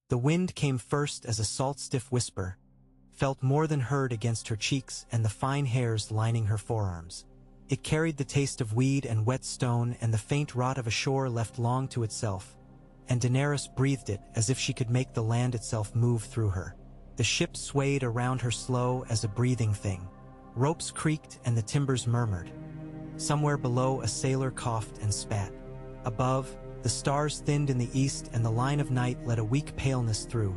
The wind came first as a salt-stiff whisper, felt more than heard against her cheeks and the fine hairs lining her forearms. It carried the taste of weed and wet stone and the faint rot of a shore left long to itself, and Daenerys breathed it as if she could make the land itself move through her. The ship swayed around her slow as a breathing thing. Ropes creaked and the timbers murmured. Somewhere below, a sailor coughed and spat. Above, the stars thinned in the east and the line of night let a weak paleness through,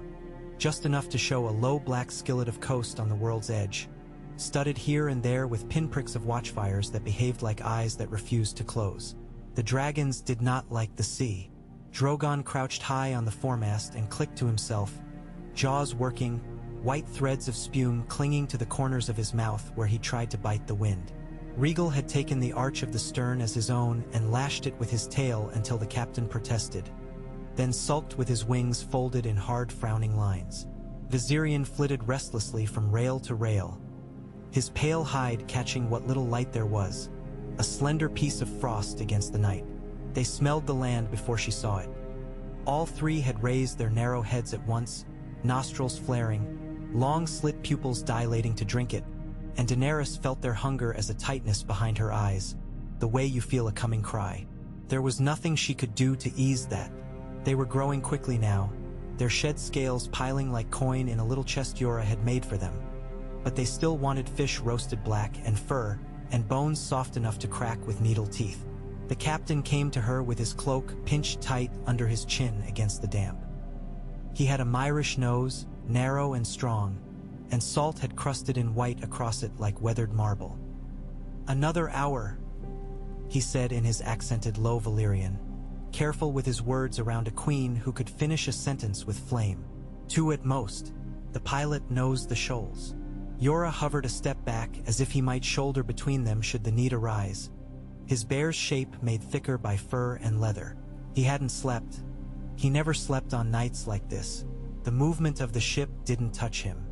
just enough to show a low black skillet of coast on the world's edge, studded here and there with pinpricks of watchfires that behaved like eyes that refused to close. The dragons did not like the sea. Drogon crouched high on the foremast and clicked to himself, jaws working, white threads of spume clinging to the corners of his mouth where he tried to bite the wind. Rhaegal had taken the arch of the stern as his own and lashed it with his tail until the captain protested, then sulked with his wings folded in hard frowning lines. Viserion flitted restlessly from rail to rail, his pale hide catching what little light there was, a slender piece of frost against the night. They smelled the land before she saw it. All three had raised their narrow heads at once, nostrils flaring, long slit pupils dilating to drink it, and Daenerys felt their hunger as a tightness behind her eyes, the way you feel a coming cry. There was nothing she could do to ease that. They were growing quickly now, their shed scales piling like coin in a little chest Jorah had made for them. But they still wanted fish roasted black and fur, and bones soft enough to crack with needle teeth. The captain came to her with his cloak pinched tight under his chin against the damp. He had a Myrish nose, narrow and strong, and salt had crusted in white across it like weathered marble. "Another hour," he said in his accented low Valyrian, careful with his words around a queen who could finish a sentence with flame. "Two at most." The pilot nosed the shoals. Jorah hovered a step back as if he might shoulder between them should the need arise, his bear's shape made thicker by fur and leather. He hadn't slept. He never slept on nights like this. The movement of the ship didn't touch him.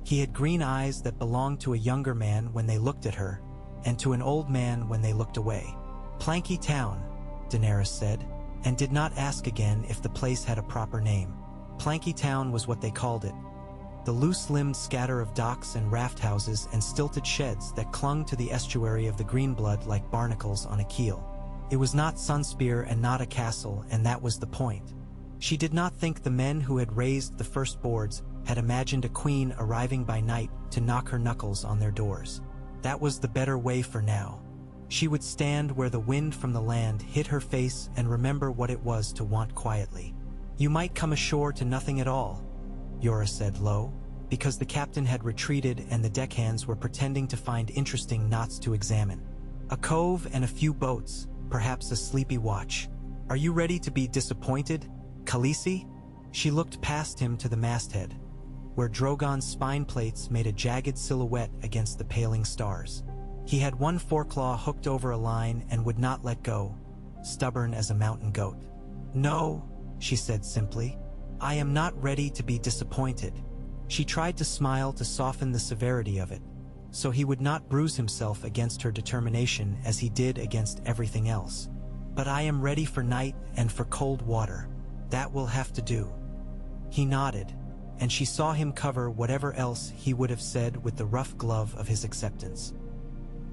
He had green eyes that belonged to a younger man when they looked at her, and to an old man when they looked away. "Planky Town," Daenerys said, and did not ask again if the place had a proper name. Planky Town was what they called it. The loose-limbed scatter of docks and raft houses and stilted sheds that clung to the estuary of the Greenblood like barnacles on a keel. It was not Sunspear and not a castle, and that was the point. She did not think the men who had raised the first boards had imagined a queen arriving by night to knock her knuckles on their doors. That was the better way for now. She would stand where the wind from the land hit her face and remember what it was to want quietly. "You might come ashore to nothing at all," Jorah said low, because the captain had retreated and the deckhands were pretending to find interesting knots to examine. "A cove and a few boats, perhaps a sleepy watch. Are you ready to be disappointed, Khaleesi?" She looked past him to the masthead, where Drogon's spine plates made a jagged silhouette against the paling stars. He had one foreclaw hooked over a line and would not let go, stubborn as a mountain goat. "No," she said simply. "I am not ready to be disappointed." She tried to smile to soften the severity of it, so he would not bruise himself against her determination as he did against everything else. "But I am ready for night and for cold water. That will have to do." He nodded, and she saw him cover whatever else he would have said with the rough glove of his acceptance.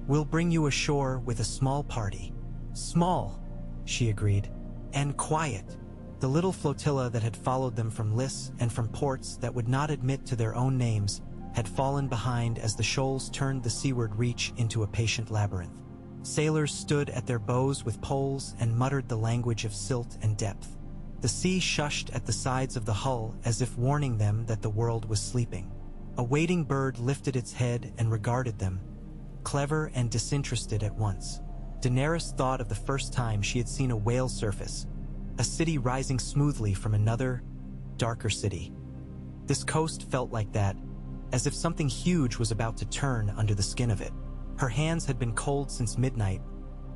"We'll bring you ashore with a small party." "Small," she agreed, "and quiet." The little flotilla that had followed them from Lys and from ports that would not admit to their own names had fallen behind as the shoals turned the seaward reach into a patient labyrinth. Sailors stood at their bows with poles and muttered the language of silt and depth. The sea shushed at the sides of the hull as if warning them that the world was sleeping. A waiting bird lifted its head and regarded them, clever and disinterested at once. Daenerys thought of the first time she had seen a whale surface, a city rising smoothly from another, darker city. This coast felt like that, as if something huge was about to turn under the skin of it. Her hands had been cold since midnight,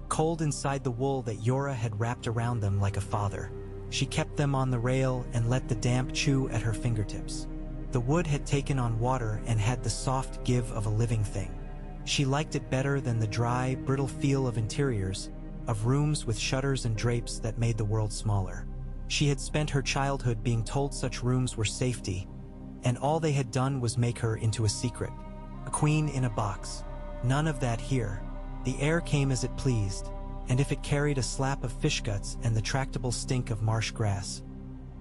cold inside the wool that Jorah had wrapped around them like a father. She kept them on the rail and let the damp chew at her fingertips. The wood had taken on water and had the soft give of a living thing. She liked it better than the dry, brittle feel of interiors, of rooms with shutters and drapes that made the world smaller. She had spent her childhood being told such rooms were safety, and all they had done was make her into a secret. A queen in a box. None of that here. The air came as it pleased, and if it carried a slap of fish guts and the tractable stink of marsh grass,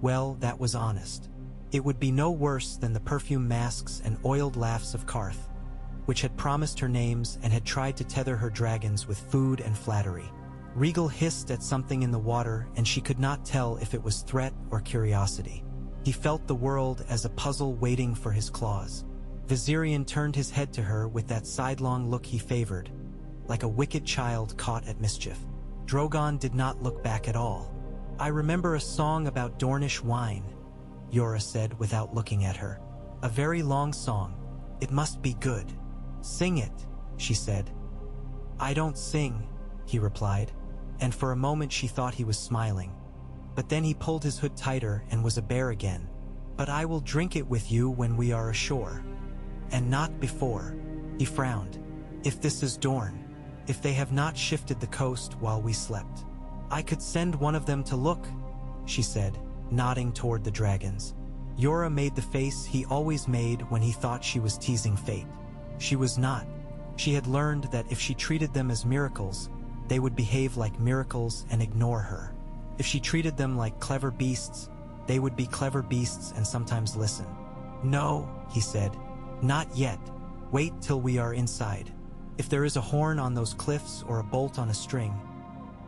well, that was honest. It would be no worse than the perfume masks and oiled laughs of Karth, which had promised her names and had tried to tether her dragons with food and flattery. Regal hissed at something in the water, and she could not tell if it was threat or curiosity. He felt the world as a puzzle waiting for his claws. Viserion turned his head to her with that sidelong look he favored, like a wicked child caught at mischief. Drogon did not look back at all. "I remember a song about Dornish wine," Yora said without looking at her. "A very long song. It must be good." "Sing it," she said. "I don't sing," he replied, and for a moment she thought he was smiling. But then he pulled his hood tighter and was a bear again. "But I will drink it with you when we are ashore. And not before." He frowned. "If this is Dorne, if they have not shifted the coast while we slept. I could send one of them to look," she said, nodding toward the dragons. Yora made the face he always made when he thought she was teasing fate. She was not. She had learned that if she treated them as miracles, they would behave like miracles and ignore her. If she treated them like clever beasts, they would be clever beasts and sometimes listen. "No," he said. "Not yet. Wait till we are inside. If there is a horn on those cliffs or a bolt on a string,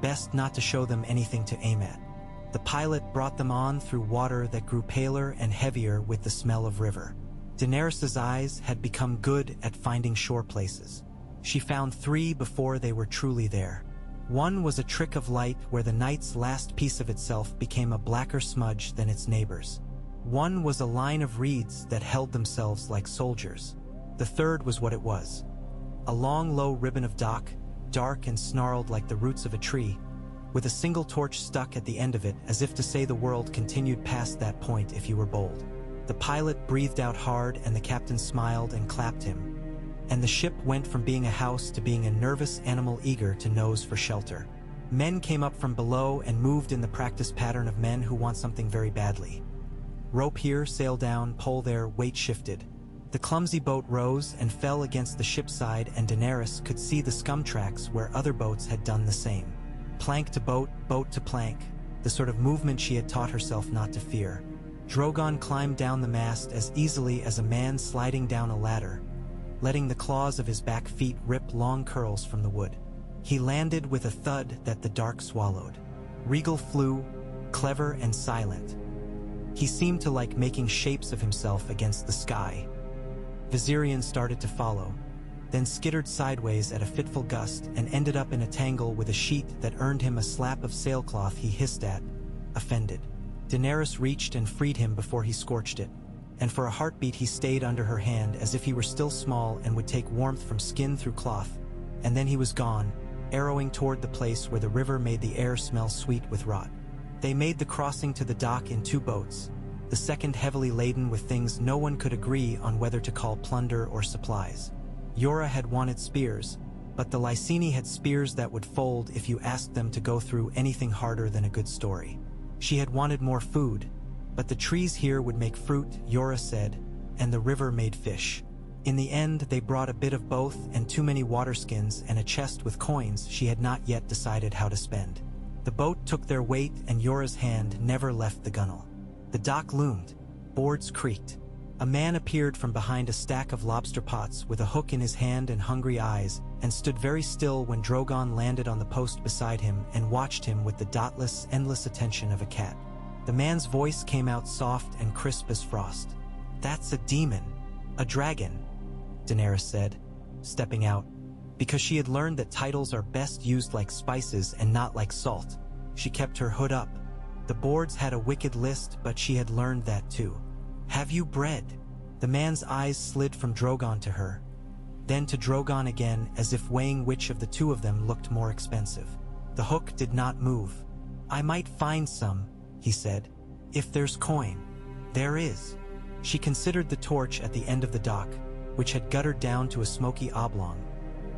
best not to show them anything to aim at." The pilot brought them on through water that grew paler and heavier with the smell of river. Daenerys' eyes had become good at finding shore places. She found 3 before they were truly there. One was a trick of light where the night's last piece of itself became a blacker smudge than its neighbors. One was a line of reeds that held themselves like soldiers. The third was what it was. A long, low ribbon of dock, dark and snarled like the roots of a tree, with a single torch stuck at the end of it as if to say the world continued past that point if you were bold. The pilot breathed out hard and the captain smiled and clapped him. And the ship went from being a house to being a nervous animal eager to nose for shelter. Men came up from below and moved in the practice pattern of men who want something very badly. Rope here, sail down, pole there, weight shifted. The clumsy boat rose and fell against the ship's side, and Daenerys could see the scum tracks where other boats had done the same. Plank to boat, boat to plank, the sort of movement she had taught herself not to fear. Drogon climbed down the mast as easily as a man sliding down a ladder, letting the claws of his back feet rip long curls from the wood. He landed with a thud that the dark swallowed. Regal flew, clever and silent. He seemed to like making shapes of himself against the sky. Viserion started to follow, then skittered sideways at a fitful gust and ended up in a tangle with a sheet that earned him a slap of sailcloth he hissed at, offended. Daenerys reached and freed him before he scorched it, and for a heartbeat he stayed under her hand as if he were still small and would take warmth from skin through cloth, and then he was gone, arrowing toward the place where the river made the air smell sweet with rot. They made the crossing to the dock in 2 boats, the second heavily laden with things no one could agree on whether to call plunder or supplies. Yora had wanted spears, but the Lyseni had spears that would fold if you asked them to go through anything harder than a good story. She had wanted more food, but the trees here would make fruit, Yora said, and the river made fish. In the end, they brought a bit of both and too many waterskins and a chest with coins she had not yet decided how to spend. The boat took their weight and Yora's hand never left the gunwale. The dock loomed. Boards creaked. A man appeared from behind a stack of lobster pots with a hook in his hand and hungry eyes, and stood very still when Drogon landed on the post beside him and watched him with the dotless, endless attention of a cat. The man's voice came out soft and crisp as frost. "That's a demon. A dragon," Daenerys said, stepping out. Because she had learned that titles are best used like spices and not like salt, she kept her hood up. The boards had a wicked list, but she had learned that too. "Have you bread?" The man's eyes slid from Drogon to her, then to Drogon again, as if weighing which of the two of them looked more expensive. The hook did not move. "I might find some," he said. "If there's coin." "There is." She considered the torch at the end of the dock, which had guttered down to a smoky oblong,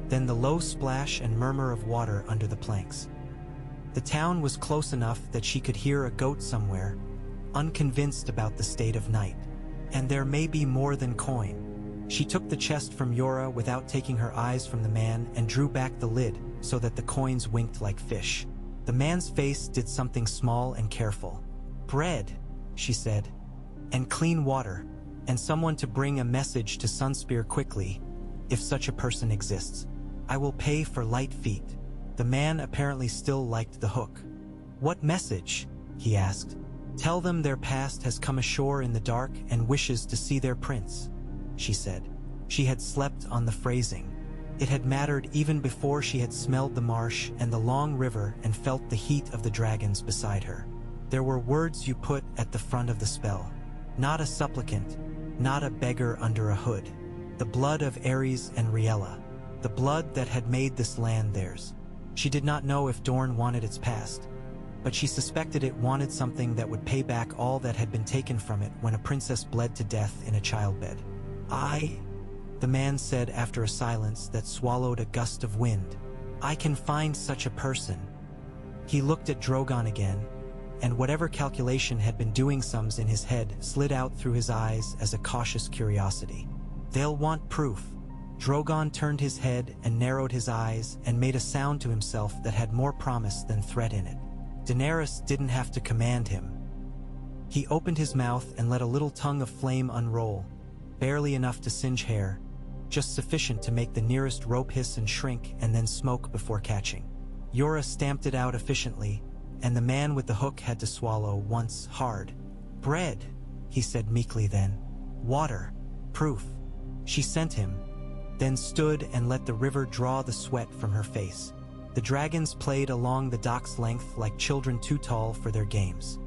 then the low splash and murmur of water under the planks. The town was close enough that she could hear a goat somewhere, unconvinced about the state of night. And there may be more than coin. She took the chest from Yora without taking her eyes from the man and drew back the lid so that the coins winked like fish. The man's face did something small and careful. "Bread," she said, "and clean water, and someone to bring a message to Sunspear quickly, if such a person exists. I will pay for light feet." The man apparently still liked the hook. "What message?" he asked. "Tell them their past has come ashore in the dark and wishes to see their prince," she said. She had slept on the phrasing. It had mattered even before she had smelled the marsh and the long river and felt the heat of the dragons beside her. There were words you put at the front of the spell. Not a supplicant, not a beggar under a hood. The blood of Ares and Riella. The blood that had made this land theirs. She did not know if Dorne wanted its past, but she suspected it wanted something that would pay back all that had been taken from it when a princess bled to death in a childbed. The man said after a silence that swallowed a gust of wind. "I can find such a person." He looked at Drogon again, and whatever calculation had been doing sums in his head slid out through his eyes as a cautious curiosity. "They'll want proof." Drogon turned his head and narrowed his eyes and made a sound to himself that had more promise than threat in it. Daenerys didn't have to command him. He opened his mouth and let a little tongue of flame unroll, barely enough to singe hair, just sufficient to make the nearest rope hiss and shrink and then smoke before catching. Yora stamped it out efficiently, and the man with the hook had to swallow once hard. "Bread," he said meekly then. "Water. Proof." She sent him, then stood and let the river draw the sweat from her face. The dragons played along the dock's length like children too tall for their games.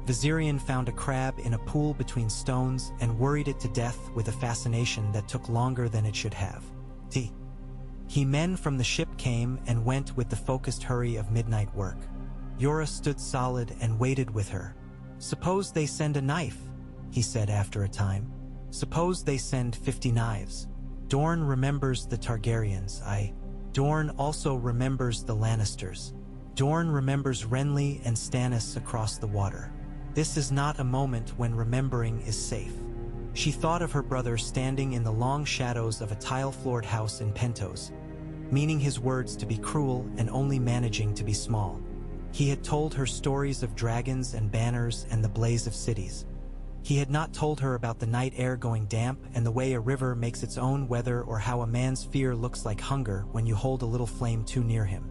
Viserion found a crab in a pool between stones and worried it to death with a fascination that took longer than it should have. Men from the ship came and went with the focused hurry of midnight work. Yora stood solid and waited with her. "Suppose they send a knife," he said after a time. "Suppose they send 50 knives. Dorne remembers the Targaryens. Dorne also remembers the Lannisters. Dorne remembers Renly and Stannis across the water. This is not a moment when remembering is safe." She thought of her brother standing in the long shadows of a tile-floored house in Pentos, meaning his words to be cruel and only managing to be small. He had told her stories of dragons and banners and the blaze of cities. He had not told her about the night air going damp and the way a river makes its own weather, or how a man's fear looks like hunger when you hold a little flame too near him.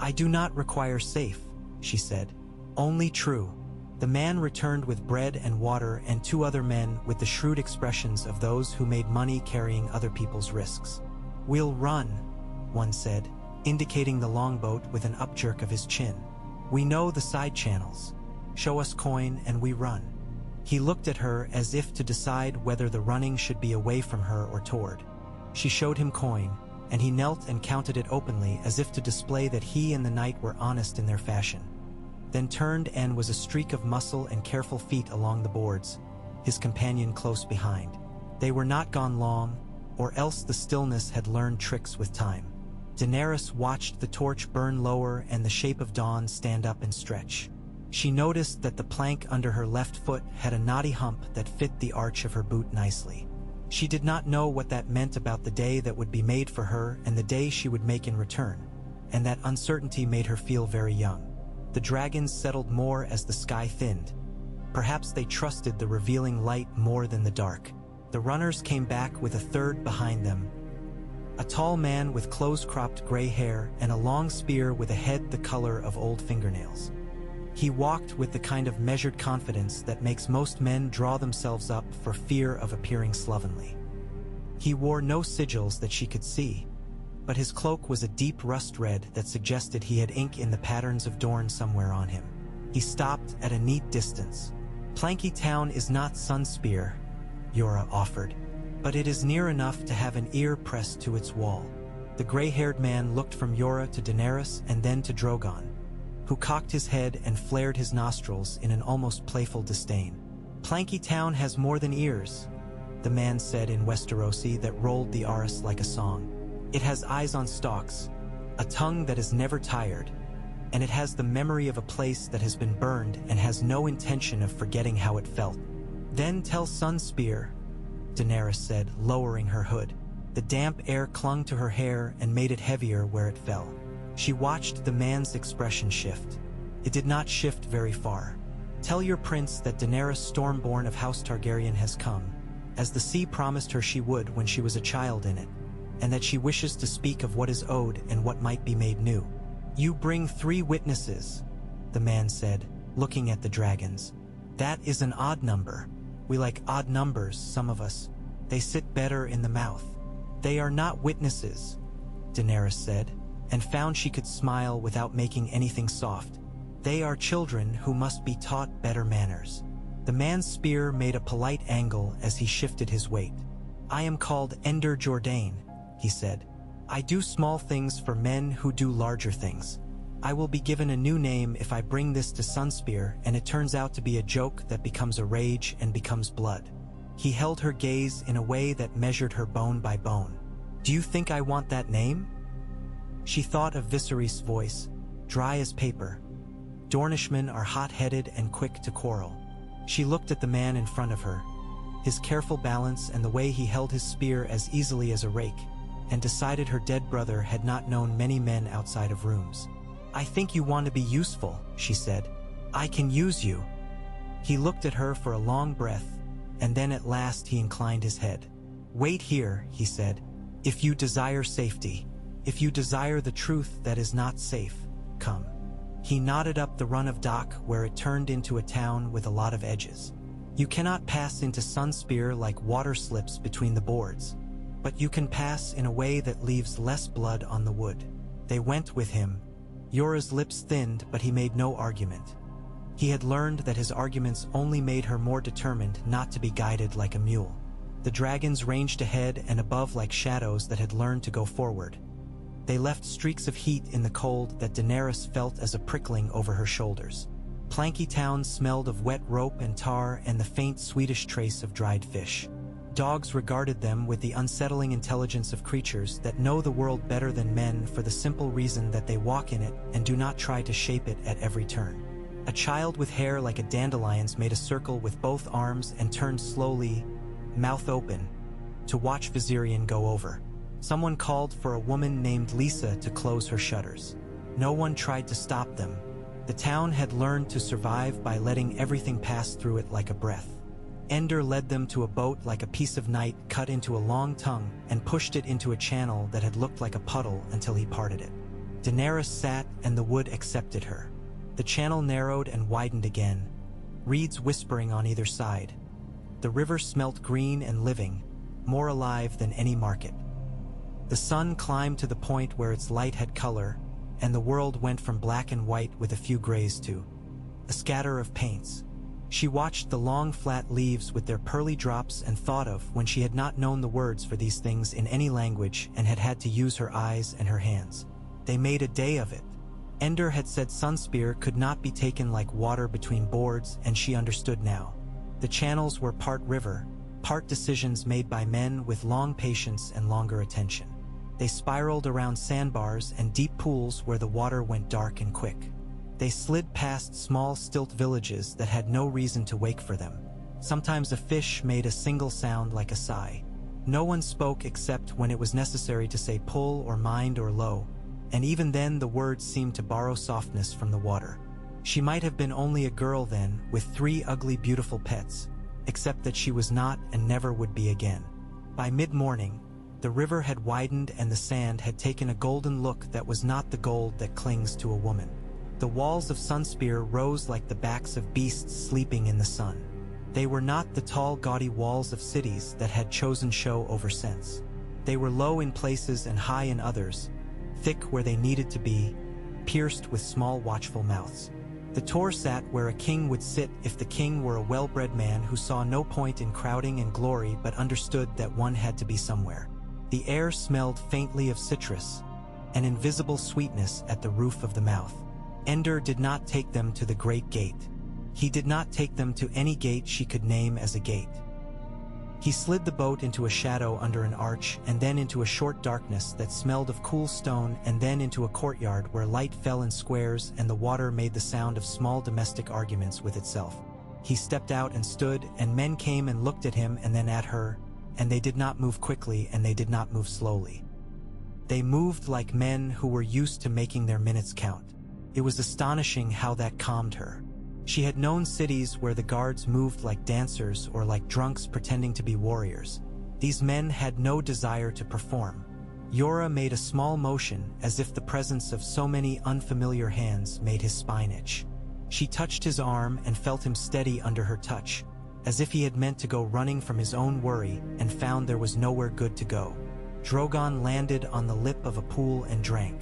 "I do not require safe," she said. "Only true." The man returned with bread and water, and 2 other men with the shrewd expressions of those who made money carrying other people's risks. "We'll run," one said, indicating the longboat with an upjerk of his chin. "We know the side channels. Show us coin and we run." He looked at her as if to decide whether the running should be away from her or toward. She showed him coin, and he knelt and counted it openly as if to display that he and the knight were honest in their fashion. Then turned and was a streak of muscle and careful feet along the boards, his companion close behind. They were not gone long, or else the stillness had learned tricks with time. Daenerys watched the torch burn lower and the shape of dawn stand up and stretch. She noticed that the plank under her left foot had a knotty hump that fit the arch of her boot nicely. She did not know what that meant about the day that would be made for her and the day she would make in return, and that uncertainty made her feel very young. The dragons settled more as the sky thinned. Perhaps they trusted the revealing light more than the dark. The runners came back with a third behind them. A tall man with close-cropped gray hair and a long spear with a head the color of old fingernails. He walked with the kind of measured confidence that makes most men draw themselves up for fear of appearing slovenly. He wore no sigils that she could see, but his cloak was a deep rust red that suggested he had ink in the patterns of Dorne somewhere on him. He stopped at a neat distance. "Planky Town is not Sunspear," Yora offered, "but it is near enough to have an ear pressed to its wall." The gray-haired man looked from Yora to Daenerys and then to Drogon, who cocked his head and flared his nostrils in an almost playful disdain. "Planky Town has more than ears," the man said in Westerosi that rolled the Aris like a song. "It has eyes on stalks, a tongue that is never tired, and it has the memory of a place that has been burned and has no intention of forgetting how it felt. Then tell Sunspear, Daenerys said, lowering her hood. The damp air clung to her hair and made it heavier where it fell. She watched the man's expression shift. It did not shift very far. Tell your prince that Daenerys Stormborn of House Targaryen has come, as the sea promised her she would when she was a child in it, and that she wishes to speak of what is owed and what might be made new. You bring 3 witnesses, the man said, looking at the dragons. That is an odd number. We like odd numbers, some of us. They sit better in the mouth. They are not witnesses, Daenerys said, and found she could smile without making anything soft. They are children who must be taught better manners. The man's spear made a polite angle as he shifted his weight. I am called Ender Jordain, he said. I do small things for men who do larger things. I will be given a new name if I bring this to Sunspear and it turns out to be a joke that becomes a rage and becomes blood. He held her gaze in a way that measured her bone by bone. Do you think I want that name? She thought of Viserys' voice, dry as paper. Dornishmen are hot-headed and quick to quarrel. She looked at the man in front of her, his careful balance and the way he held his spear as easily as a rake, and decided her dead brother had not known many men outside of rooms. I think you want to be useful, she said. I can use you. He looked at her for a long breath, and then at last he inclined his head. Wait here, he said. If you desire safety, if you desire the truth that is not safe, come. He nodded up the run of dock where it turned into a town with a lot of edges. You cannot pass into Sunspear like water slips between the boards, but you can pass in a way that leaves less blood on the wood. They went with him. Yora's lips thinned, but he made no argument. He had learned that his arguments only made her more determined not to be guided like a mule. The dragons ranged ahead and above like shadows that had learned to go forward. They left streaks of heat in the cold that Daenerys felt as a prickling over her shoulders. Planky Town smelled of wet rope and tar and the faint Swedish trace of dried fish. Dogs regarded them with the unsettling intelligence of creatures that know the world better than men for the simple reason that they walk in it and do not try to shape it at every turn. A child with hair like a dandelion's made a circle with both arms and turned slowly, mouth open, to watch Viserion go over. Someone called for a woman named Lisa to close her shutters. No one tried to stop them. The town had learned to survive by letting everything pass through it like a breath. Ender led them to a boat like a piece of night cut into a long tongue and pushed it into a channel that had looked like a puddle until he parted it. Daenerys sat and the wood accepted her. The channel narrowed and widened again, reeds whispering on either side. The river smelt green and living, more alive than any market. The sun climbed to the point where its light had color, and the world went from black and white with a few grays to a scatter of paints. She watched the long flat leaves with their pearly drops and thought of when she had not known the words for these things in any language and had had to use her eyes and her hands. They made a day of it. Ender had said Sunspear could not be taken like water between boards, and she understood now. The channels were part river, part decisions made by men with long patience and longer attention. They spiraled around sandbars and deep pools where the water went dark and quick. They slid past small stilt villages that had no reason to wake for them. Sometimes a fish made a single sound like a sigh. No one spoke except when it was necessary to say pull or mind or low, and even then the words seemed to borrow softness from the water. She might have been only a girl then, with 3 ugly beautiful pets, except that she was not and never would be again. By mid-morning, the river had widened and the sand had taken a golden look that was not the gold that clings to a woman. The walls of Sunspear rose like the backs of beasts sleeping in the sun. They were not the tall, gaudy walls of cities that had chosen show over sense. They were low in places and high in others, thick where they needed to be, pierced with small, watchful mouths. The Tor sat where a king would sit if the king were a well-bred man who saw no point in crowding and glory but understood that one had to be somewhere. The air smelled faintly of citrus, an invisible sweetness at the roof of the mouth. Ender did not take them to the great gate. He did not take them to any gate she could name as a gate. He slid the boat into a shadow under an arch and then into a short darkness that smelled of cool stone and then into a courtyard where light fell in squares and the water made the sound of small domestic arguments with itself. He stepped out and stood, and men came and looked at him and then at her, and they did not move quickly and they did not move slowly. They moved like men who were used to making their minutes count. It was astonishing how that calmed her. She had known cities where the guards moved like dancers or like drunks pretending to be warriors. These men had no desire to perform. Yora made a small motion as if the presence of so many unfamiliar hands made his spine itch. She touched his arm and felt him steady under her touch, as if he had meant to go running from his own worry and found there was nowhere good to go. Drogon landed on the lip of a pool and drank.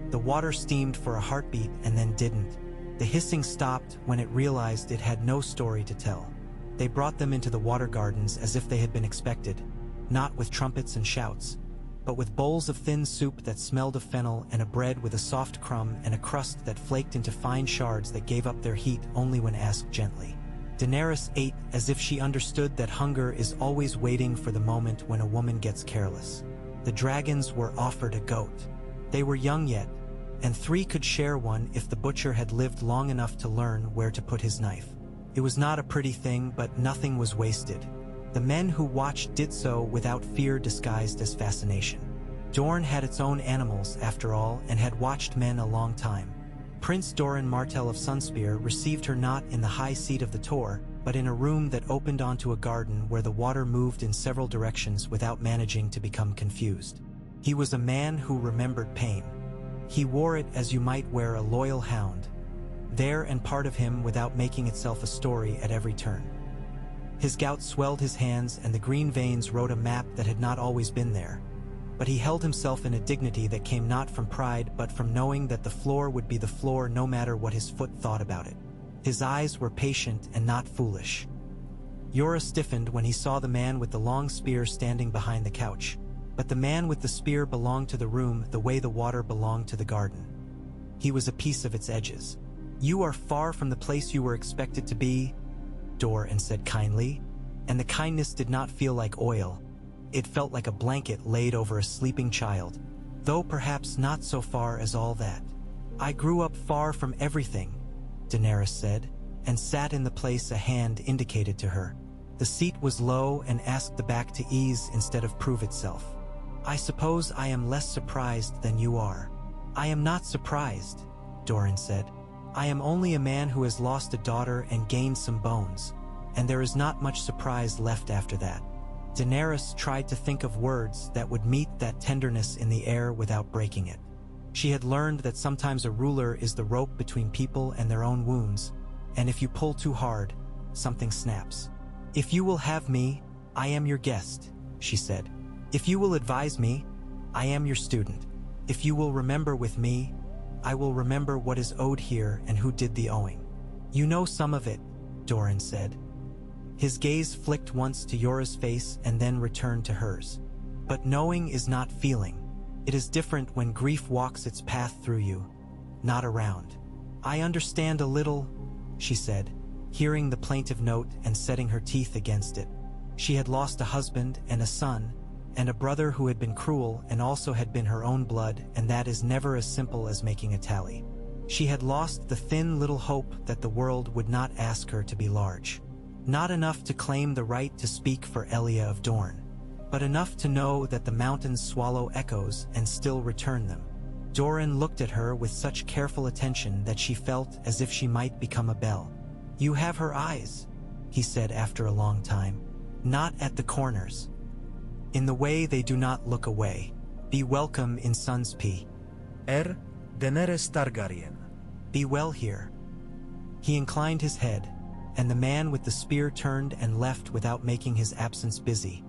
The water steamed for a heartbeat and then didn't. The hissing stopped when it realized it had no story to tell. They brought them into the water gardens as if they had been expected, not with trumpets and shouts, but with bowls of thin soup that smelled of fennel and a bread with a soft crumb and a crust that flaked into fine shards that gave up their heat only when asked gently. Daenerys ate as if she understood that hunger is always waiting for the moment when a woman gets careless. The dragons were offered a goat. They were young yet, and 3 could share one if the butcher had lived long enough to learn where to put his knife. It was not a pretty thing, but nothing was wasted. The men who watched did so without fear disguised as fascination. Dorne had its own animals, after all, and had watched men a long time. Prince Doran Martell of Sunspear received her not in the high seat of the Tor, but in a room that opened onto a garden where the water moved in several directions without managing to become confused. He was a man who remembered pain. He wore it as you might wear a loyal hound, there and part of him without making itself a story at every turn. His gout swelled his hands and the green veins wrote a map that had not always been there. But he held himself in a dignity that came not from pride but from knowing that the floor would be the floor no matter what his foot thought about it. His eyes were patient and not foolish. Yora stiffened when he saw the man with the long spear standing behind the couch. But the man with the spear belonged to the room the way the water belonged to the garden. He was a piece of its edges. "You are far from the place you were expected to be," Doran said kindly, and the kindness did not feel like oil. It felt like a blanket laid over a sleeping child, though perhaps not so far as all that. "I grew up far from everything," Daenerys said, and sat in the place a hand indicated to her. The seat was low and asked the back to ease instead of prove itself. "I suppose I am less surprised than you are." "I am not surprised," Doran said. "I am only a man who has lost a daughter and gained some bones, and there is not much surprise left after that." Daenerys tried to think of words that would meet that tenderness in the air without breaking it. She had learned that sometimes a ruler is the rope between people and their own wounds, and if you pull too hard, something snaps. "If you will have me, I am your guest," she said. "If you will advise me, I am your student. If you will remember with me, I will remember what is owed here and who did the owing." "You know some of it," Doran said. His gaze flicked once to Yora's face and then returned to hers. "But knowing is not feeling. It is different when grief walks its path through you, not around." "I understand a little," she said, hearing the plaintive note and setting her teeth against it. She had lost a husband and a son, and a brother who had been cruel and also had been her own blood, and that is never as simple as making a tally. She had lost the thin little hope that the world would not ask her to be large. Not enough to claim the right to speak for Elia of Dorne, but enough to know that the mountains swallow echoes and still return them. Doran looked at her with such careful attention that she felt as if she might become a bell. "You have her eyes," he said after a long time. "Not at the corners. In the way they do not look away. Be welcome in Sunspear. Daenerys Targaryen. Be well here." He inclined his head, and the man with the spear turned and left without making his absence busy,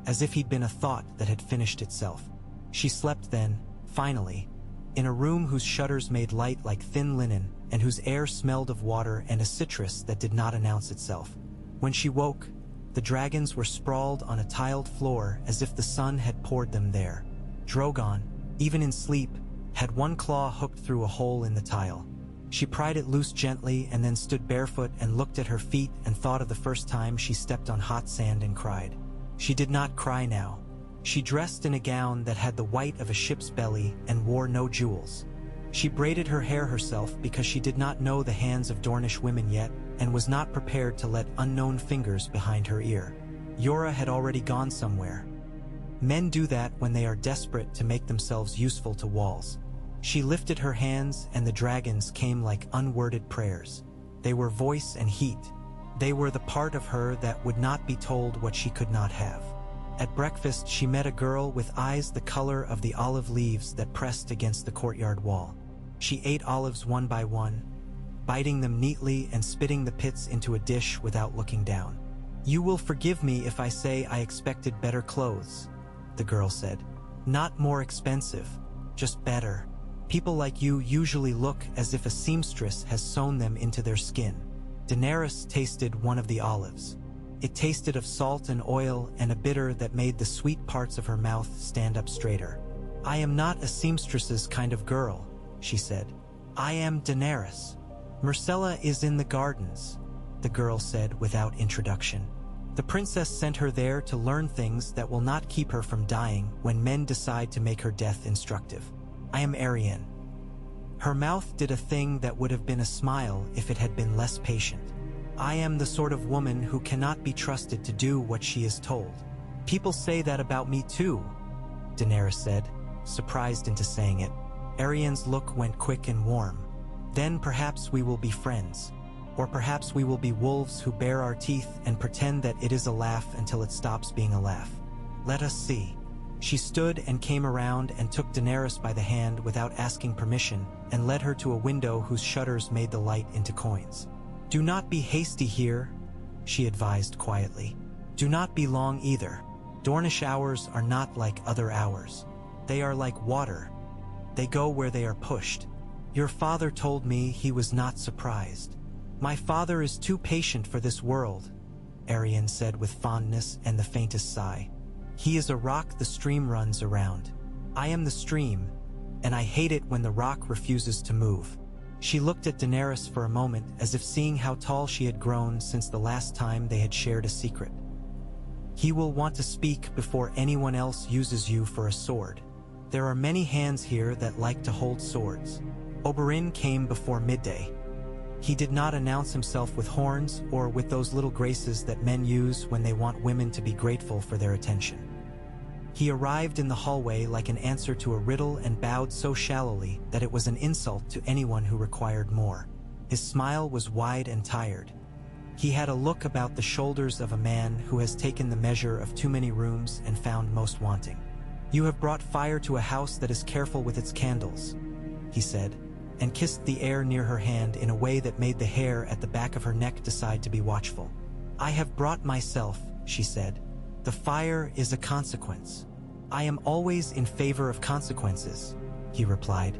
as if he'd been a thought that had finished itself. She slept then, finally, in a room whose shutters made light like thin linen and whose air smelled of water and a citrus that did not announce itself. When she woke, the dragons were sprawled on a tiled floor as if the sun had poured them there. Drogon, even in sleep, had one claw hooked through a hole in the tile. She pried it loose gently and then stood barefoot and looked at her feet and thought of the first time she stepped on hot sand and cried. She did not cry now. She dressed in a gown that had the white of a ship's belly and wore no jewels. She braided her hair herself because she did not know the hands of Dornish women yet and was not prepared to let unknown fingers behind her ear. Yora had already gone somewhere. Men do that when they are desperate to make themselves useful to walls. She lifted her hands and the dragons came like unworded prayers. They were voice and heat. They were the part of her that would not be told what she could not have. At breakfast, she met a girl with eyes the color of the olive leaves that pressed against the courtyard wall. She ate olives one by one, biting them neatly and spitting the pits into a dish without looking down. "You will forgive me if I say I expected better clothes," the girl said. "Not more expensive, just better. People like you usually look as if a seamstress has sewn them into their skin." Daenerys tasted one of the olives. It tasted of salt and oil and a bitter that made the sweet parts of her mouth stand up straighter. "I am not a seamstress's kind of girl," she said. "I am Daenerys. Myrcella is in the gardens," the girl said without introduction. "The princess sent her there to learn things that will not keep her from dying when men decide to make her death instructive. I am Arianne." Her mouth did a thing that would have been a smile if it had been less patient. "I am the sort of woman who cannot be trusted to do what she is told." "People say that about me too," Daenerys said, surprised into saying it. Arianne's look went quick and warm. "Then perhaps we will be friends. Or perhaps we will be wolves who bare our teeth and pretend that it is a laugh until it stops being a laugh. Let us see." She stood and came around and took Daenerys by the hand without asking permission and led her to a window whose shutters made the light into coins. "Do not be hasty here," she advised quietly. "Do not be long either. Dornish hours are not like other hours. They are like water. They go where they are pushed. Your father told me he was not surprised." "My father is too patient for this world," Arianne said with fondness and the faintest sigh. "He is a rock the stream runs around. I am the stream, and I hate it when the rock refuses to move." She looked at Daenerys for a moment as if seeing how tall she had grown since the last time they had shared a secret. "He will want to speak before anyone else uses you for a sword. There are many hands here that like to hold swords." Oberyn came before midday. He did not announce himself with horns or with those little graces that men use when they want women to be grateful for their attention. He arrived in the hallway like an answer to a riddle and bowed so shallowly that it was an insult to anyone who required more. His smile was wide and tired. He had a look about the shoulders of a man who has taken the measure of too many rooms and found most wanting. "You have brought fire to a house that is careful with its candles," he said, and kissed the air near her hand in a way that made the hair at the back of her neck decide to be watchful. "I have brought myself," she said. "The fire is a consequence." "I am always in favor of consequences," he replied.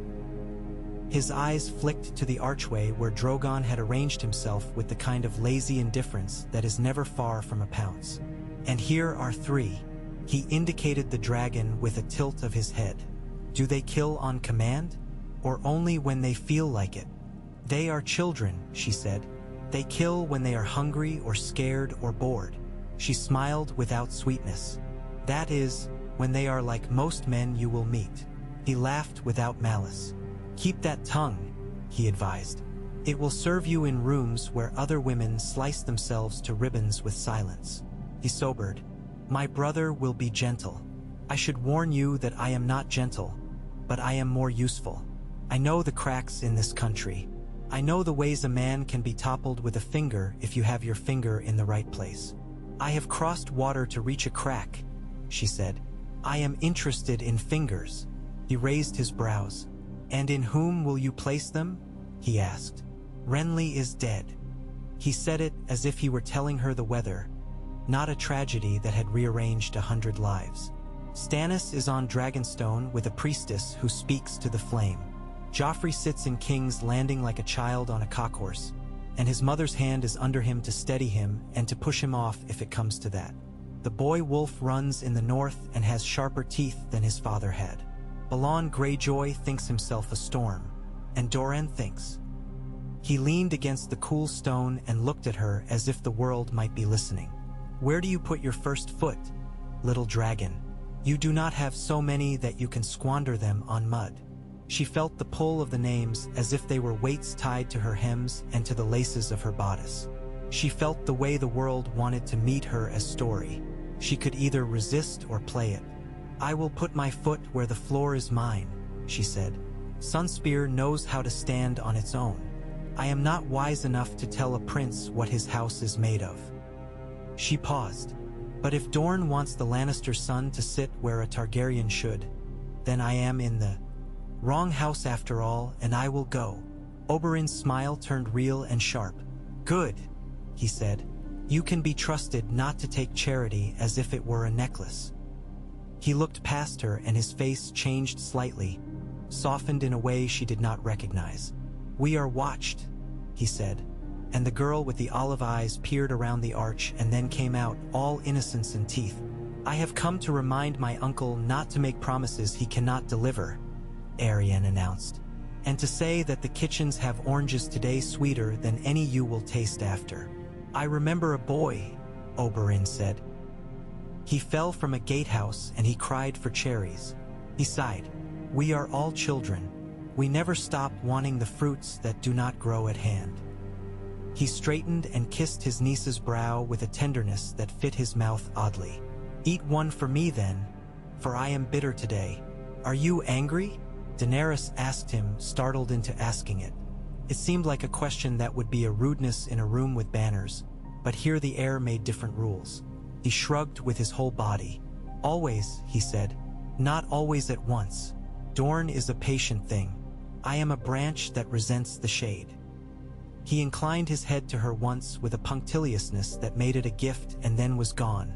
His eyes flicked to the archway where Drogon had arranged himself with the kind of lazy indifference that is never far from a pounce. "And here are 3. He indicated the dragon with a tilt of his head. "Do they kill on command? Or only when they feel like it?" "They are children," she said. "They kill when they are hungry or scared or bored." She smiled without sweetness. "That is, when they are like most men you will meet." He laughed without malice. "Keep that tongue," he advised. "It will serve you in rooms where other women slice themselves to ribbons with silence." He sobered. "My brother will be gentle. I should warn you that I am not gentle, but I am more useful. I know the cracks in this country. I know the ways a man can be toppled with a finger if you have your finger in the right place. I have crossed water to reach a crack," she said. "I am interested in fingers." He raised his brows. "And in whom will you place them?" he asked. "Renly is dead." He said it as if he were telling her the weather, not a tragedy that had rearranged 100 lives. "Stannis is on Dragonstone with a priestess who speaks to the flame. Joffrey sits in King's Landing like a child on a cockhorse, and his mother's hand is under him to steady him and to push him off if it comes to that. The boy wolf runs in the north and has sharper teeth than his father had. Balon Greyjoy thinks himself a storm, and Doran thinks." He leaned against the cool stone and looked at her as if the world might be listening. "Where do you put your first foot?" little dragon. You do not have so many that you can squander them on mud." She felt the pull of the names as if they were weights tied to her hems and to the laces of her bodice. She felt the way the world wanted to meet her as story. She could either resist or play it. "I will put my foot where the floor is mine," she said. "Sunspear knows how to stand on its own. I am not wise enough to tell a prince what his house is made of." She paused. "But if Dorne wants the Lannister son to sit where a Targaryen should, then I am in the wrong house after all, and I will go." Oberyn's smile turned real and sharp. "Good," he said. "You can be trusted not to take charity as if it were a necklace." He looked past her and his face changed slightly, softened in a way she did not recognize. "We are watched," he said, and the girl with the olive eyes peered around the arch and then came out, all innocence and teeth. "I have come to remind my uncle not to make promises he cannot deliver," Arianne announced, "and to say that the kitchens have oranges today sweeter than any you will taste after." "I remember a boy," Oberyn said. "He fell from a gatehouse and he cried for cherries." He sighed. "We are all children. We never stop wanting the fruits that do not grow at hand." He straightened and kissed his niece's brow with a tenderness that fit his mouth oddly. "Eat one for me then, for I am bitter today." "Are you angry?" Daenerys asked him, startled into asking it. It seemed like a question that would be a rudeness in a room with banners, but here the air made different rules. He shrugged with his whole body. "Always," he said. "Not always at once. Dorne is a patient thing. I am a branch that resents the shade." He inclined his head to her once with a punctiliousness that made it a gift and then was gone,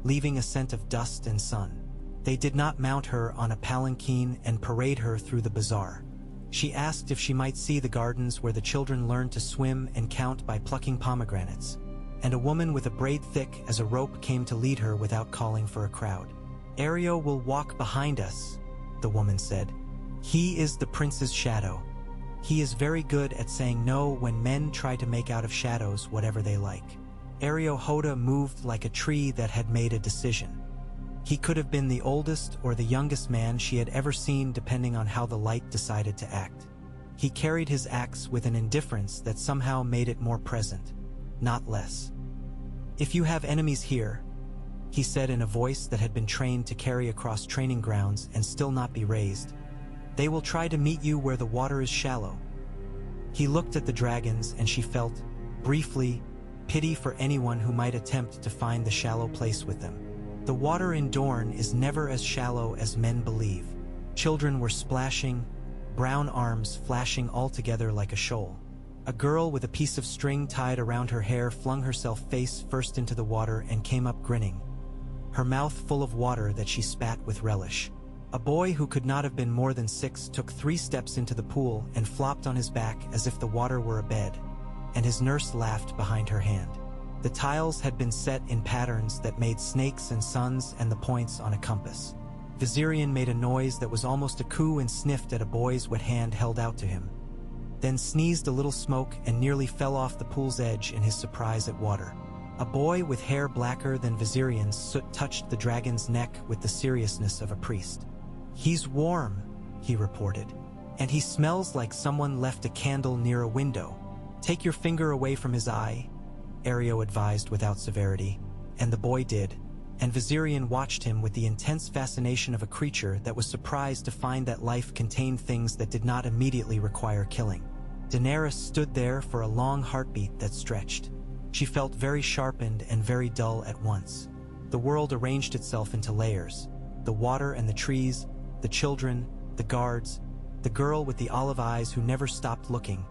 leaving a scent of dust and sun. They did not mount her on a palanquin and parade her through the bazaar. She asked if she might see the gardens where the children learned to swim and count by plucking pomegranates, and a woman with a braid thick as a rope came to lead her without calling for a crowd. "Areo will walk behind us," the woman said. "He is the prince's shadow. He is very good at saying no when men try to make out of shadows whatever they like." Areo Hoda moved like a tree that had made a decision. He could have been the oldest or the youngest man she had ever seen depending on how the light decided to act. He carried his axe with an indifference that somehow made it more present, not less. "If you have enemies here," he said in a voice that had been trained to carry across training grounds and still not be raised, "they will try to meet you where the water is shallow." He looked at the dragons and she felt, briefly, pity for anyone who might attempt to find the shallow place with them. The water in Dorne is never as shallow as men believe. Children were splashing, brown arms flashing all together like a shoal. A girl with a piece of string tied around her hair flung herself face first into the water and came up grinning, her mouth full of water that she spat with relish. A boy who could not have been more than 6 took 3 steps into the pool and flopped on his back as if the water were a bed, and his nurse laughed behind her hand. The tiles had been set in patterns that made snakes and suns and the points on a compass. Viserion made a noise that was almost a coo and sniffed at a boy's wet hand held out to him, then sneezed a little smoke and nearly fell off the pool's edge in his surprise at water. A boy with hair blacker than Viserion's soot touched the dragon's neck with the seriousness of a priest. "He's warm," he reported, "and he smells like someone left a candle near a window. Take your finger away from his eye," Areo advised without severity, and the boy did, and Viserion watched him with the intense fascination of a creature that was surprised to find that life contained things that did not immediately require killing. Daenerys stood there for a long heartbeat that stretched. She felt very sharpened and very dull at once. The world arranged itself into layers: the water and the trees, the children, the guards, the girl with the olive eyes who never stopped looking,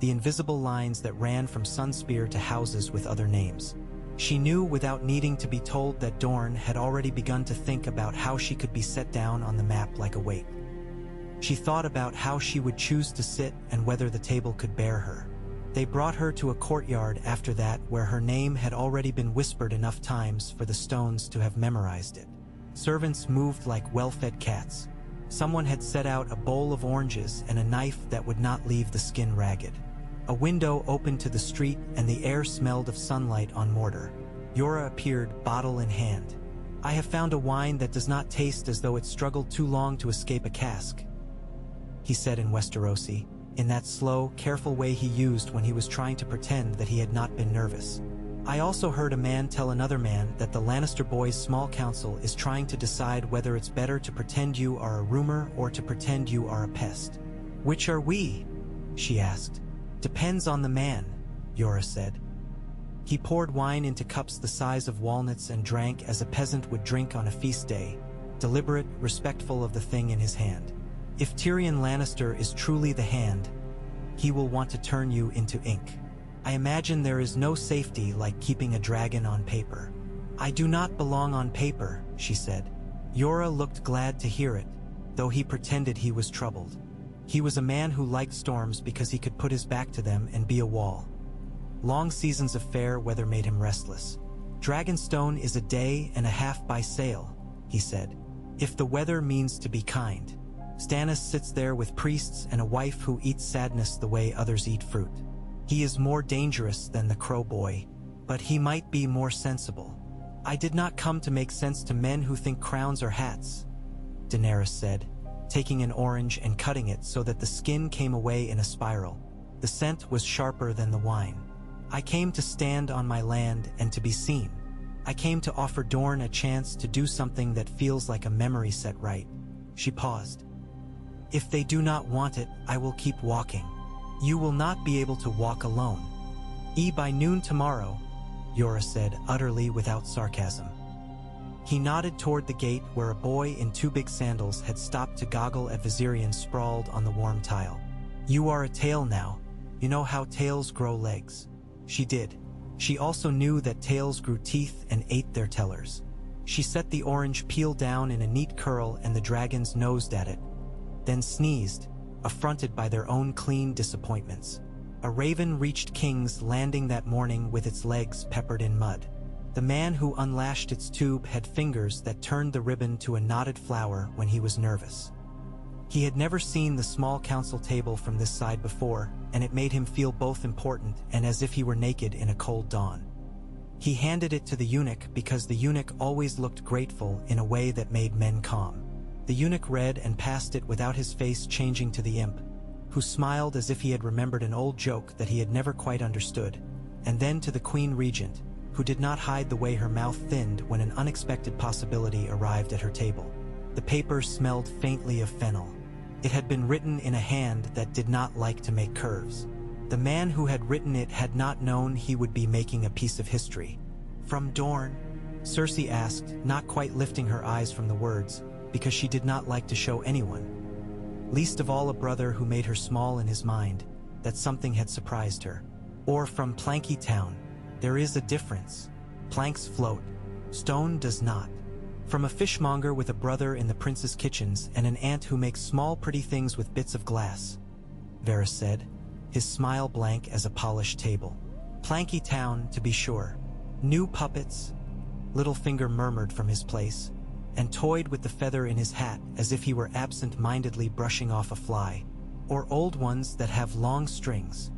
the invisible lines that ran from Sunspear to houses with other names. She knew without needing to be told that Dorne had already begun to think about how she could be set down on the map like a weight. She thought about how she would choose to sit and whether the table could bear her. They brought her to a courtyard after that where her name had already been whispered enough times for the stones to have memorized it. Servants moved like well-fed cats. Someone had set out a bowl of oranges and a knife that would not leave the skin ragged. A window opened to the street and the air smelled of sunlight on mortar. Yora appeared, bottle in hand. I have found a wine that does not taste as though it struggled too long to escape a cask," he said in Westerosi, in that slow, careful way he used when he was trying to pretend that he had not been nervous. "I also heard a man tell another man that the Lannister boys' small council is trying to decide whether it's better to pretend you are a rumor or to pretend you are a pest." "Which are we?" she asked. "Depends on the man," Yora said. He poured wine into cups the size of walnuts and drank as a peasant would drink on a feast day, deliberate, respectful of the thing in his hand. "If Tyrion Lannister is truly the Hand, he will want to turn you into ink. I imagine there is no safety like keeping a dragon on paper." "I do not belong on paper," she said. Yora looked glad to hear it, though he pretended he was troubled. He was a man who liked storms because he could put his back to them and be a wall. Long seasons of fair weather made him restless. "Dragonstone is a day and a half by sail," he said. "If the weather means to be kind. Stannis sits there with priests and a wife who eats sadness the way others eat fruit. He is more dangerous than the Crow Boy, but he might be more sensible." "I did not come to make sense to men who think crowns are hats," Daenerys said, taking an orange and cutting it so that the skin came away in a spiral. The scent was sharper than the wine. "I came to stand on my land and to be seen. I came to offer Dorne a chance to do something that feels like a memory set right." She paused. "If they do not want it, I will keep walking. You will not be able to walk alone. By noon tomorrow," Yora said, utterly without sarcasm. He nodded toward the gate where a boy in two big sandals had stopped to goggle at Viserion sprawled on the warm tile. "You are a tail now. You know how tails grow legs." She did. She also knew that tails grew teeth and ate their tellers. She set the orange peel down in a neat curl and the dragons nosed at it, then sneezed, affronted by their own clean disappointments. A raven reached King's Landing that morning with its legs peppered in mud. The man who unlashed its tube had fingers that turned the ribbon to a knotted flower when he was nervous. He had never seen the small council table from this side before, and it made him feel both important and as if he were naked in a cold dawn. He handed it to the eunuch because the eunuch always looked grateful in a way that made men calm. The eunuch read and passed it without his face changing to the imp, who smiled as if he had remembered an old joke that he had never quite understood, and then to the Queen Regent, who did not hide the way her mouth thinned when an unexpected possibility arrived at her table. The paper smelled faintly of fennel. It had been written in a hand that did not like to make curves. The man who had written it had not known he would be making a piece of history. "From Dorne?" Cersei asked, not quite lifting her eyes from the words, because she did not like to show anyone, least of all a brother who made her small in his mind, that something had surprised her. "Or from Planky Town. There is a difference. Planks float. Stone does not. From a fishmonger with a brother in the prince's kitchens and an aunt who makes small pretty things with bits of glass," Varys said, his smile blank as a polished table. "Planky Town, to be sure. New puppets," Littlefinger murmured from his place, and toyed with the feather in his hat as if he were absent-mindedly brushing off a fly. "Or old ones that have long strings."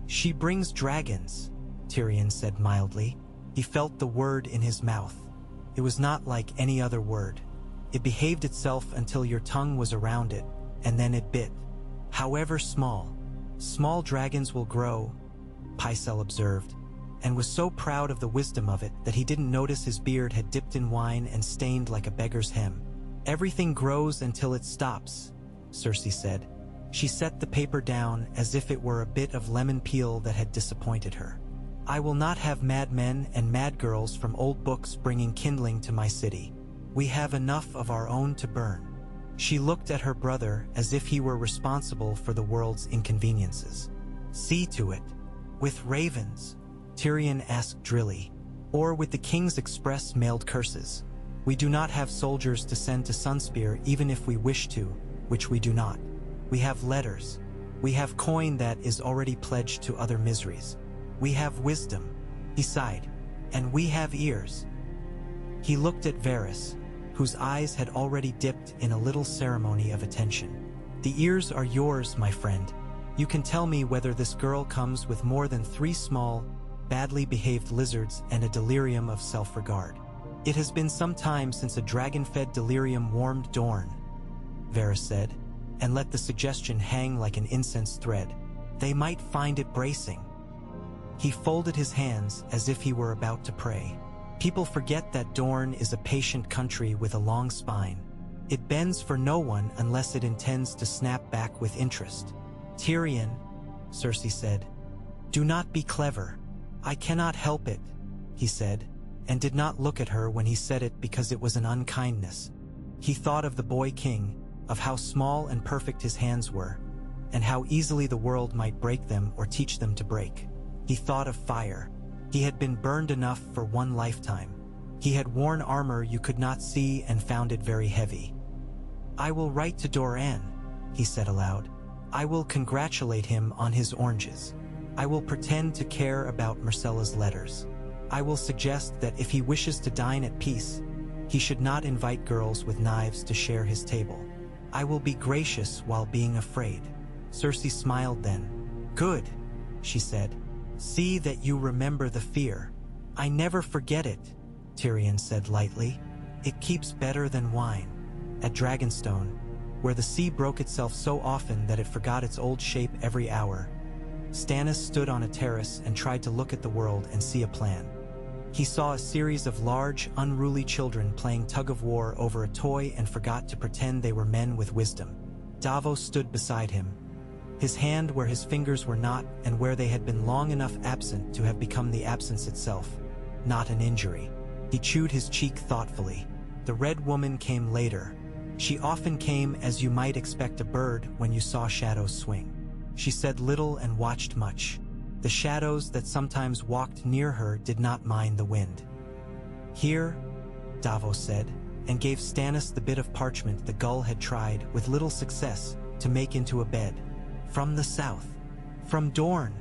"She brings dragons," Tyrion said mildly. He felt the word in his mouth. It was not like any other word. It behaved itself until your tongue was around it, and then it bit. "However small. Small dragons will grow," Pycelle observed, and was so proud of the wisdom of it that he didn't notice his beard had dipped in wine and stained like a beggar's hem. "Everything grows until it stops," Cersei said. She set the paper down as if it were a bit of lemon peel that had disappointed her. "I will not have mad men and mad girls from old books bringing kindling to my city. We have enough of our own to burn." She looked at her brother as if he were responsible for the world's inconveniences. "See to it. With ravens?" Tyrion asked drily. "Or with the king's express mailed curses? We do not have soldiers to send to Sunspear even if we wish to, which we do not. We have letters. We have coin that is already pledged to other miseries. We have wisdom," he sighed, "and we have ears." He looked at Varys, whose eyes had already dipped in a little ceremony of attention. "The ears are yours, my friend. You can tell me whether this girl comes with more than 3 small, badly behaved lizards and a delirium of self-regard. It has been some time since a dragon-fed delirium warmed Dorne, Varys said, and let the suggestion hang like an incense thread. They might find it bracing. He folded his hands as if he were about to pray. People forget that Dorne is a patient country with a long spine. It bends for no one unless it intends to snap back with interest. Tyrion, Cersei said, do not be clever. I cannot help it, he said, and did not look at her when he said it because it was an unkindness. He thought of the boy king, of how small and perfect his hands were, and how easily the world might break them or teach them to break. He thought of fire. He had been burned enough for one lifetime. He had worn armor you could not see and found it very heavy. I will write to Doran, he said aloud. I will congratulate him on his oranges. I will pretend to care about Myrcella's letters. I will suggest that if he wishes to dine at peace, he should not invite girls with knives to share his table. I will be gracious while being afraid. Cersei smiled then. Good, she said. See that you remember the fear. I never forget it, Tyrion said lightly. It keeps better than wine. At Dragonstone, where the sea broke itself so often that it forgot its old shape every hour, Stannis stood on a terrace and tried to look at the world and see a plan. He saw a series of large, unruly children playing tug-of-war over a toy and forgot to pretend they were men with wisdom. Davos stood beside him, his hand where his fingers were not and where they had been long enough absent to have become the absence itself, not an injury. He chewed his cheek thoughtfully. The Red Woman came later. She often came as you might expect a bird when you saw shadows swing. She said little and watched much. The shadows that sometimes walked near her did not mind the wind. Here, Davos said, and gave Stannis the bit of parchment the gull had tried, with little success, to make into a bed. From the south. From Dorne,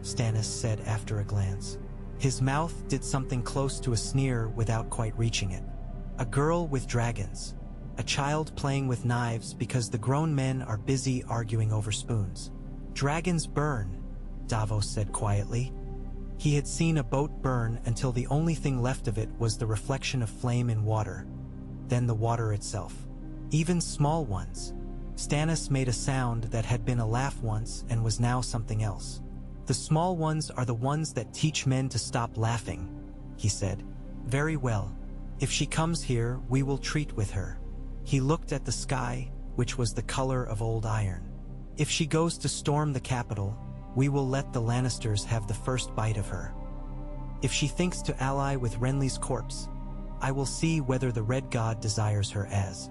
Stannis said after a glance. His mouth did something close to a sneer without quite reaching it. A girl with dragons. A child playing with knives because the grown men are busy arguing over spoons. Dragons burn, Davos said quietly. He had seen a boat burn until the only thing left of it was the reflection of flame in water, then the water itself. Even small ones. Stannis made a sound that had been a laugh once and was now something else. The small ones are the ones that teach men to stop laughing, he said. Very well. If she comes here, we will treat with her. He looked at the sky, which was the color of old iron. If she goes to storm the capital, we will let the Lannisters have the first bite of her. If she thinks to ally with Renly's corpse, I will see whether the Red God desires her as.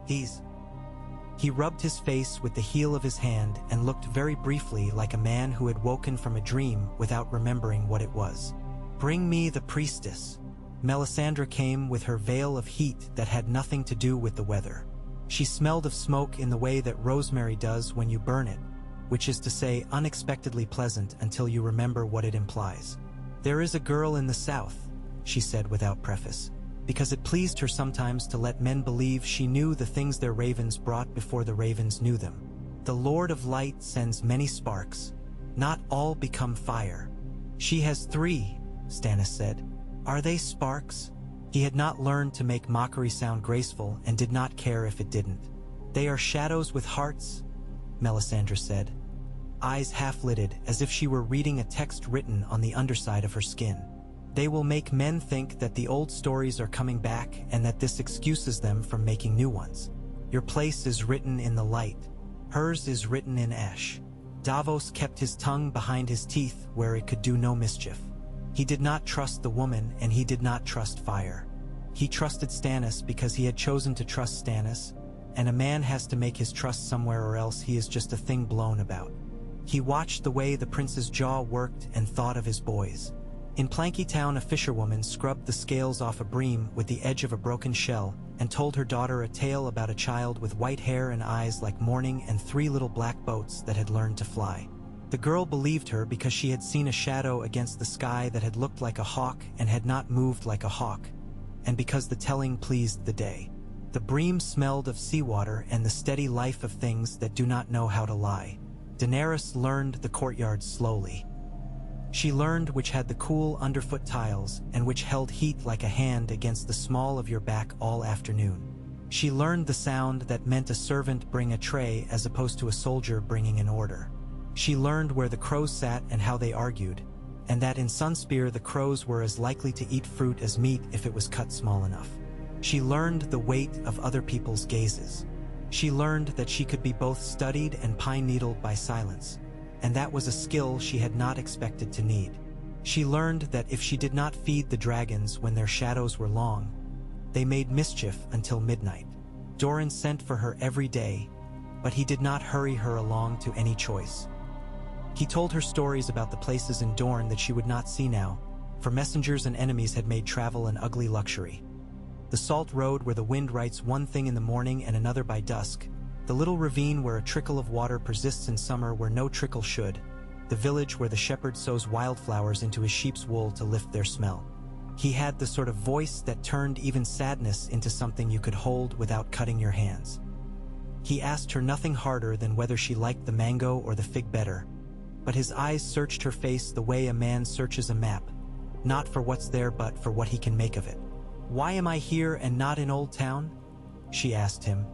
He rubbed his face with the heel of his hand and looked very briefly like a man who had woken from a dream without remembering what it was. Bring me the priestess. Melisandre came with her veil of heat that had nothing to do with the weather. She smelled of smoke in the way that rosemary does when you burn it, which is to say unexpectedly pleasant until you remember what it implies. There is a girl in the south, she said without preface, because it pleased her sometimes to let men believe she knew the things their ravens brought before the ravens knew them. The Lord of Light sends many sparks. Not all become fire. She has 3, Stannis said. Are they sparks? He had not learned to make mockery sound graceful and did not care if it didn't. They are shadows with hearts, Melisandre said, eyes half-lidded as if she were reading a text written on the underside of her skin. They will make men think that the old stories are coming back and that this excuses them from making new ones. Your place is written in the light. Hers is written in ash. Davos kept his tongue behind his teeth where it could do no mischief. He did not trust the woman and he did not trust fire. He trusted Stannis because he had chosen to trust Stannis, and a man has to make his trust somewhere or else he is just a thing blown about. He watched the way the prince's jaw worked and thought of his boys. In Plankytown, a fisherwoman scrubbed the scales off a bream with the edge of a broken shell and told her daughter a tale about a child with white hair and eyes like morning and 3 little black boats that had learned to fly. The girl believed her because she had seen a shadow against the sky that had looked like a hawk and had not moved like a hawk, and because the telling pleased the day. The bream smelled of seawater and the steady life of things that do not know how to lie. Daenerys learned the courtyard slowly. She learned which had the cool underfoot tiles and which held heat like a hand against the small of your back all afternoon. She learned the sound that meant a servant bring a tray as opposed to a soldier bringing an order. She learned where the crows sat and how they argued, and that in Sunspear the crows were as likely to eat fruit as meat if it was cut small enough. She learned the weight of other people's gazes. She learned that she could be both studied and pine-needled by silence, and that was a skill she had not expected to need. She learned that if she did not feed the dragons when their shadows were long, they made mischief until midnight. Doran sent for her every day, but he did not hurry her along to any choice. He told her stories about the places in Dorne that she would not see now, for messengers and enemies had made travel an ugly luxury. The salt road where the wind writes one thing in the morning and another by dusk, the little ravine where a trickle of water persists in summer where no trickle should, the village where the shepherd sows wildflowers into his sheep's wool to lift their smell. He had the sort of voice that turned even sadness into something you could hold without cutting your hands. He asked her nothing harder than whether she liked the mango or the fig better, but his eyes searched her face the way a man searches a map, not for what's there but for what he can make of it. "Why am I here and not in Old Town?" she asked him,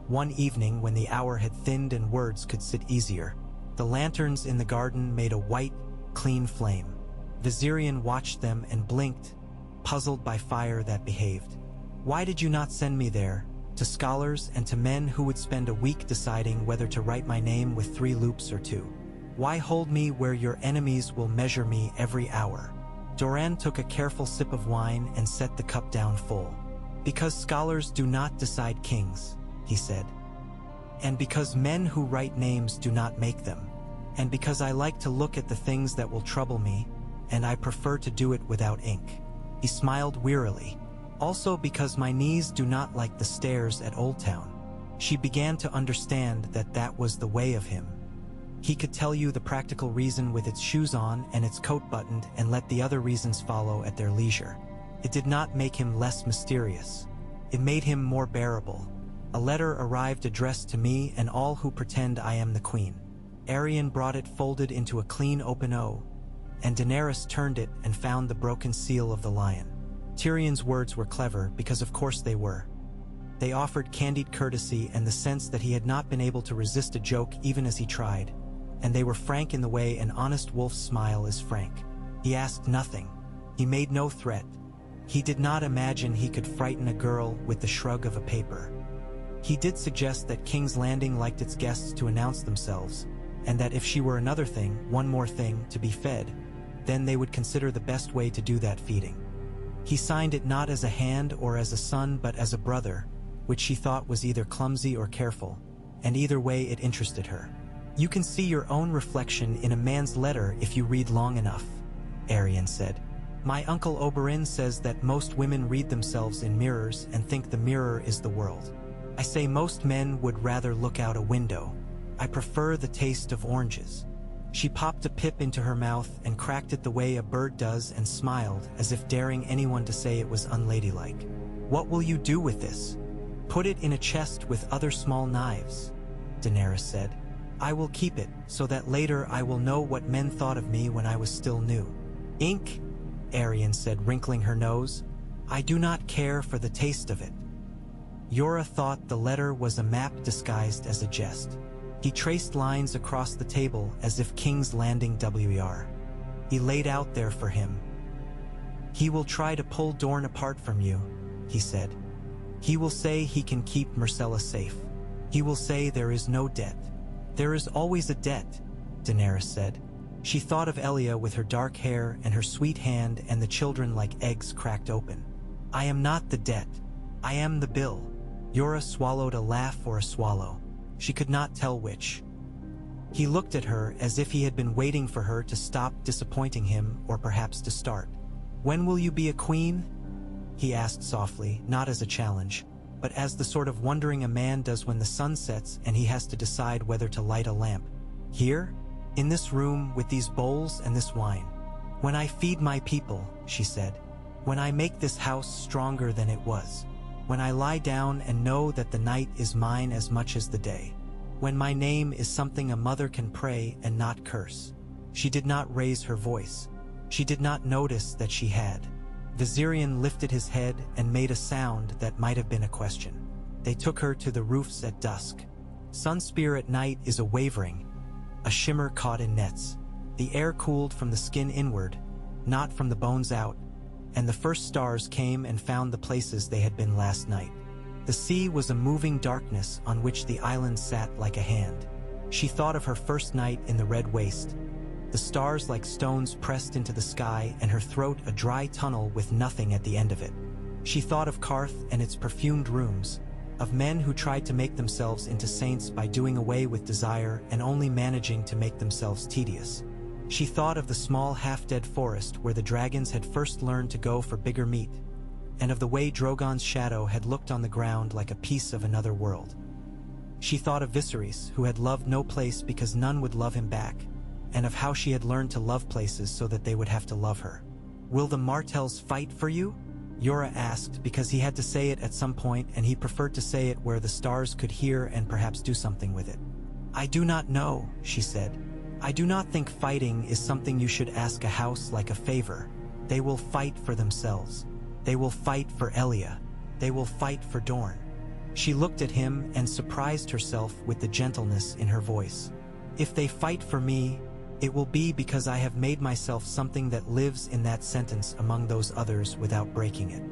one evening when the hour had thinned and words could sit easier. The lanterns in the garden made a white, clean flame. Viserion watched them and blinked, puzzled by fire that behaved. "Why did you not send me there, to scholars and to men who would spend a week deciding whether to write my name with 3 loops or 2? Why hold me where your enemies will measure me every hour?" Doran took a careful sip of wine and set the cup down full. "Because scholars do not decide kings," he said. "And because men who write names do not make them. And because I like to look at the things that will trouble me, and I prefer to do it without ink." He smiled wearily. "Also because my knees do not like the stairs at Old Town." She began to understand that that was the way of him. He could tell you the practical reason with its shoes on and its coat buttoned and let the other reasons follow at their leisure. It did not make him less mysterious. It made him more bearable. "A letter arrived addressed to me and all who pretend I am the queen." Arion brought it folded into a clean open O, and Daenerys turned it and found the broken seal of the lion. Tyrion's words were clever because of course they were. They offered candid courtesy and the sense that he had not been able to resist a joke even as he tried. And they were frank in the way an honest wolf's smile is frank. He asked nothing. He made no threat. He did not imagine he could frighten a girl with the shrug of a paper. He did suggest that King's Landing liked its guests to announce themselves, and that if she were another thing, one more thing, to be fed, then they would consider the best way to do that feeding. He signed it not as a hand or as a son but as a brother, which she thought was either clumsy or careful, and either way it interested her. "You can see your own reflection in a man's letter if you read long enough," Arion said. "My uncle Oberyn says that most women read themselves in mirrors and think the mirror is the world. I say most men would rather look out a window. I prefer the taste of oranges." She popped a pip into her mouth and cracked it the way a bird does and smiled as if daring anyone to say it was unladylike. "What will you do with this?" "Put it in a chest with other small knives," Daenerys said. "I will keep it so that later I will know what men thought of me when I was still new." "Ink," Arion said, wrinkling her nose. "I do not care for the taste of it." Yora thought the letter was a map disguised as a jest. He traced lines across the table as if King's Landing WER. He laid out there for him. "He will try to pull Dorne apart from you," he said. "He will say he can keep Myrcella safe. He will say there is no debt." "There is always a debt," Daenerys said. She thought of Elia with her dark hair and her sweet hand and the children like eggs cracked open. "I am not the debt. I am the bill." Yora swallowed a laugh or a swallow. She could not tell which. He looked at her as if he had been waiting for her to stop disappointing him or perhaps to start. "When will you be a queen?" he asked softly, not as a challenge, but as the sort of wondering a man does when the sun sets and he has to decide whether to light a lamp. "Here? In this room with these bowls and this wine. When I feed my people," she said. "When I make this house stronger than it was. When I lie down and know that the night is mine as much as the day. When my name is something a mother can pray and not curse." She did not raise her voice. She did not notice that she had. Viserion lifted his head and made a sound that might have been a question. They took her to the roofs at dusk. Sunspear at night is a wavering, a shimmer caught in nets. The air cooled from the skin inward, not from the bones out, and the first stars came and found the places they had been last night. The sea was a moving darkness on which the island sat like a hand. She thought of her first night in the Red Waste, the stars like stones pressed into the sky and her throat a dry tunnel with nothing at the end of it. She thought of Karth and its perfumed rooms, of men who tried to make themselves into saints by doing away with desire and only managing to make themselves tedious. She thought of the small half-dead forest where the dragons had first learned to go for bigger meat, and of the way Drogon's shadow had looked on the ground like a piece of another world. She thought of Viserys, who had loved no place because none would love him back, and of how she had learned to love places so that they would have to love her. "Will the Martells fight for you?" Yora asked, because he had to say it at some point and he preferred to say it where the stars could hear and perhaps do something with it. "I do not know," she said. "I do not think fighting is something you should ask a house like a favor. They will fight for themselves. They will fight for Elia. They will fight for Dorne." She looked at him and surprised herself with the gentleness in her voice. "If they fight for me, it will be because I have made myself something that lives in that sentence among those others without breaking it."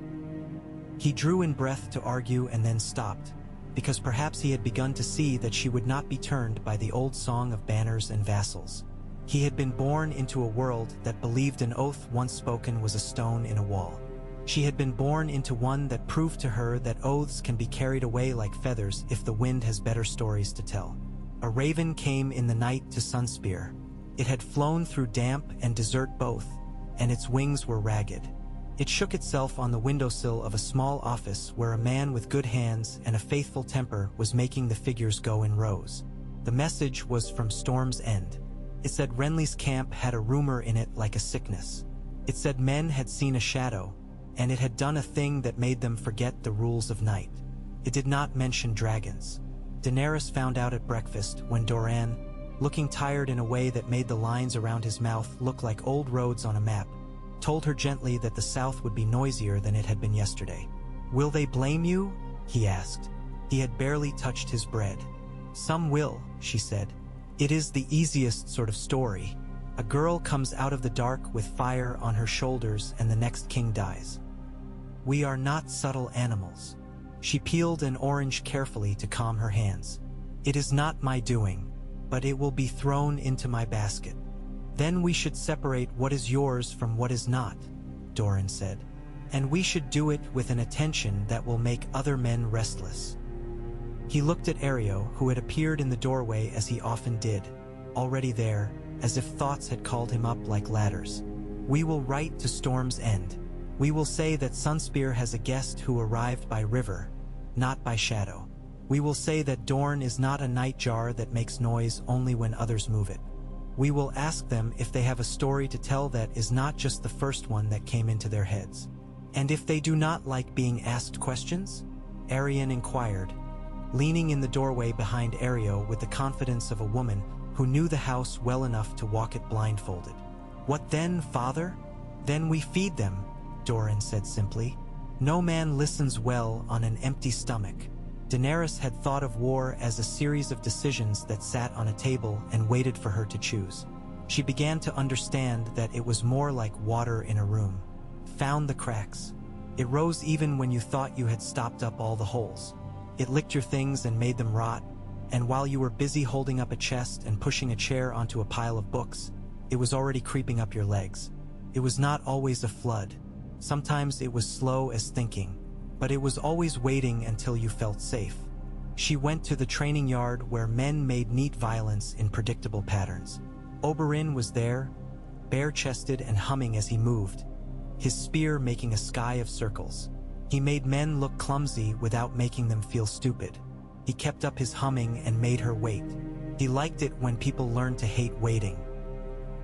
He drew in breath to argue and then stopped, because perhaps he had begun to see that she would not be turned by the old song of banners and vassals. He had been born into a world that believed an oath once spoken was a stone in a wall. She had been born into one that proved to her that oaths can be carried away like feathers if the wind has better stories to tell. A raven came in the night to Sunspear. It had flown through damp and desert both, and its wings were ragged. It shook itself on the windowsill of a small office where a man with good hands and a faithful temper was making the figures go in rows. The message was from Storm's End. It said Renly's camp had a rumor in it like a sickness. It said men had seen a shadow, and it had done a thing that made them forget the rules of night. It did not mention dragons. Daenerys found out at breakfast when Doran, looking tired in a way that made the lines around his mouth look like old roads on a map, told her gently that the south would be noisier than it had been yesterday. "Will they blame you?" he asked. He had barely touched his bread. "Some will," she said. "It is the easiest sort of story. A girl comes out of the dark with fire on her shoulders and the next king dies. We are not subtle animals." She peeled an orange carefully to calm her hands. "It is not my doing, but it will be thrown into my basket. Then we should separate what is yours from what is not," Doran said. "And we should do it with an attention that will make other men restless." He looked at Areo, who had appeared in the doorway as he often did, already there, as if thoughts had called him up like ladders. "We will write to Storm's End. We will say that Sunspear has a guest who arrived by river, not by shadow. We will say that Dorne is not a night jar that makes noise only when others move it. We will ask them if they have a story to tell that is not just the first one that came into their heads. And if they do not like being asked questions?" Arianne inquired, leaning in the doorway behind Areo with the confidence of a woman who knew the house well enough to walk it blindfolded. "What then, father?" "Then we feed them," Doran said simply. "No man listens well on an empty stomach." Daenerys had thought of war as a series of decisions that sat on a table and waited for her to choose. She began to understand that it was more like water in a room. Found the cracks. It rose even when you thought you had stopped up all the holes. It licked your things and made them rot, and while you were busy holding up a chest and pushing a chair onto a pile of books, it was already creeping up your legs. It was not always a flood. Sometimes it was slow as thinking, but it was always waiting until you felt safe. She went to the training yard where men made neat violence in predictable patterns. Oberyn was there, bare-chested and humming as he moved, his spear making a sky of circles. He made men look clumsy without making them feel stupid. He kept up his humming and made her wait. He liked it when people learned to hate waiting.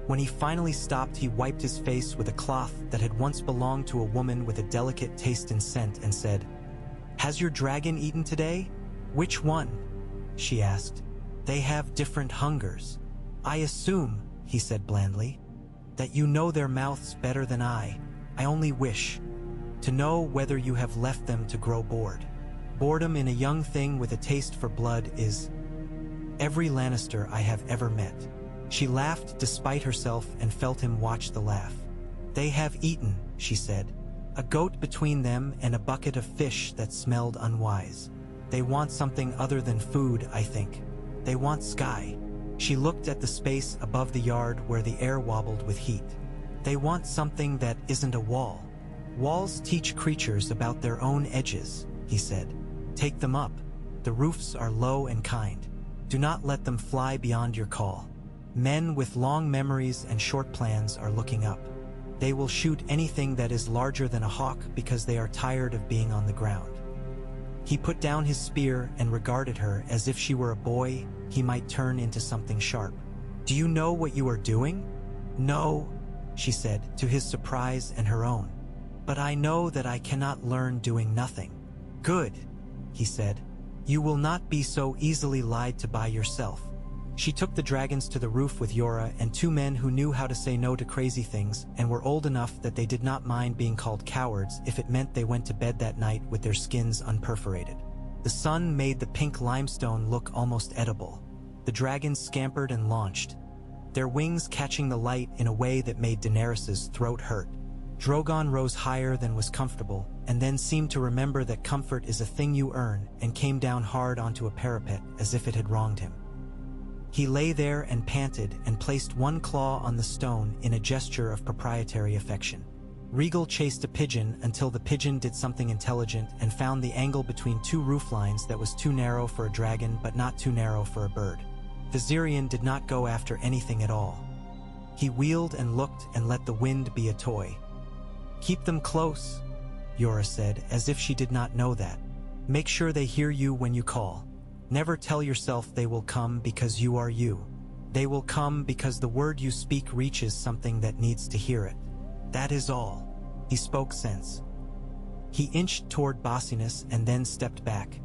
When he finally stopped, he wiped his face with a cloth that had once belonged to a woman with a delicate taste in scent and said, "Has your dragon eaten today?" "Which one?" she asked. "They have different hungers." "I assume," he said blandly. that you know their mouths better than I only wish to know whether you have left them to grow bored. Boredom in a young thing with a taste for blood is every Lannister I have ever met." She laughed despite herself and felt him watch the laugh. "They have eaten," she said, "a goat between them and a bucket of fish that smelled unwise. They want something other than food, I think. They want sky." She looked at the space above the yard where the air wobbled with heat. "They want something that isn't a wall. Walls teach creatures about their own edges," he said. "Take them up. The roofs are low and kind. Do not let them fly beyond your call. Men with long memories and short plans are looking up. They will shoot anything that is larger than a hawk because they are tired of being on the ground." He put down his spear and regarded her as if she were a boy he might turn into something sharp. "Do you know what you are doing?" "No," she said, to his surprise and her own. "But I know that I cannot learn doing nothing." "Good," he said. "You will not be so easily lied to by yourself." She took the dragons to the roof with Yora and two men who knew how to say no to crazy things and were old enough that they did not mind being called cowards if it meant they went to bed that night with their skins unperforated. The sun made the pink limestone look almost edible. The dragons scampered and launched, their wings catching the light in a way that made Daenerys's throat hurt. Drogon rose higher than was comfortable, and then seemed to remember that comfort is a thing you earn, and came down hard onto a parapet as if it had wronged him. He lay there and panted and placed one claw on the stone in a gesture of proprietary affection. Regal chased a pigeon until the pigeon did something intelligent and found the angle between two roof lines that was too narrow for a dragon but not too narrow for a bird. Viserion did not go after anything at all. He wheeled and looked and let the wind be a toy. "Keep them close," Yora said, as if she did not know that. "Make sure they hear you when you call. Never tell yourself they will come because you are you. They will come because the word you speak reaches something that needs to hear it. That is all." He spoke sense. He inched toward bossiness and then stepped back,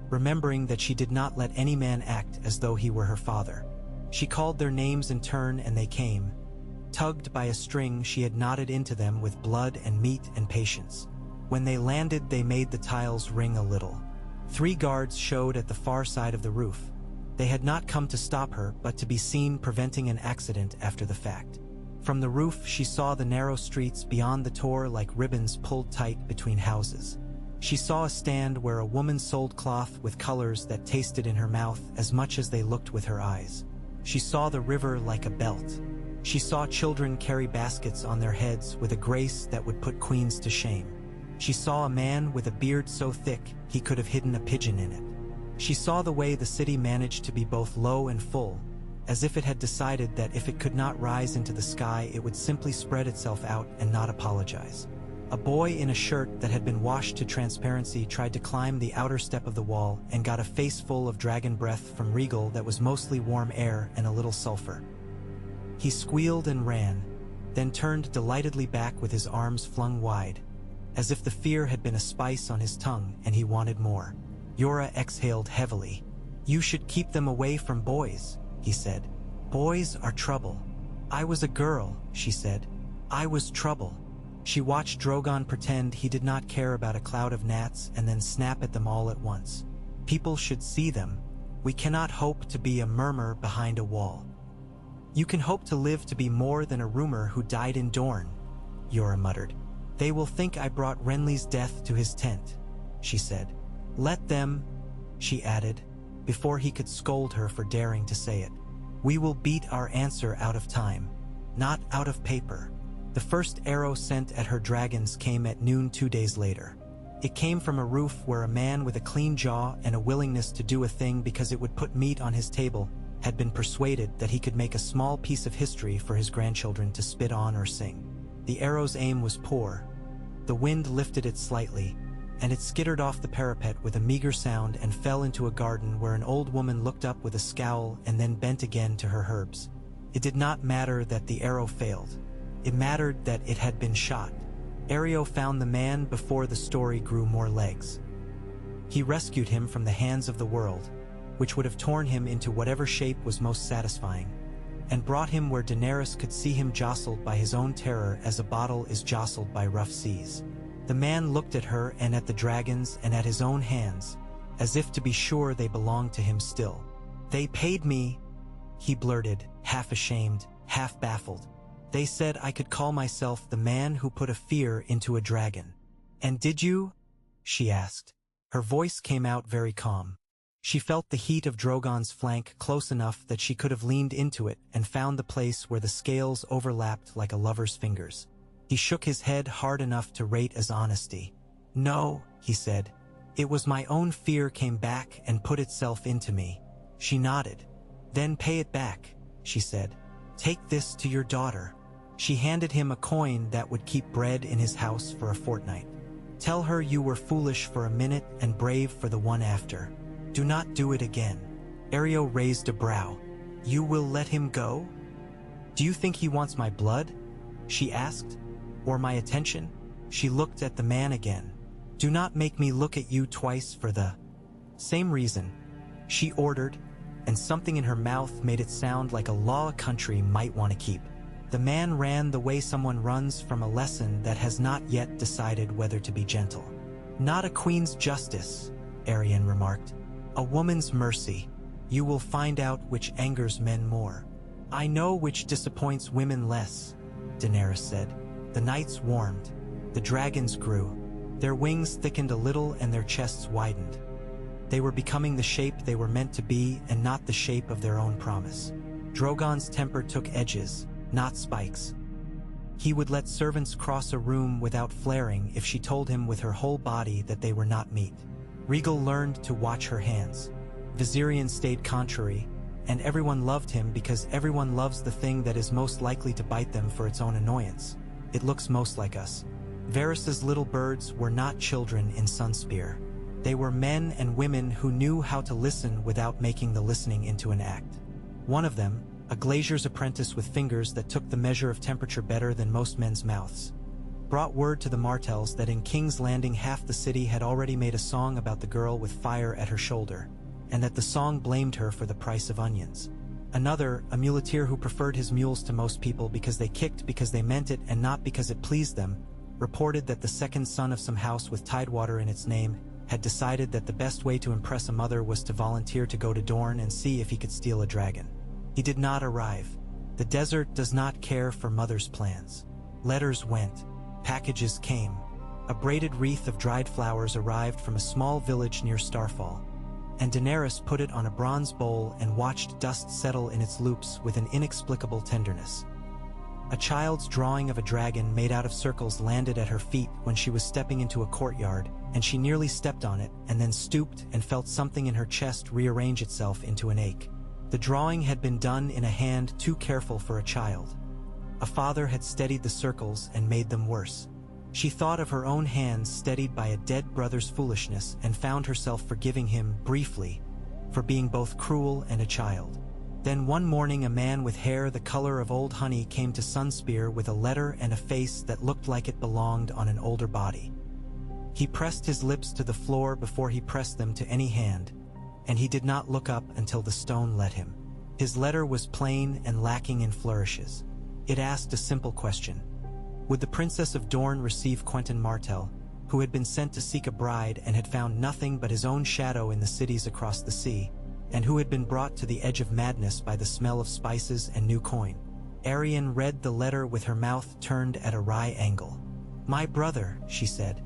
remembering that she did not let any man act as though he were her father. She called their names in turn and they came. Tugged by a string, she had knotted into them with blood and meat and patience. When they landed, they made the tiles ring a little. 3 guards showed at the far side of the roof. They had not come to stop her, but to be seen preventing an accident after the fact. From the roof, she saw the narrow streets beyond the tor like ribbons pulled tight between houses. She saw a stand where a woman sold cloth with colors that tasted in her mouth as much as they looked with her eyes. She saw the river like a belt. She saw children carry baskets on their heads with a grace that would put queens to shame. She saw a man with a beard so thick he could have hidden a pigeon in it. She saw the way the city managed to be both low and full, as if it had decided that if it could not rise into the sky, it would simply spread itself out and not apologize. A boy in a shirt that had been washed to transparency tried to climb the outer step of the wall and got a face full of dragon breath from Regal that was mostly warm air and a little sulfur. He squealed and ran, then turned delightedly back with his arms flung wide, as if the fear had been a spice on his tongue and he wanted more. Yora exhaled heavily. "You should keep them away from boys," he said. "Boys are trouble." "I was a girl," she said. "I was trouble." She watched Drogon pretend he did not care about a cloud of gnats and then snap at them all at once. "People should see them. We cannot hope to be a murmur behind a wall." "You can hope to live to be more than a rumor who died in Dorne," Yora muttered. "They will think I brought Renly's death to his tent," she said. "Let them," she added, before he could scold her for daring to say it. "We will beat our answer out of time, not out of paper." The first arrow sent at her dragons came at noon 2 days later. It came from a roof where a man with a clean jaw and a willingness to do a thing because it would put meat on his table had been persuaded that he could make a small piece of history for his grandchildren to spit on or sing. The arrow's aim was poor. The wind lifted it slightly, and it skittered off the parapet with a meager sound and fell into a garden where an old woman looked up with a scowl and then bent again to her herbs. It did not matter that the arrow failed. It mattered that it had been shot. Areo found the man before the story grew more legs. He rescued him from the hands of the world, which would have torn him into whatever shape was most satisfying. and brought him where Daenerys could see him jostled by his own terror as a bottle is jostled by rough seas. The man looked at her and at the dragons and at his own hands, as if to be sure they belonged to him still. "They paid me," he blurted, half ashamed, half baffled. "They said I could call myself the man who put a fear into a dragon." "And did you?" she asked. Her voice came out very calm. She felt the heat of Drogon's flank close enough that she could have leaned into it and found the place where the scales overlapped like a lover's fingers. He shook his head hard enough to rate as honesty. "No," he said. "It was my own fear came back and put itself into me." She nodded. "Then pay it back," she said. "Take this to your daughter." She handed him a coin that would keep bread in his house for a fortnight. "Tell her you were foolish for a minute and brave for the one after. Do not do it again." Areo raised a brow. "You will let him go?" "Do you think he wants my blood?" she asked. "Or my attention?" She looked at the man again. "Do not make me look at you twice for the same reason," she ordered, and something in her mouth made it sound like a law a country might want to keep. The man ran the way someone runs from a lesson that has not yet decided whether to be gentle. "Not a queen's justice," Arianne remarked. "A woman's mercy. You will find out which angers men more." "I know which disappoints women less," Daenerys said. The nights warmed. The dragons grew. Their wings thickened a little and their chests widened. They were becoming the shape they were meant to be and not the shape of their own promise. Drogon's temper took edges, not spikes. He would let servants cross a room without flaring if she told him with her whole body that they were not meat. Rhaegal learned to watch her hands. Viserion stayed contrary, and everyone loved him because everyone loves the thing that is most likely to bite them for its own annoyance. It looks most like us. Varys's little birds were not children in Sunspear. They were men and women who knew how to listen without making the listening into an act. One of them, a glazier's apprentice with fingers that took the measure of temperature better than most men's mouths, brought word to the Martells that in King's Landing half the city had already made a song about the girl with fire at her shoulder, and that the song blamed her for the price of onions. Another, a muleteer who preferred his mules to most people because they kicked because they meant it and not because it pleased them, reported that the second son of some house with Tidewater in its name had decided that the best way to impress a mother was to volunteer to go to Dorne and see if he could steal a dragon. He did not arrive. The desert does not care for mothers' plans. Letters went. Packages came. A braided wreath of dried flowers arrived from a small village near Starfall, and Daenerys put it on a bronze bowl and watched dust settle in its loops with an inexplicable tenderness. A child's drawing of a dragon made out of circles landed at her feet when she was stepping into a courtyard, and she nearly stepped on it and then stooped and felt something in her chest rearrange itself into an ache. The drawing had been done in a hand too careful for a child. A father had steadied the circles and made them worse. She thought of her own hands steadied by a dead brother's foolishness and found herself forgiving him, briefly, for being both cruel and a child. Then one morning a man with hair the color of old honey came to Sunspear with a letter and a face that looked like it belonged on an older body. He pressed his lips to the floor before he pressed them to any hand, and he did not look up until the stone let him. His letter was plain and lacking in flourishes. It asked a simple question. Would the Princess of Dorne receive Quentyn Martell, who had been sent to seek a bride and had found nothing but his own shadow in the cities across the sea, and who had been brought to the edge of madness by the smell of spices and new coin? Arianne read the letter with her mouth turned at a wry angle. "My brother," she said.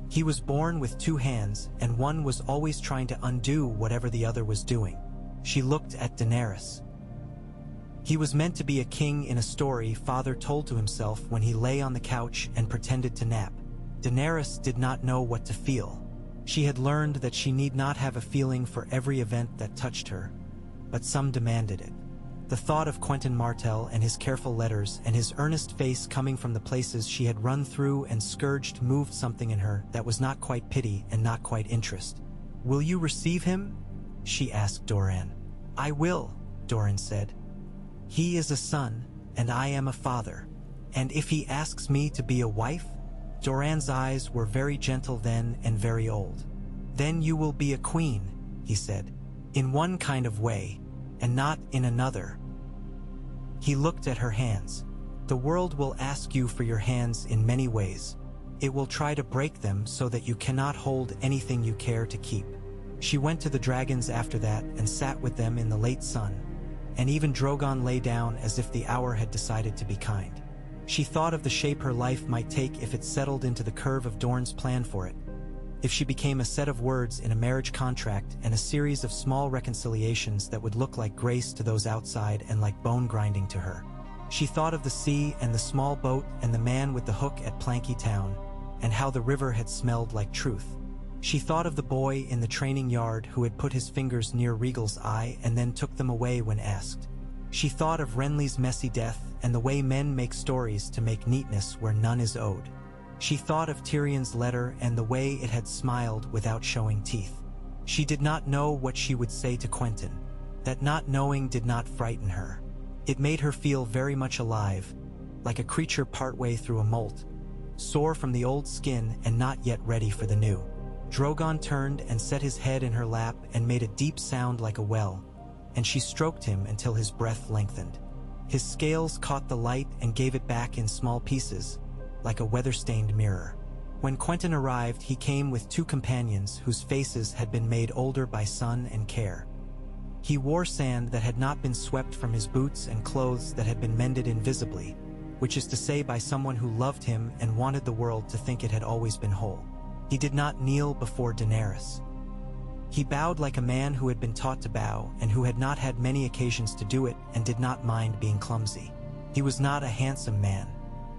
"He was born with two hands, and one was always trying to undo whatever the other was doing." She looked at Daenerys. "He was meant to be a king in a story father told to himself when he lay on the couch and pretended to nap." Daenerys did not know what to feel. She had learned that she need not have a feeling for every event that touched her, but some demanded it. The thought of Quentyn Martell and his careful letters and his earnest face coming from the places she had run through and scourged moved something in her that was not quite pity and not quite interest. "Will you receive him?" she asked Doran. "I will," Doran said. "He is a son, and I am a father. And if he asks me to be a wife?" Doran's eyes were very gentle then and very old. "Then you will be a queen," he said. "In one kind of way, and not in another." He looked at her hands. The world will ask you for your hands in many ways. It will try to break them so that you cannot hold anything you care to keep. She went to the dragons after that and sat with them in the late sun. And even Drogon lay down as if the hour had decided to be kind. She thought of the shape her life might take if it settled into the curve of Dorne's plan for it. If she became a set of words in a marriage contract and a series of small reconciliations that would look like grace to those outside and like bone grinding to her. She thought of the sea and the small boat and the man with the hook at Planky Town, and how the river had smelled like truth. She thought of the boy in the training yard who had put his fingers near Rhaegal's eye and then took them away when asked. She thought of Renly's messy death and the way men make stories to make neatness where none is owed. She thought of Tyrion's letter and the way it had smiled without showing teeth. She did not know what she would say to Quentyn. That not knowing did not frighten her. It made her feel very much alive, like a creature partway through a molt, sore from the old skin and not yet ready for the new. Drogon turned and set his head in her lap and made a deep sound like a well, and she stroked him until his breath lengthened. His scales caught the light and gave it back in small pieces, like a weather-stained mirror. When Quentyn arrived, he came with 2 companions whose faces had been made older by sun and care. He wore sand that had not been swept from his boots and clothes that had been mended invisibly, which is to say by someone who loved him and wanted the world to think it had always been whole. He did not kneel before Daenerys. He bowed like a man who had been taught to bow and who had not had many occasions to do it and did not mind being clumsy. He was not a handsome man.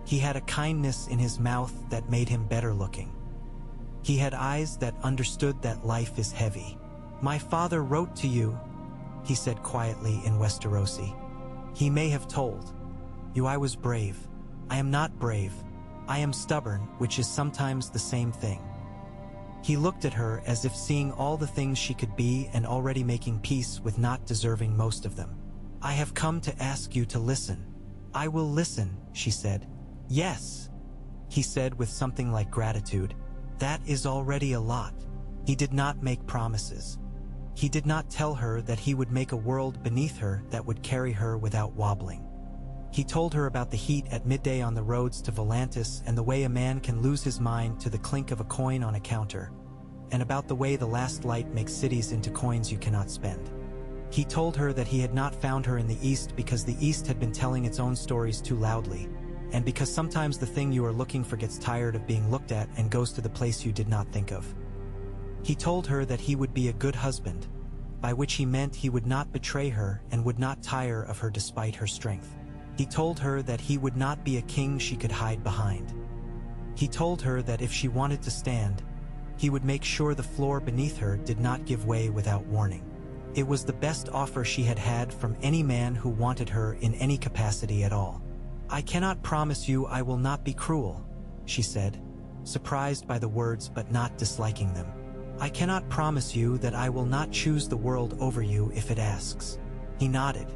He had a kindness in his mouth that made him better looking. He had eyes that understood that life is heavy. "My father wrote to you," he said quietly in Westerosi. "He may have told you I was brave. I am not brave. I am stubborn, which is sometimes the same thing." He looked at her as if seeing all the things she could be and already making peace with not deserving most of them. "I have come to ask you to listen." "I will listen," she said. "Yes," he said with something like gratitude. "That is already a lot." He did not make promises. He did not tell her that he would make a world beneath her that would carry her without wobbling. He told her about the heat at midday on the roads to Volantis and the way a man can lose his mind to the clink of a coin on a counter, and about the way the last light makes cities into coins you cannot spend. He told her that he had not found her in the East because the East had been telling its own stories too loudly, and because sometimes the thing you are looking for gets tired of being looked at and goes to the place you did not think of. He told her that he would be a good husband, by which he meant he would not betray her and would not tire of her despite her strength. He told her that he would not be a king she could hide behind. He told her that if she wanted to stand, he would make sure the floor beneath her did not give way without warning. It was the best offer she had had from any man who wanted her in any capacity at all. "I cannot promise you I will not be cruel," she said, surprised by the words but not disliking them. "I cannot promise you that I will not choose the world over you if it asks." He nodded.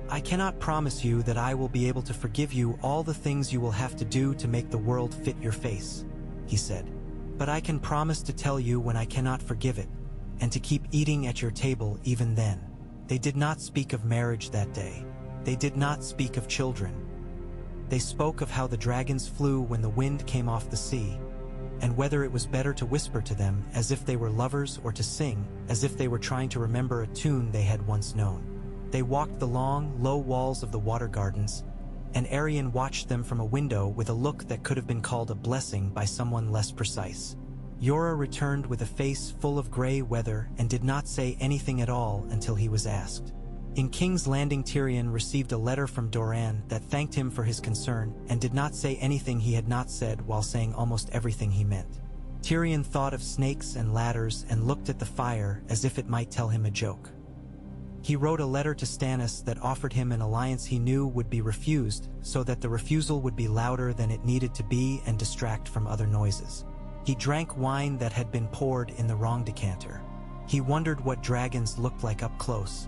"I cannot promise you that I will be able to forgive you all the things you will have to do to make the world fit your face," he said. "But I can promise to tell you when I cannot forgive it, and to keep eating at your table even then." They did not speak of marriage that day. They did not speak of children. They spoke of how the dragons flew when the wind came off the sea, and whether it was better to whisper to them as if they were lovers or to sing as if they were trying to remember a tune they had once known. They walked the long, low walls of the water gardens, and Arianne watched them from a window with a look that could have been called a blessing by someone less precise. Yora returned with a face full of gray weather and did not say anything at all until he was asked. In King's Landing, Tyrion received a letter from Doran that thanked him for his concern and did not say anything he had not said while saying almost everything he meant. Tyrion thought of snakes and ladders and looked at the fire as if it might tell him a joke. He wrote a letter to Stannis that offered him an alliance he knew would be refused, so that the refusal would be louder than it needed to be and distract from other noises. He drank wine that had been poured in the wrong decanter. He wondered what dragons looked like up close.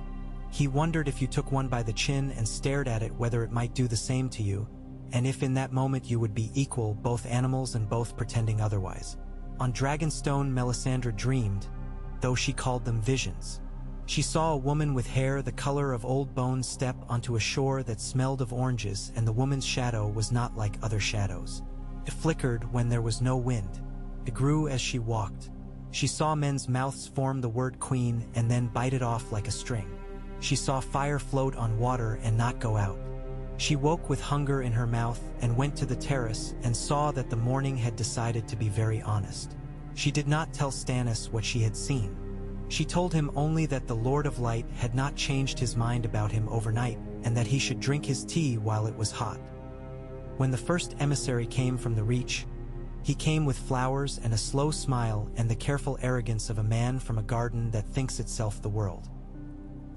He wondered if you took one by the chin and stared at it whether it might do the same to you, and if in that moment you would be equal, both animals and both pretending otherwise. On Dragonstone, Melisandre dreamed, though she called them visions. She saw a woman with hair the color of old bones step onto a shore that smelled of oranges, and the woman's shadow was not like other shadows. It flickered when there was no wind. It grew as she walked. She saw men's mouths form the word queen and then bite it off like a string. She saw fire float on water and not go out. She woke with hunger in her mouth and went to the terrace and saw that the morning had decided to be very honest. She did not tell Stannis what she had seen. She told him only that the Lord of Light had not changed his mind about him overnight and that he should drink his tea while it was hot. When the first emissary came from the Reach, he came with flowers and a slow smile and the careful arrogance of a man from a garden that thinks itself the world.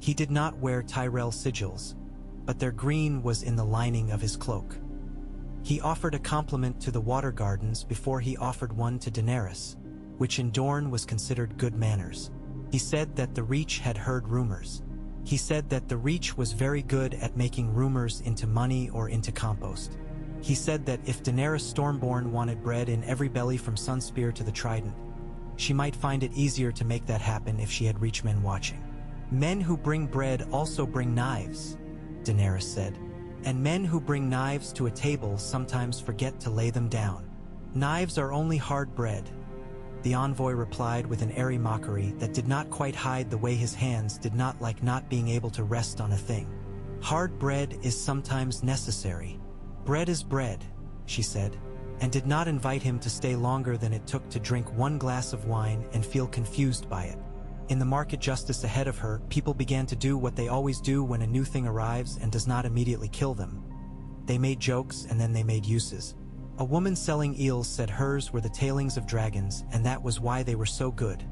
He did not wear Tyrell sigils, but their green was in the lining of his cloak. He offered a compliment to the water gardens before he offered one to Daenerys, which in Dorne was considered good manners. He said that the Reach had heard rumors. He said that the Reach was very good at making rumors into money or into compost. He said that if Daenerys Stormborn wanted bread in every belly from Sunspear to the Trident, she might find it easier to make that happen if she had Reachmen watching. Men who bring bread also bring knives, Daenerys said, and men who bring knives to a table sometimes forget to lay them down. Knives are only hard bread, the envoy replied with an airy mockery that did not quite hide the way his hands did not like not being able to rest on a thing. Hard bread is sometimes necessary. Bread is bread, she said, and did not invite him to stay longer than it took to drink one glass of wine and feel confused by it. In the market justice ahead of her, people began to do what they always do when a new thing arrives and does not immediately kill them. They made jokes and then they made uses. A woman selling eels said hers were the tailings of dragons, and that was why they were so good.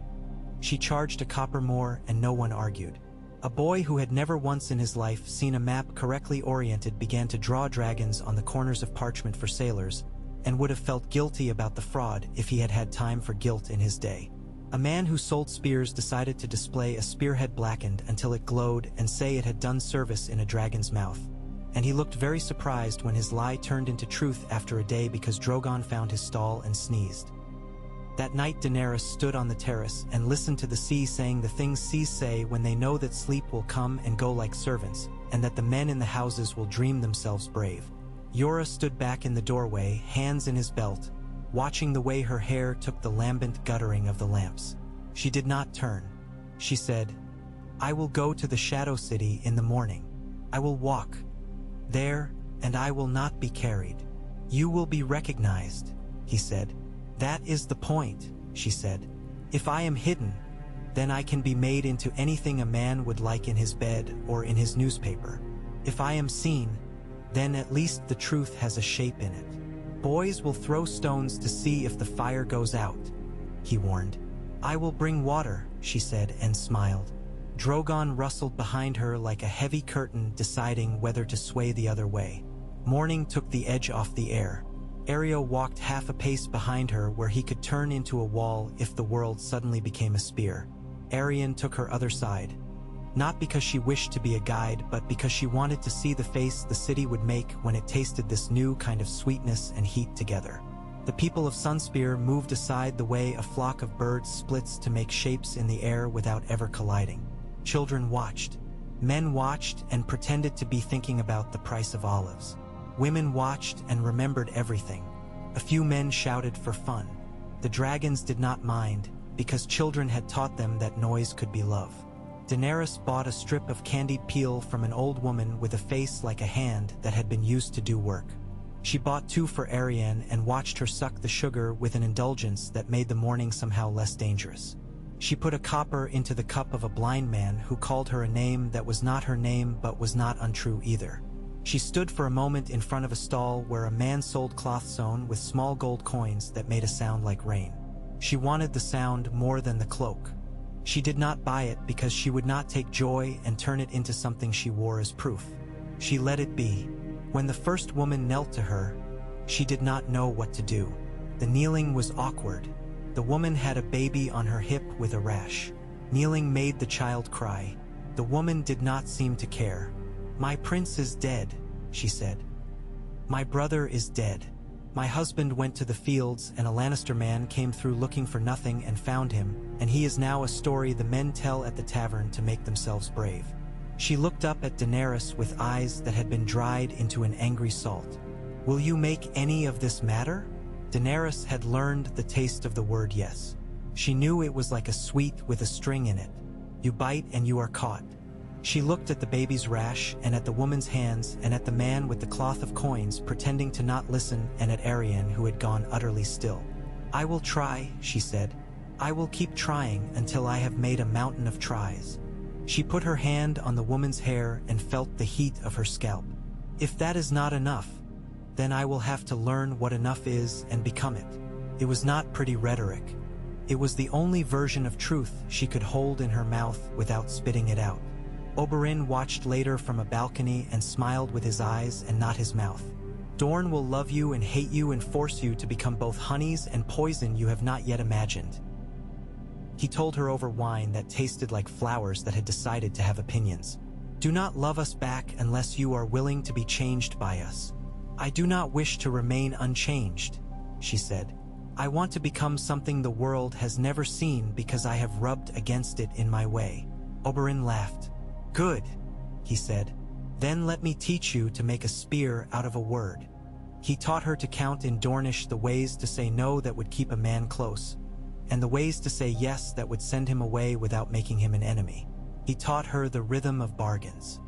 She charged a copper more, and no one argued. A boy who had never once in his life seen a map correctly oriented began to draw dragons on the corners of parchment for sailors, and would have felt guilty about the fraud if he had had time for guilt in his day. A man who sold spears decided to display a spearhead blackened until it glowed and say it had done service in a dragon's mouth. And he looked very surprised when his lie turned into truth after a day because Drogon found his stall and sneezed. That night Daenerys stood on the terrace and listened to the sea saying the things seas say when they know that sleep will come and go like servants, and that the men in the houses will dream themselves brave. Yora stood back in the doorway, hands in his belt, watching the way her hair took the lambent guttering of the lamps. She did not turn. She said, "I will go to the Shadow City in the morning. I will walk there, and I will not be carried. You will be recognized," he said. "That is the point," she said. "If I am hidden, then I can be made into anything a man would like in his bed or in his newspaper. If I am seen, then at least the truth has a shape in it. Boys will throw stones to see if the fire goes out," he warned. "I will bring water," she said and smiled. Drogon rustled behind her like a heavy curtain, deciding whether to sway the other way. Morning took the edge off the air. Areo walked half a pace behind her where he could turn into a wall if the world suddenly became a spear. Arianne took her other side. Not because she wished to be a guide, but because she wanted to see the face the city would make when it tasted this new kind of sweetness and heat together. The people of Sunspear moved aside the way a flock of birds splits to make shapes in the air without ever colliding. Children watched. Men watched and pretended to be thinking about the price of olives. Women watched and remembered everything. A few men shouted for fun. The dragons did not mind, because children had taught them that noise could be love. Daenerys bought a strip of candied peel from an old woman with a face like a hand that had been used to do work. She bought 2 for Arianne and watched her suck the sugar with an indulgence that made the morning somehow less dangerous. She put a copper into the cup of a blind man who called her a name that was not her name but was not untrue either. She stood for a moment in front of a stall where a man sold cloth sewn with small gold coins that made a sound like rain. She wanted the sound more than the cloak. She did not buy it because she would not take joy and turn it into something she wore as proof. She let it be. When the first woman knelt to her, she did not know what to do. The kneeling was awkward. The woman had a baby on her hip with a rash. Kneeling made the child cry. The woman did not seem to care. "My prince is dead," she said. "My brother is dead." My husband went to the fields, and a Lannister man came through looking for nothing and found him, and he is now a story the men tell at the tavern to make themselves brave." She looked up at Daenerys with eyes that had been dried into an angry salt. "Will you make any of this matter?" Daenerys had learned the taste of the word yes. She knew it was like a sweet with a string in it. You bite and you are caught. She looked at the baby's rash, and at the woman's hands, and at the man with the cloth of coins pretending to not listen, and at Arianne, who had gone utterly still. "I will try," she said. "I will keep trying until I have made a mountain of tries." She put her hand on the woman's hair and felt the heat of her scalp. "If that is not enough, then I will have to learn what enough is and become it." It was not pretty rhetoric. It was the only version of truth she could hold in her mouth without spitting it out. Oberyn watched later from a balcony and smiled with his eyes and not his mouth. "Dorne will love you and hate you and force you to become both honeys and poison you have not yet imagined." He told her over wine that tasted like flowers that had decided to have opinions. "Do not love us back unless you are willing to be changed by us." "I do not wish to remain unchanged," she said. "I want to become something the world has never seen because I have rubbed against it in my way." Oberyn laughed. "Good," he said. "Then let me teach you to make a spear out of a word." He taught her to count in Dornish the ways to say no that would keep a man close, and the ways to say yes that would send him away without making him an enemy. He taught her the rhythm of bargains.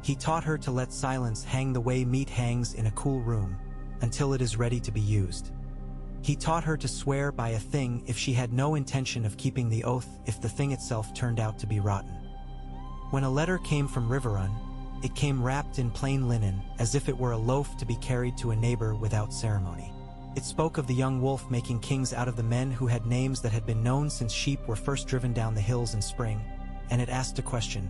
He taught her to let silence hang the way meat hangs in a cool room, until it is ready to be used. He taught her to swear by a thing if she had no intention of keeping the oath if the thing itself turned out to be rotten. When a letter came from Riverrun, it came wrapped in plain linen, as if it were a loaf to be carried to a neighbor without ceremony. It spoke of the young wolf making kings out of the men who had names that had been known since sheep were first driven down the hills in spring, and it asked a question: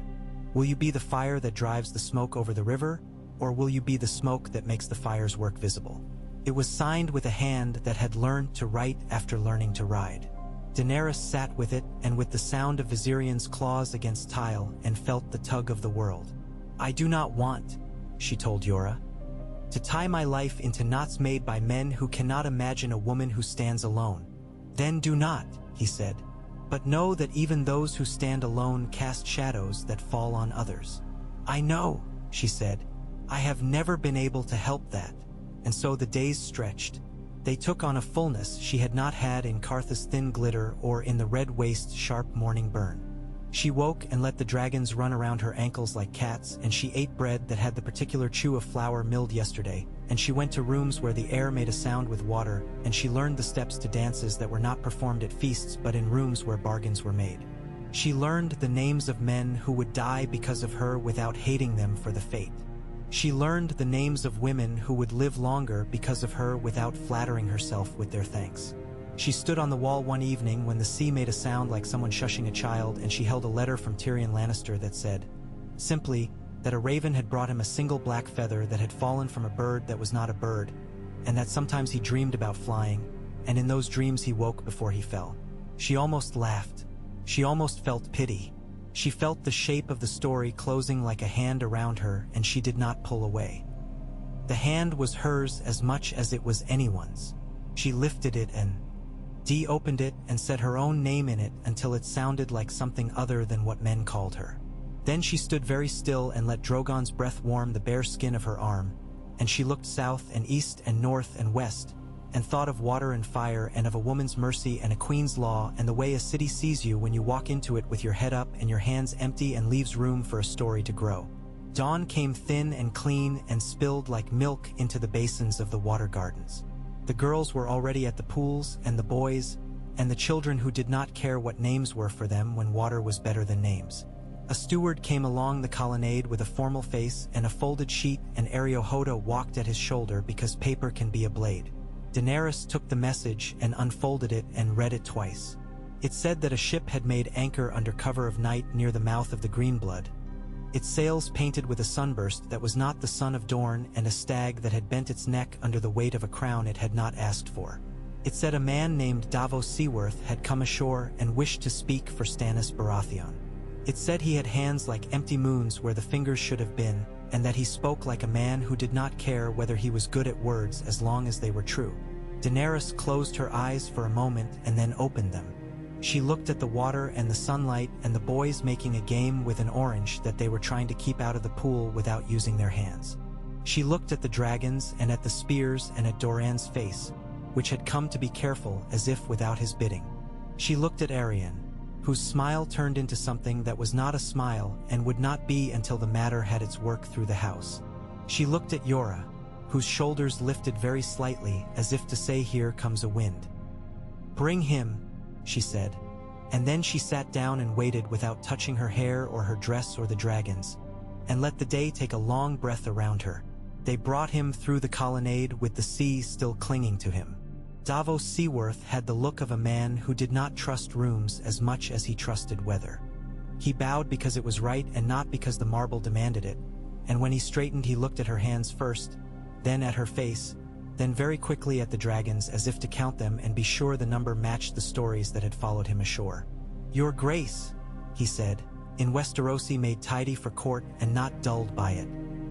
will you be the fire that drives the smoke over the river, or will you be the smoke that makes the fire's work visible? It was signed with a hand that had learned to write after learning to ride. Daenerys sat with it and with the sound of Viserion's claws against tile and felt the tug of the world. "I do not want," she told Jorah, "to tie my life into knots made by men who cannot imagine a woman who stands alone." "Then do not," he said. "But know that even those who stand alone cast shadows that fall on others." "I know," she said. "I have never been able to help that." And so the days stretched. They took on a fullness she had not had in Karth's thin glitter or in the red waist's sharp morning burn. She woke and let the dragons run around her ankles like cats, and she ate bread that had the particular chew of flour milled yesterday, and she went to rooms where the air made a sound with water, and she learned the steps to dances that were not performed at feasts but in rooms where bargains were made. She learned the names of men who would die because of her without hating them for the fate. She learned the names of women who would live longer because of her without flattering herself with their thanks. She stood on the wall one evening when the sea made a sound like someone shushing a child, and she held a letter from Tyrion Lannister that said, simply, that a raven had brought him a single black feather that had fallen from a bird that was not a bird, and that sometimes he dreamed about flying, and in those dreams he woke before he fell. She almost laughed. She almost felt pity. She felt the shape of the story closing like a hand around her, and she did not pull away. The hand was hers as much as it was anyone's. She lifted it and opened it and said her own name in it until it sounded like something other than what men called her. Then she stood very still and let Drogon's breath warm the bare skin of her arm, and she looked south and east and north and west, and thought of water and fire and of a woman's mercy and a queen's law and the way a city sees you when you walk into it with your head up and your hands empty and leaves room for a story to grow. Dawn came thin and clean and spilled like milk into the basins of the water gardens. The girls were already at the pools, and the boys, and the children who did not care what names were for them when water was better than names. A steward came along the colonnade with a formal face and a folded sheet, and Ariohoda walked at his shoulder because paper can be a blade. Daenerys took the message and unfolded it and read it twice. It said that a ship had made anchor under cover of night near the mouth of the Greenblood, its sails painted with a sunburst that was not the son of Dorne, and a stag that had bent its neck under the weight of a crown it had not asked for. It said a man named Davos Seaworth had come ashore and wished to speak for Stannis Baratheon. It said he had hands like empty moons where the fingers should have been, and that he spoke like a man who did not care whether he was good at words as long as they were true. Daenerys closed her eyes for a moment and then opened them. She looked at the water and the sunlight and the boys making a game with an orange that they were trying to keep out of the pool without using their hands. She looked at the dragons and at the spears and at Doran's face, which had come to be careful as if without his bidding. She looked at Arianne, whose smile turned into something that was not a smile and would not be until the matter had its work through the house. She looked at Yora, whose shoulders lifted very slightly as if to say, "Here comes a wind." "Bring him," she said, and then she sat down and waited without touching her hair or her dress or the dragons, and let the day take a long breath around her. They brought him through the colonnade with the sea still clinging to him. Davos Seaworth had the look of a man who did not trust rooms as much as he trusted weather. He bowed because it was right and not because the marble demanded it, and when he straightened he looked at her hands first, then at her face, then very quickly at the dragons as if to count them and be sure the number matched the stories that had followed him ashore. "Your Grace," he said, in Westerosi made tidy for court and not dulled by it.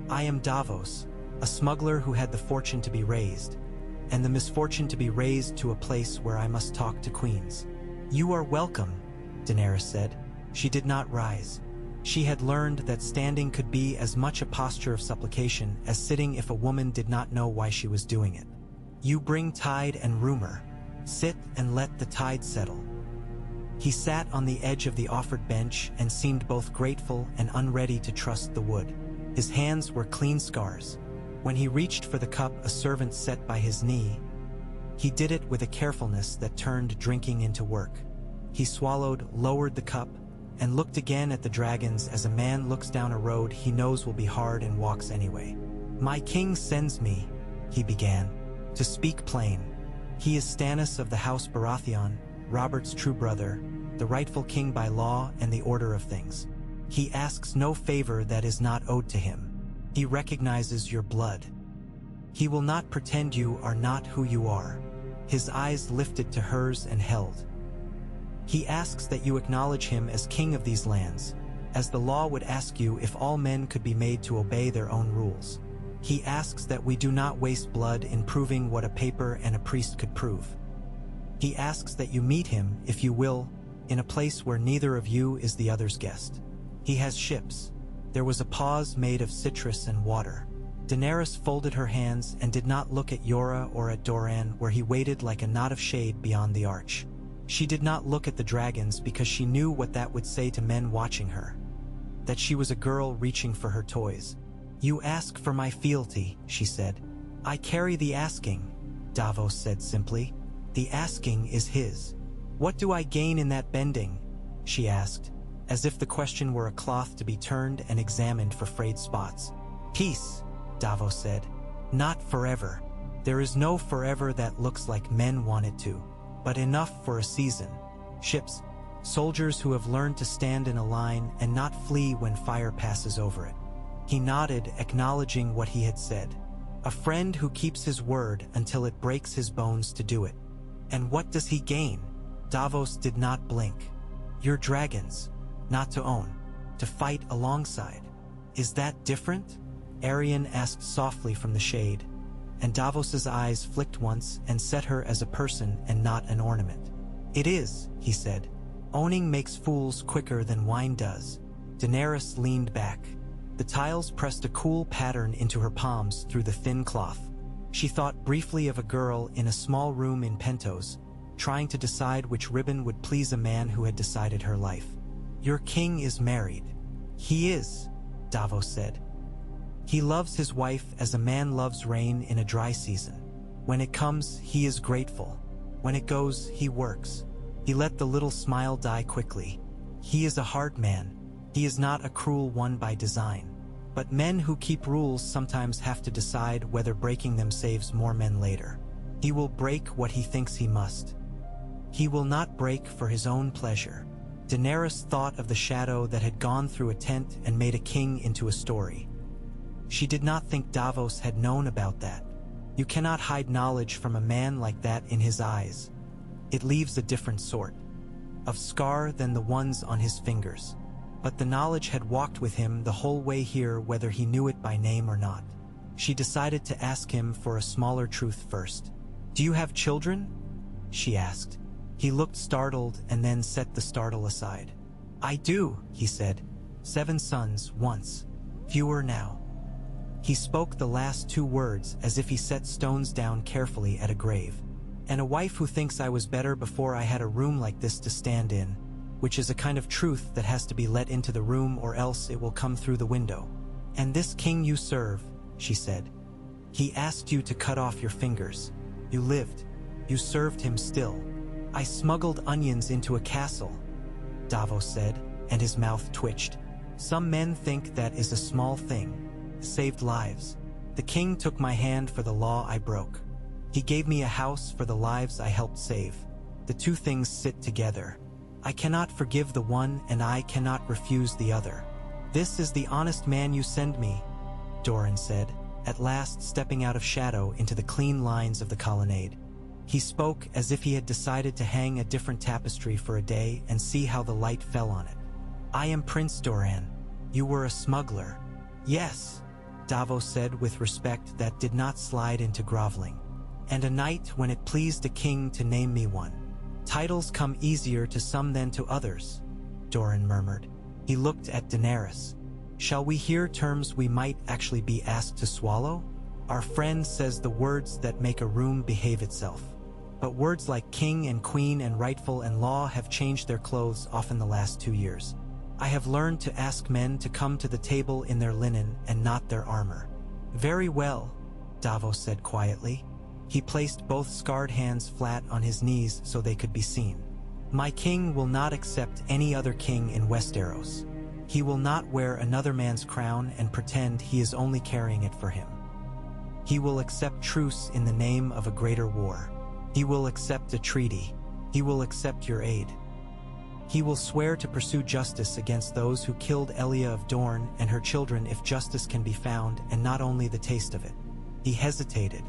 "I am Davos, a smuggler who had the fortune to be raised, and the misfortune to be raised to a place where I must talk to queens." "You are welcome," Daenerys said. She did not rise. She had learned that standing could be as much a posture of supplication as sitting if a woman did not know why she was doing it. "You bring tide and rumor. Sit and let the tide settle." He sat on the edge of the offered bench and seemed both grateful and unready to trust the wood. His hands were clean scars. When he reached for the cup a servant set by his knee, he did it with a carefulness that turned drinking into work. He swallowed, lowered the cup, and looked again at the dragons as a man looks down a road he knows will be hard and walks anyway. "My king sends me," he began, "to speak plain. He is Stannis of the House Baratheon, Robert's true brother, the rightful king by law and the order of things. He asks no favor that is not owed to him. He recognizes your blood. He will not pretend you are not who you are." His eyes lifted to hers and held. "He asks that you acknowledge him as king of these lands, as the law would ask you if all men could be made to obey their own rules. He asks that we do not waste blood in proving what a paper and a priest could prove. He asks that you meet him, if you will, in a place where neither of you is the other's guest. He has ships." There was a pause made of citrus and water. Daenerys folded her hands and did not look at Yora or at Doran, where he waited like a knot of shade beyond the arch. She did not look at the dragons because she knew what that would say to men watching her. That she was a girl reaching for her toys. "You ask for my fealty," she said. "I carry the asking," Davos said simply. "The asking is his." "What do I gain in that bending?" she asked, as if the question were a cloth to be turned and examined for frayed spots. "Peace," Davos said. "Not forever. There is no forever that looks like men want it to, but enough for a season. Ships, soldiers who have learned to stand in a line and not flee when fire passes over it." He nodded, acknowledging what he had said. "A friend who keeps his word until it breaks his bones to do it." "And what does he gain?" Davos did not blink. "Your dragons. Not to own, to fight alongside. Is that different?" Arianne asked softly from the shade, and Davos's eyes flicked once and set her as a person and not an ornament. "It is," he said. "Owning makes fools quicker than wine does." Daenerys leaned back. The tiles pressed a cool pattern into her palms through the thin cloth. She thought briefly of a girl in a small room in Pentos, trying to decide which ribbon would please a man who had decided her life. "Your king is married." "He is," Davos said. "He loves his wife as a man loves rain in a dry season. When it comes, he is grateful. When it goes, he works." He let the little smile die quickly. "He is a hard man. He is not a cruel one by design. But men who keep rules sometimes have to decide whether breaking them saves more men later. He will break what he thinks he must. He will not break for his own pleasure." Daenerys thought of the shadow that had gone through a tent and made a king into a story. She did not think Davos had known about that. You cannot hide knowledge from a man like that in his eyes. It leaves a different sort of scar than the ones on his fingers. But the knowledge had walked with him the whole way here, whether he knew it by name or not. She decided to ask him for a smaller truth first. "Do you have children?" she asked. He looked startled and then set the startle aside. "I do," he said. "7 sons once, fewer now." He spoke the last 2 words as if he set stones down carefully at a grave. "And a wife who thinks I was better before I had a room like this to stand in, which is a kind of truth that has to be let into the room or else it will come through the window. And this king you serve," she said, "he asked you to cut off your fingers. You lived. You served him still." "I smuggled onions into a castle," Davos said, and his mouth twitched. "Some men think that is a small thing. Saved lives. The king took my hand for the law I broke. He gave me a house for the lives I helped save. The 2 things sit together. I cannot forgive the one and I cannot refuse the other." "This is the honest man you send me," Doran said, at last stepping out of shadow into the clean lines of the colonnade. He spoke as if he had decided to hang a different tapestry for a day and see how the light fell on it. "I am Prince Doran. You were a smuggler." "Yes," Davos said with respect that did not slide into groveling. "And a knight when it pleased a king to name me one." "Titles come easier to some than to others," Doran murmured. He looked at Daenerys. "Shall we hear terms we might actually be asked to swallow? Our friend says the words that make a room behave itself. But words like king and queen and rightful and law have changed their clothes often the last 2 years. I have learned to ask men to come to the table in their linen and not their armor." "Very well," Davos said quietly. He placed both scarred hands flat on his knees so they could be seen. "My king will not accept any other king in Westeros. He will not wear another man's crown and pretend he is only carrying it for him. He will accept truce in the name of a greater war. He will accept a treaty. He will accept your aid. He will swear to pursue justice against those who killed Elia of Dorne and her children if justice can be found and not only the taste of it." He hesitated.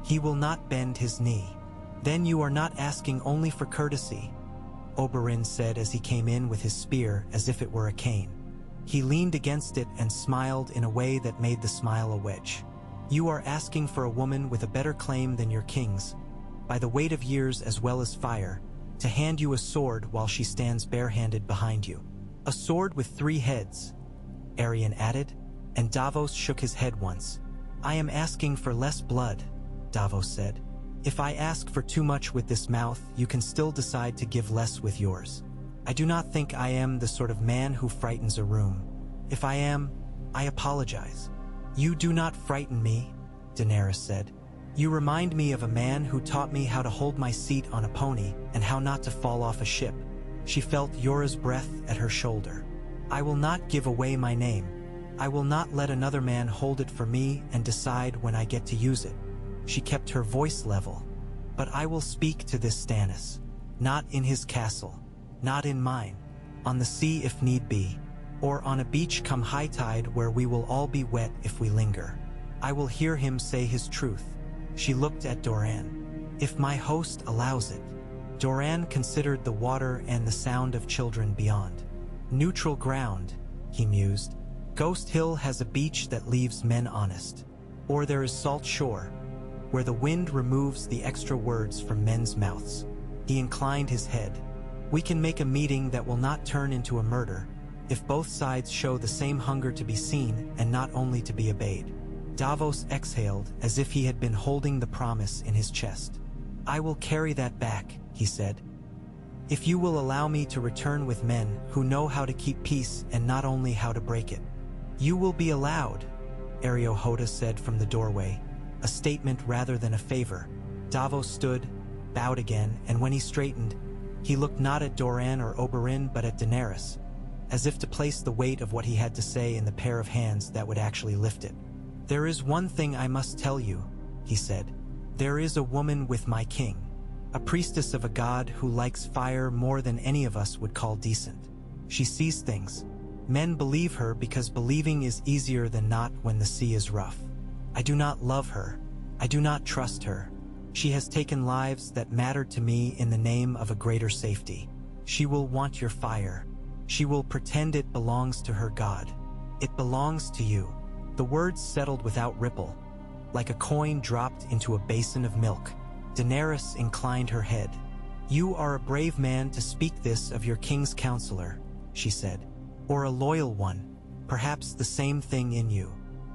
"He will not bend his knee." "Then you are not asking only for courtesy," Oberyn said as he came in with his spear as if it were a cane. He leaned against it and smiled in a way that made the smile a wedge. "You are asking for a woman with a better claim than your king's, by the weight of years as well as fire, to hand you a sword while she stands barehanded behind you." "A sword with 3 heads," Arianne added, and Davos shook his head once. "I am asking for less blood," Davos said. "If I ask for too much with this mouth, you can still decide to give less with yours. I do not think I am the sort of man who frightens a room. If I am, I apologize." "You do not frighten me," Daenerys said. "You remind me of a man who taught me how to hold my seat on a pony and how not to fall off a ship." She felt Yora's breath at her shoulder. "I will not give away my name. I will not let another man hold it for me and decide when I get to use it." She kept her voice level. "But I will speak to this Stannis. Not in his castle. Not in mine. On the sea if need be. Or on a beach come high tide where we will all be wet if we linger. I will hear him say his truth." She looked at Doran. "If my host allows it." Doran considered the water and the sound of children beyond. "Neutral ground," he mused. "Ghost Hill has a beach that leaves men honest. Or there is Salt Shore, where the wind removes the extra words from men's mouths." He inclined his head. "We can make a meeting that will not turn into a murder, if both sides show the same hunger to be seen and not only to be obeyed." Davos exhaled as if he had been holding the promise in his chest. "I will carry that back," he said. "If you will allow me to return with men who know how to keep peace and not only how to break it." "You will be allowed," Areo Hoda said from the doorway, a statement rather than a favor. Davos stood, bowed again, and when he straightened, he looked not at Doran or Oberyn but at Daenerys, as if to place the weight of what he had to say in the pair of hands that would actually lift it. "There is one thing I must tell you," he said. "There is a woman with my king, a priestess of a god who likes fire more than any of us would call decent. She sees things. Men believe her because believing is easier than not when the sea is rough. I do not love her. I do not trust her. She has taken lives that mattered to me in the name of a greater safety. She will want your fire. She will pretend it belongs to her god. It belongs to you." The words settled without ripple, like a coin dropped into a basin of milk. Daenerys inclined her head. "You are a brave man to speak this of your king's counselor," she said. "Or a loyal one, perhaps the same thing in you."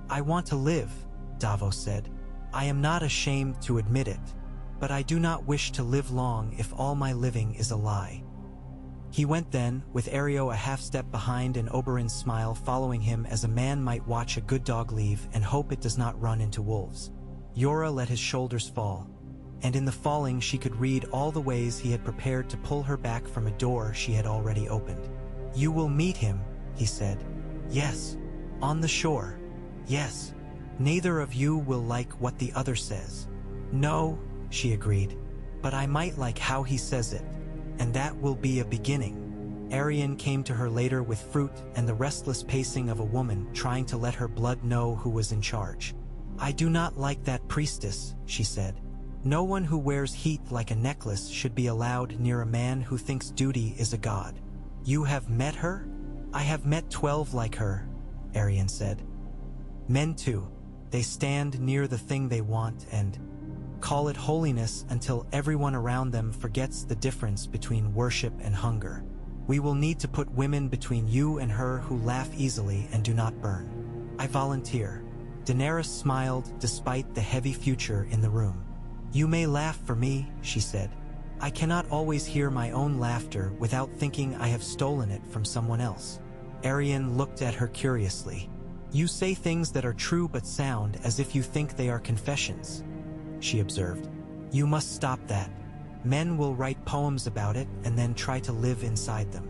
"I want to live," Davos said. "I am not ashamed to admit it, but I do not wish to live long if all my living is a lie." He went then, with Areo a half-step behind and Oberyn's smile following him as a man might watch a good dog leave and hope it does not run into wolves. Yora let his shoulders fall, and in the falling she could read all the ways he had prepared to pull her back from a door she had already opened. "You will meet him," he said. "Yes. On the shore. Yes. Neither of you will like what the other says." "No," she agreed, "but I might like how he says it, and that will be a beginning." Arianne came to her later with fruit and the restless pacing of a woman trying to let her blood know who was in charge. "I do not like that priestess," she said. "No one who wears heat like a necklace should be allowed near a man who thinks duty is a god." "You have met her?" "I have met 12 like her," Arianne said. "Men too. They stand near the thing they want and call it holiness until everyone around them forgets the difference between worship and hunger. We will need to put women between you and her who laugh easily and do not burn." "I volunteer." Daenerys smiled despite the heavy future in the room. "You may laugh for me," she said. "I cannot always hear my own laughter without thinking I have stolen it from someone else." Arianne looked at her curiously. "You say things that are true but sound as if you think they are confessions," she observed. "You must stop that. Men will write poems about it and then try to live inside them."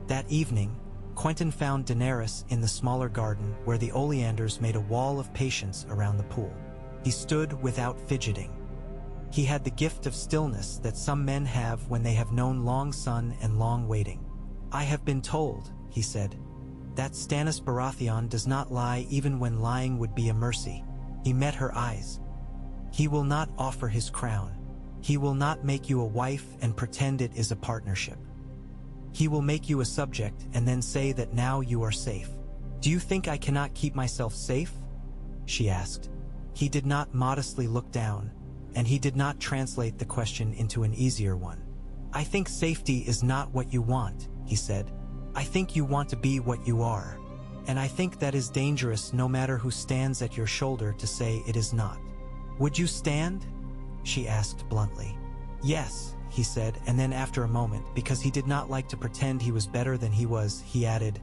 That evening, Quentyn found Daenerys in the smaller garden where the oleanders made a wall of patience around the pool. He stood without fidgeting. He had the gift of stillness that some men have when they have known long sun and long waiting. "I have been told," he said, "that Stannis Baratheon does not lie even when lying would be a mercy." He met her eyes. "He will not offer his crown. He will not make you a wife and pretend it is a partnership. He will make you a subject and then say that now you are safe." "Do you think I cannot keep myself safe?" she asked. He did not modestly look down, and he did not translate the question into an easier one. "I think safety is not what you want," he said. "I think you want to be what you are, and I think that is dangerous no matter who stands at your shoulder to say it is not." "Would you stand?" she asked bluntly. "Yes," he said, and then after a moment, because he did not like to pretend he was better than he was, he added,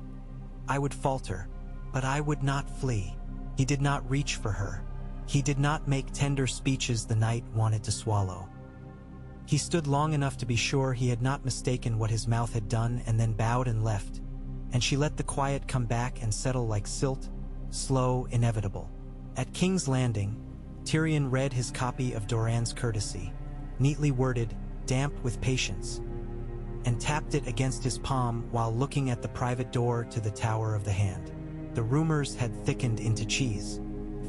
"I would falter, but I would not flee." He did not reach for her. He did not make tender speeches the night wanted to swallow. He stood long enough to be sure he had not mistaken what his mouth had done and then bowed and left, and she let the quiet come back and settle like silt, slow, inevitable. At King's Landing, Tyrion read his copy of Doran's courtesy, neatly worded, damp with patience, and tapped it against his palm while looking at the private door to the Tower of the Hand. The rumors had thickened into cheese.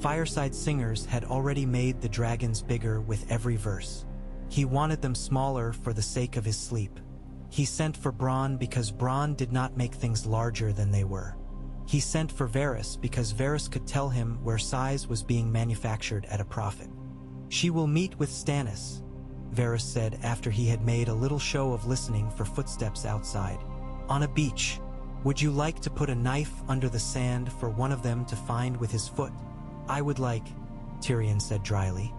Fireside singers had already made the dragons bigger with every verse. He wanted them smaller for the sake of his sleep. He sent for Bronn because Bronn did not make things larger than they were. He sent for Varys because Varys could tell him where size was being manufactured at a profit. "She will meet with Stannis," Varys said after he had made a little show of listening for footsteps outside. "On a beach. Would you like to put a knife under the sand for one of them to find with his foot?" "I would like," Tyrion said dryly,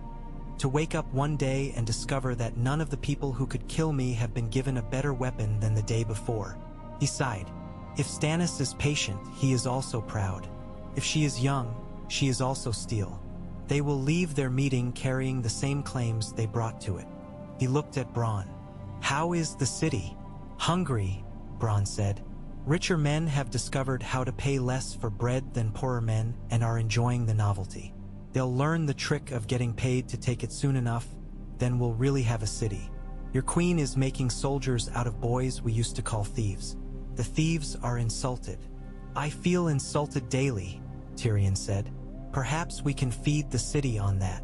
"to wake up one day and discover that none of the people who could kill me have been given a better weapon than the day before." He sighed. "If Stannis is patient, he is also proud. If she is young, she is also steel. They will leave their meeting carrying the same claims they brought to it." He looked at Bronn. "How is the city?" "Hungry," Bronn said. "Richer men have discovered how to pay less for bread than poorer men and are enjoying the novelty. They'll learn the trick of getting paid to take it soon enough, then we'll really have a city. Your queen is making soldiers out of boys we used to call thieves. The thieves are insulted." "I feel insulted daily," Tyrion said. "Perhaps we can feed the city on that."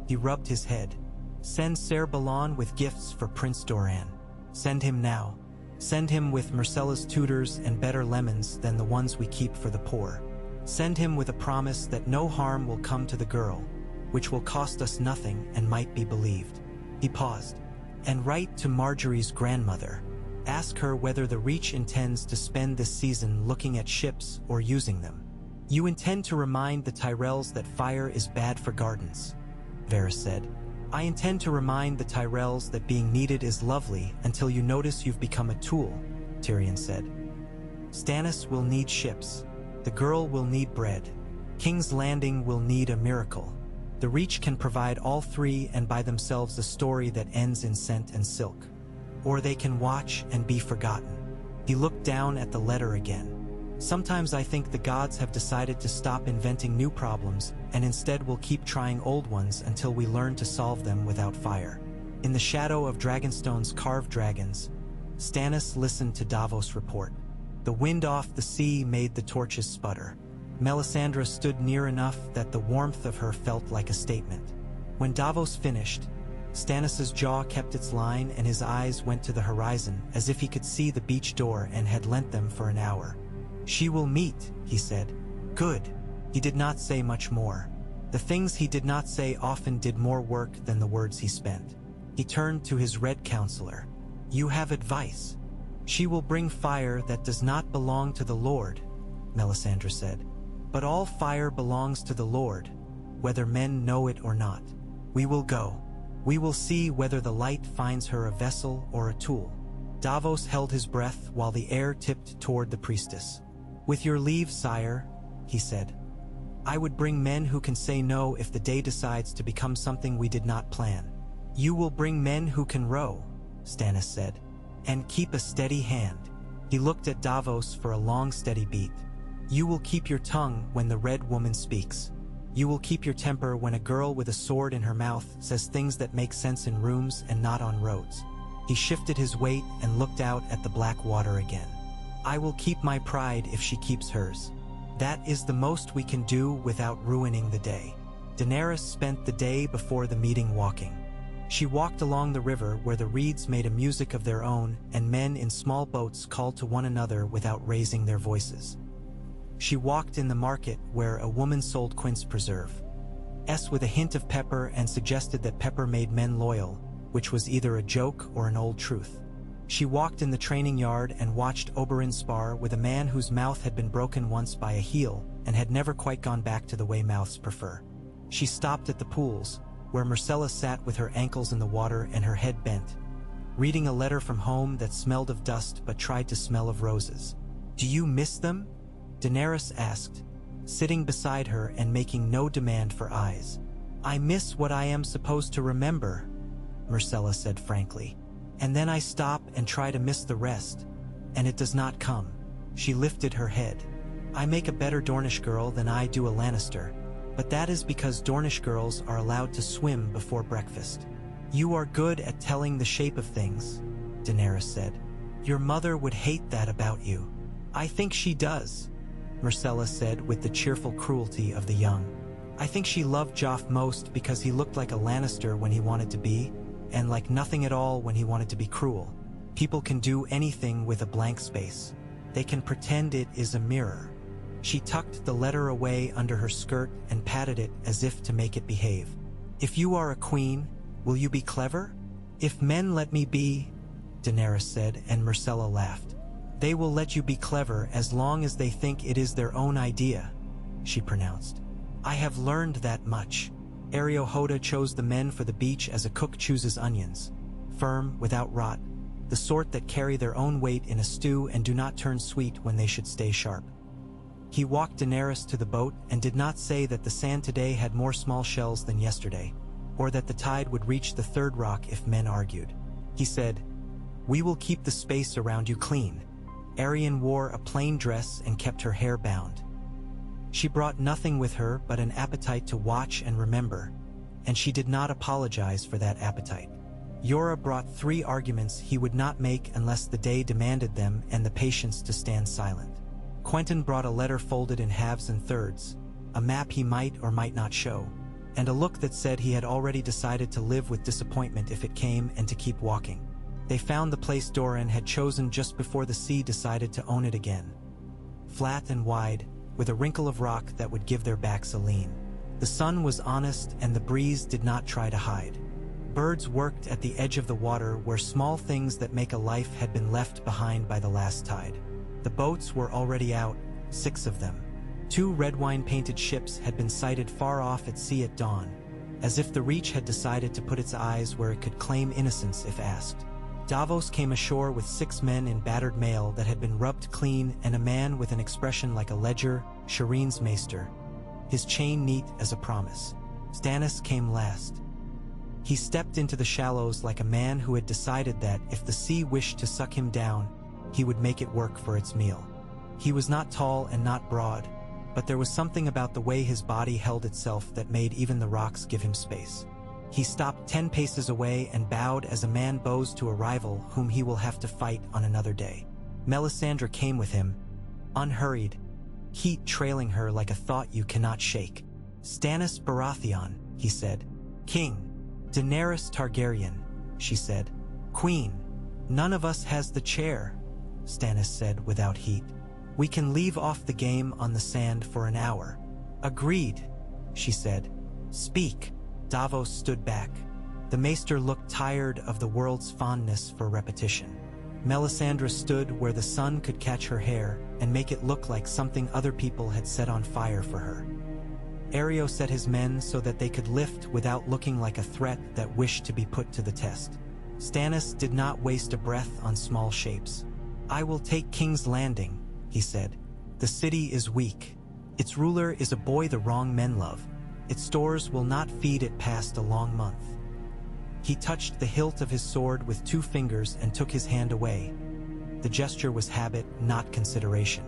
He rubbed his head. "Send Ser Balon with gifts for Prince Doran. Send him now. Send him with Myrcella's tutors and better lemons than the ones we keep for the poor. Send him with a promise that no harm will come to the girl, which will cost us nothing and might be believed. He paused. And write to Marjorie's grandmother. Ask her whether the Reach intends to spend this season looking at ships or using them. You intend to remind the Tyrells that fire is bad for gardens, Varys said. I intend to remind the Tyrells that being needed is lovely until you notice you've become a tool, Tyrion said. Stannis will need ships. The girl will need bread. King's Landing will need a miracle. The Reach can provide all three and by themselves a story that ends in scent and silk. Or they can watch and be forgotten. He looked down at the letter again. Sometimes I think the gods have decided to stop inventing new problems and instead will keep trying old ones until we learn to solve them without fire. In the shadow of Dragonstone's carved dragons, Stannis listened to Davos' report. The wind off the sea made the torches sputter. Melisandre stood near enough that the warmth of her felt like a statement. When Davos finished, Stannis' jaw kept its line and his eyes went to the horizon as if he could see the beach door and had lent them for an hour. She will meet, he said. Good. He did not say much more. The things he did not say often did more work than the words he spent. He turned to his red counselor. You have advice. She will bring fire that does not belong to the Lord, Melisandre said. But all fire belongs to the Lord, whether men know it or not. We will go. We will see whether the light finds her a vessel or a tool. Davos held his breath while the air tipped toward the priestess. With your leave, sire, he said. I would bring men who can say no if the day decides to become something we did not plan. You will bring men who can row, Stannis said, and keep a steady hand. He looked at Davos for a long, steady beat. You will keep your tongue when the Red Woman speaks. You will keep your temper when a girl with a sword in her mouth says things that make sense in rooms and not on roads. He shifted his weight and looked out at the black water again. I will keep my pride if she keeps hers. That is the most we can do without ruining the day. Daenerys spent the day before the meeting walking. She walked along the river where the reeds made a music of their own and men in small boats called to one another without raising their voices. She walked in the market where a woman sold quince preserve. With a hint of pepper and suggested that pepper made men loyal, which was either a joke or an old truth. She walked in the training yard and watched Oberyn spar with a man whose mouth had been broken once by a heel and had never quite gone back to the way mouths prefer. She stopped at the pools, where Myrcella sat with her ankles in the water and her head bent, reading a letter from home that smelled of dust but tried to smell of roses. Do you miss them? Daenerys asked, sitting beside her and making no demand for eyes. I miss what I am supposed to remember, Myrcella said frankly. And then I stop and try to miss the rest, and it does not come. She lifted her head. I make a better Dornish girl than I do a Lannister, but that is because Dornish girls are allowed to swim before breakfast. You are good at telling the shape of things, Daenerys said. Your mother would hate that about you. I think she does, Myrcella said with the cheerful cruelty of the young. I think she loved Joff most because he looked like a Lannister when he wanted to be, and like nothing at all when he wanted to be cruel. People can do anything with a blank space. They can pretend it is a mirror. She tucked the letter away under her skirt and patted it as if to make it behave. If you are a queen, will you be clever? If men let me be, Daenerys said, and Myrcella laughed. They will let you be clever as long as they think it is their own idea, she pronounced. I have learned that much. Ariohoda chose the men for the beach as a cook chooses onions. Firm, without rot, the sort that carry their own weight in a stew and do not turn sweet when they should stay sharp. He walked Daenerys to the boat and did not say that the sand today had more small shells than yesterday, or that the tide would reach the third rock if men argued. He said, We will keep the space around you clean. Arianne wore a plain dress and kept her hair bound. She brought nothing with her but an appetite to watch and remember, and she did not apologize for that appetite. Yora brought 3 arguments he would not make unless the day demanded them and the patience to stand silent. Quentyn brought a letter folded in halves and thirds, a map he might or might not show, and a look that said he had already decided to live with disappointment if it came and to keep walking. They found the place Doran had chosen just before the sea decided to own it again. Flat and wide, with a wrinkle of rock that would give their backs a lean. The sun was honest and the breeze did not try to hide. birds worked at the edge of the water where small things that make a life had been left behind by the last tide. The boats were already out, 6 of them. 2 red wine-painted ships had been sighted far off at sea at dawn, as if the Reach had decided to put its eyes where it could claim innocence if asked. Davos came ashore with 6 men in battered mail that had been rubbed clean and a man with an expression like a ledger, Shireen's maester, his chain neat as a promise. Stannis came last. He stepped into the shallows like a man who had decided that if the sea wished to suck him down, he would make it work for its meal. He was not tall and not broad, but there was something about the way his body held itself that made even the rocks give him space. He stopped 10 paces away and bowed as a man bows to a rival whom he will have to fight on another day. Melisandre came with him, unhurried, heat trailing her like a thought you cannot shake. "Stannis Baratheon," he said. "King. Daenerys Targaryen," she said. "Queen. None of us has the chair," Stannis said without heat. "We can leave off the game on the sand for an hour." "Agreed," she said. "Speak." Davos stood back. The maester looked tired of the world's fondness for repetition. Melisandre stood where the sun could catch her hair and make it look like something other people had set on fire for her. Areo set his men so that they could lift without looking like a threat that wished to be put to the test. Stannis did not waste a breath on small shapes. "I will take King's Landing," he said. "The city is weak. Its ruler is a boy the wrong men love. Its stores will not feed it past a long month." He touched the hilt of his sword with 2 fingers and took his hand away. The gesture was habit, not consideration.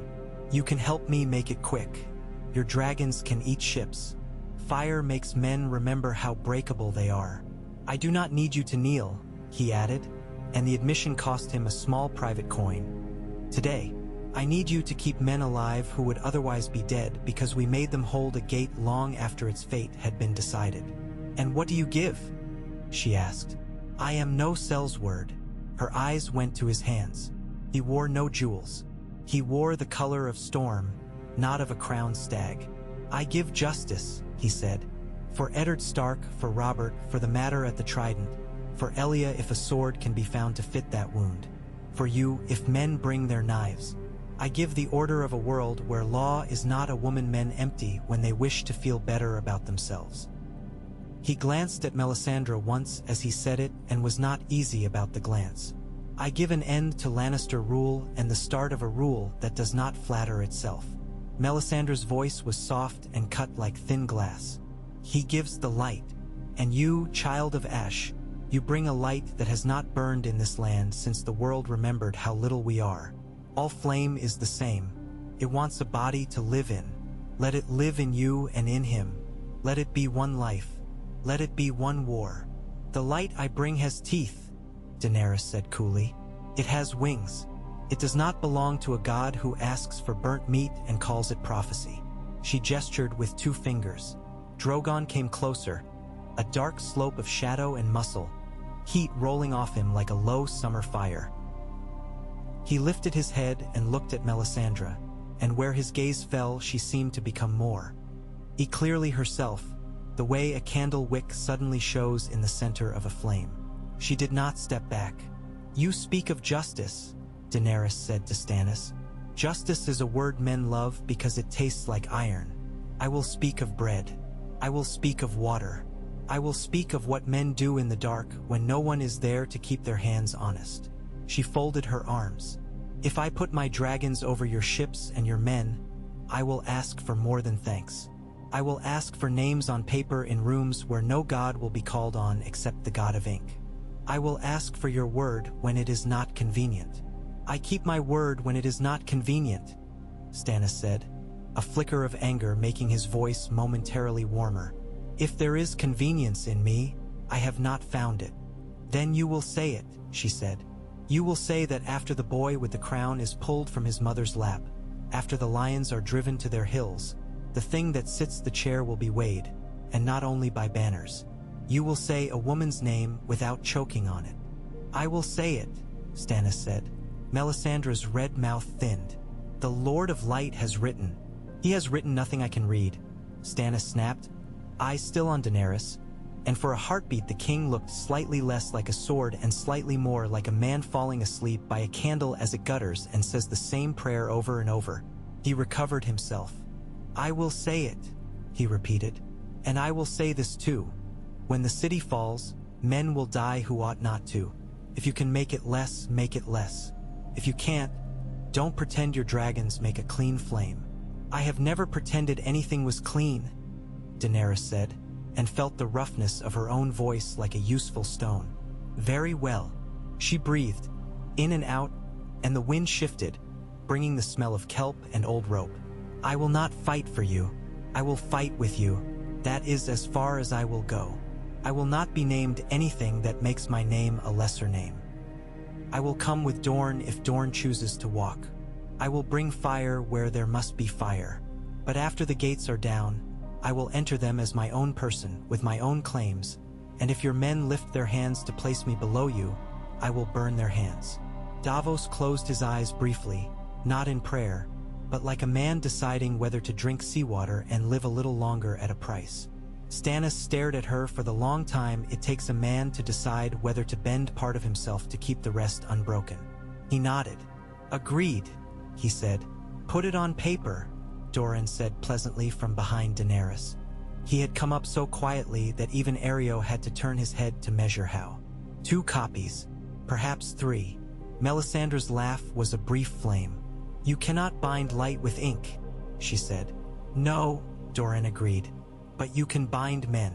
"You can help me make it quick. Your dragons can eat ships. Fire makes men remember how breakable they are. I do not need you to kneel," he added, and the admission cost him a small private coin. "Today, I need you to keep men alive who would otherwise be dead because we made them hold a gate long after its fate had been decided." "And what do you give?" she asked. "I am no sellsword." Her eyes went to his hands. He wore no jewels. He wore the color of storm, not of a crowned stag. "I give justice," he said. "For Eddard Stark, for Robert, for the matter at the Trident, for Elia if a sword can be found to fit that wound, for you if men bring their knives. I give the order of a world where law is not a woman men empty when they wish to feel better about themselves." He glanced at Melisandre once as he said it and was not easy about the glance. "I give an end to Lannister rule and the start of a rule that does not flatter itself." Melisandre's voice was soft and cut like thin glass. "He gives the light, and you, child of ash, you bring a light that has not burned in this land since the world remembered how little we are. All flame is the same. It wants a body to live in. Let it live in you and in him. Let it be one life. Let it be one war." "The light I bring has teeth," Daenerys said coolly. "It has wings. It does not belong to a god who asks for burnt meat and calls it prophecy." She gestured with 2 fingers. Drogon came closer, a dark slope of shadow and muscle, heat rolling off him like a low summer fire. He lifted his head and looked at Melisandre, and where his gaze fell she seemed to become more clearly herself, the way a candle wick suddenly shows in the center of a flame. She did not step back. "You speak of justice," Daenerys said to Stannis. "Justice is a word men love because it tastes like iron. I will speak of bread. I will speak of water. I will speak of what men do in the dark when no one is there to keep their hands honest." She folded her arms. "If I put my dragons over your ships and your men, I will ask for more than thanks. I will ask for names on paper in rooms where no god will be called on except the god of ink. I will ask for your word when it is not convenient." "I keep my word when it is not convenient," Stannis said, a flicker of anger making his voice momentarily warmer. "If there is convenience in me, I have not found it." "Then you will say it," she said. "You will say that after the boy with the crown is pulled from his mother's lap, after the lions are driven to their hills, the thing that sits the chair will be weighed, and not only by banners. You will say a woman's name without choking on it." "I will say it," Stannis said. Melisandre's red mouth thinned. "The Lord of Light has written." "He has written nothing I can read," Stannis snapped. Eyes still on Daenerys. and for a heartbeat the king looked slightly less like a sword and slightly more like a man falling asleep by a candle as it gutters and says the same prayer over and over. He recovered himself. "I will say it," he repeated, "and I will say this too. When the city falls, men will die who ought not to. If you can make it less, make it less. If you can't, don't pretend your dragons make a clean flame." "I have never pretended anything was clean," Daenerys said, and felt the roughness of her own voice like a useful stone. "Very well." She breathed, in and out, and the wind shifted, bringing the smell of kelp and old rope. "I will not fight for you. I will fight with you. That is as far as I will go. I will not be named anything that makes my name a lesser name. I will come with Dorne if Dorne chooses to walk. I will bring fire where there must be fire. But after the gates are down, I will enter them as my own person, with my own claims, and if your men lift their hands to place me below you, I will burn their hands." Davos closed his eyes briefly, not in prayer, but like a man deciding whether to drink seawater and live a little longer at a price. Stannis stared at her for the long time it takes a man to decide whether to bend part of himself to keep the rest unbroken. He nodded. "Agreed," he said. "Put it on paper," Doran said pleasantly from behind Daenerys. He had come up so quietly that even Areo had to turn his head to measure how. 2 copies, perhaps 3. Melisandre's laugh was a brief flame. "You cannot bind light with ink," she said. "No," Doran agreed, "but you can bind men.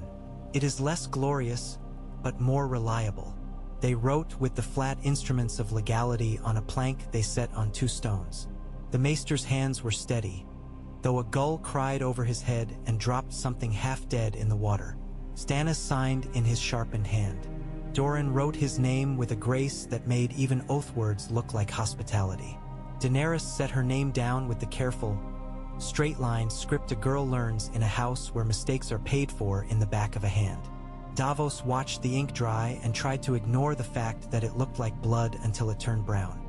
It is less glorious, but more reliable." They wrote with the flat instruments of legality on a plank they set on 2 stones. The maester's hands were steady, though a gull cried over his head and dropped something half-dead in the water. Stannis signed in his sharpened hand. Doran wrote his name with a grace that made even oath words look like hospitality. Daenerys set her name down with the careful, straight-line script a girl learns in a house where mistakes are paid for in the back of a hand. Davos watched the ink dry and tried to ignore the fact that it looked like blood until it turned brown.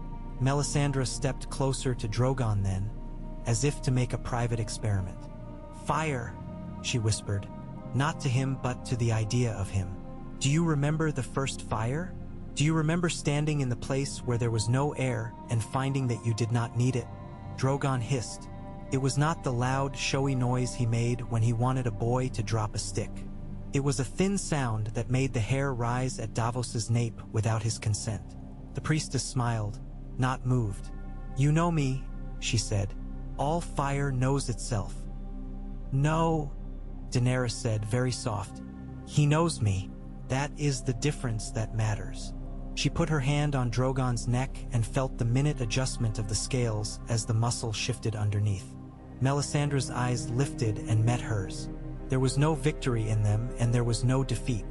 Melisandre stepped closer to Drogon then, as if to make a private experiment. "Fire," she whispered, not to him but to the idea of him. "Do you remember the first fire? Do you remember standing in the place where there was no air and finding that you did not need it?" Drogon hissed. It was not the loud, showy noise he made when he wanted a boy to drop a stick. It was a thin sound that made the hair rise at Davos's nape without his consent. The priestess smiled, not moved. "You know me," she said. "All fire knows itself." "No," Daenerys said, very soft. "He knows me. That is the difference that matters." She put her hand on Drogon's neck and felt the minute adjustment of the scales as the muscle shifted underneath. Melisandre's eyes lifted and met hers. There was no victory in them and there was no defeat.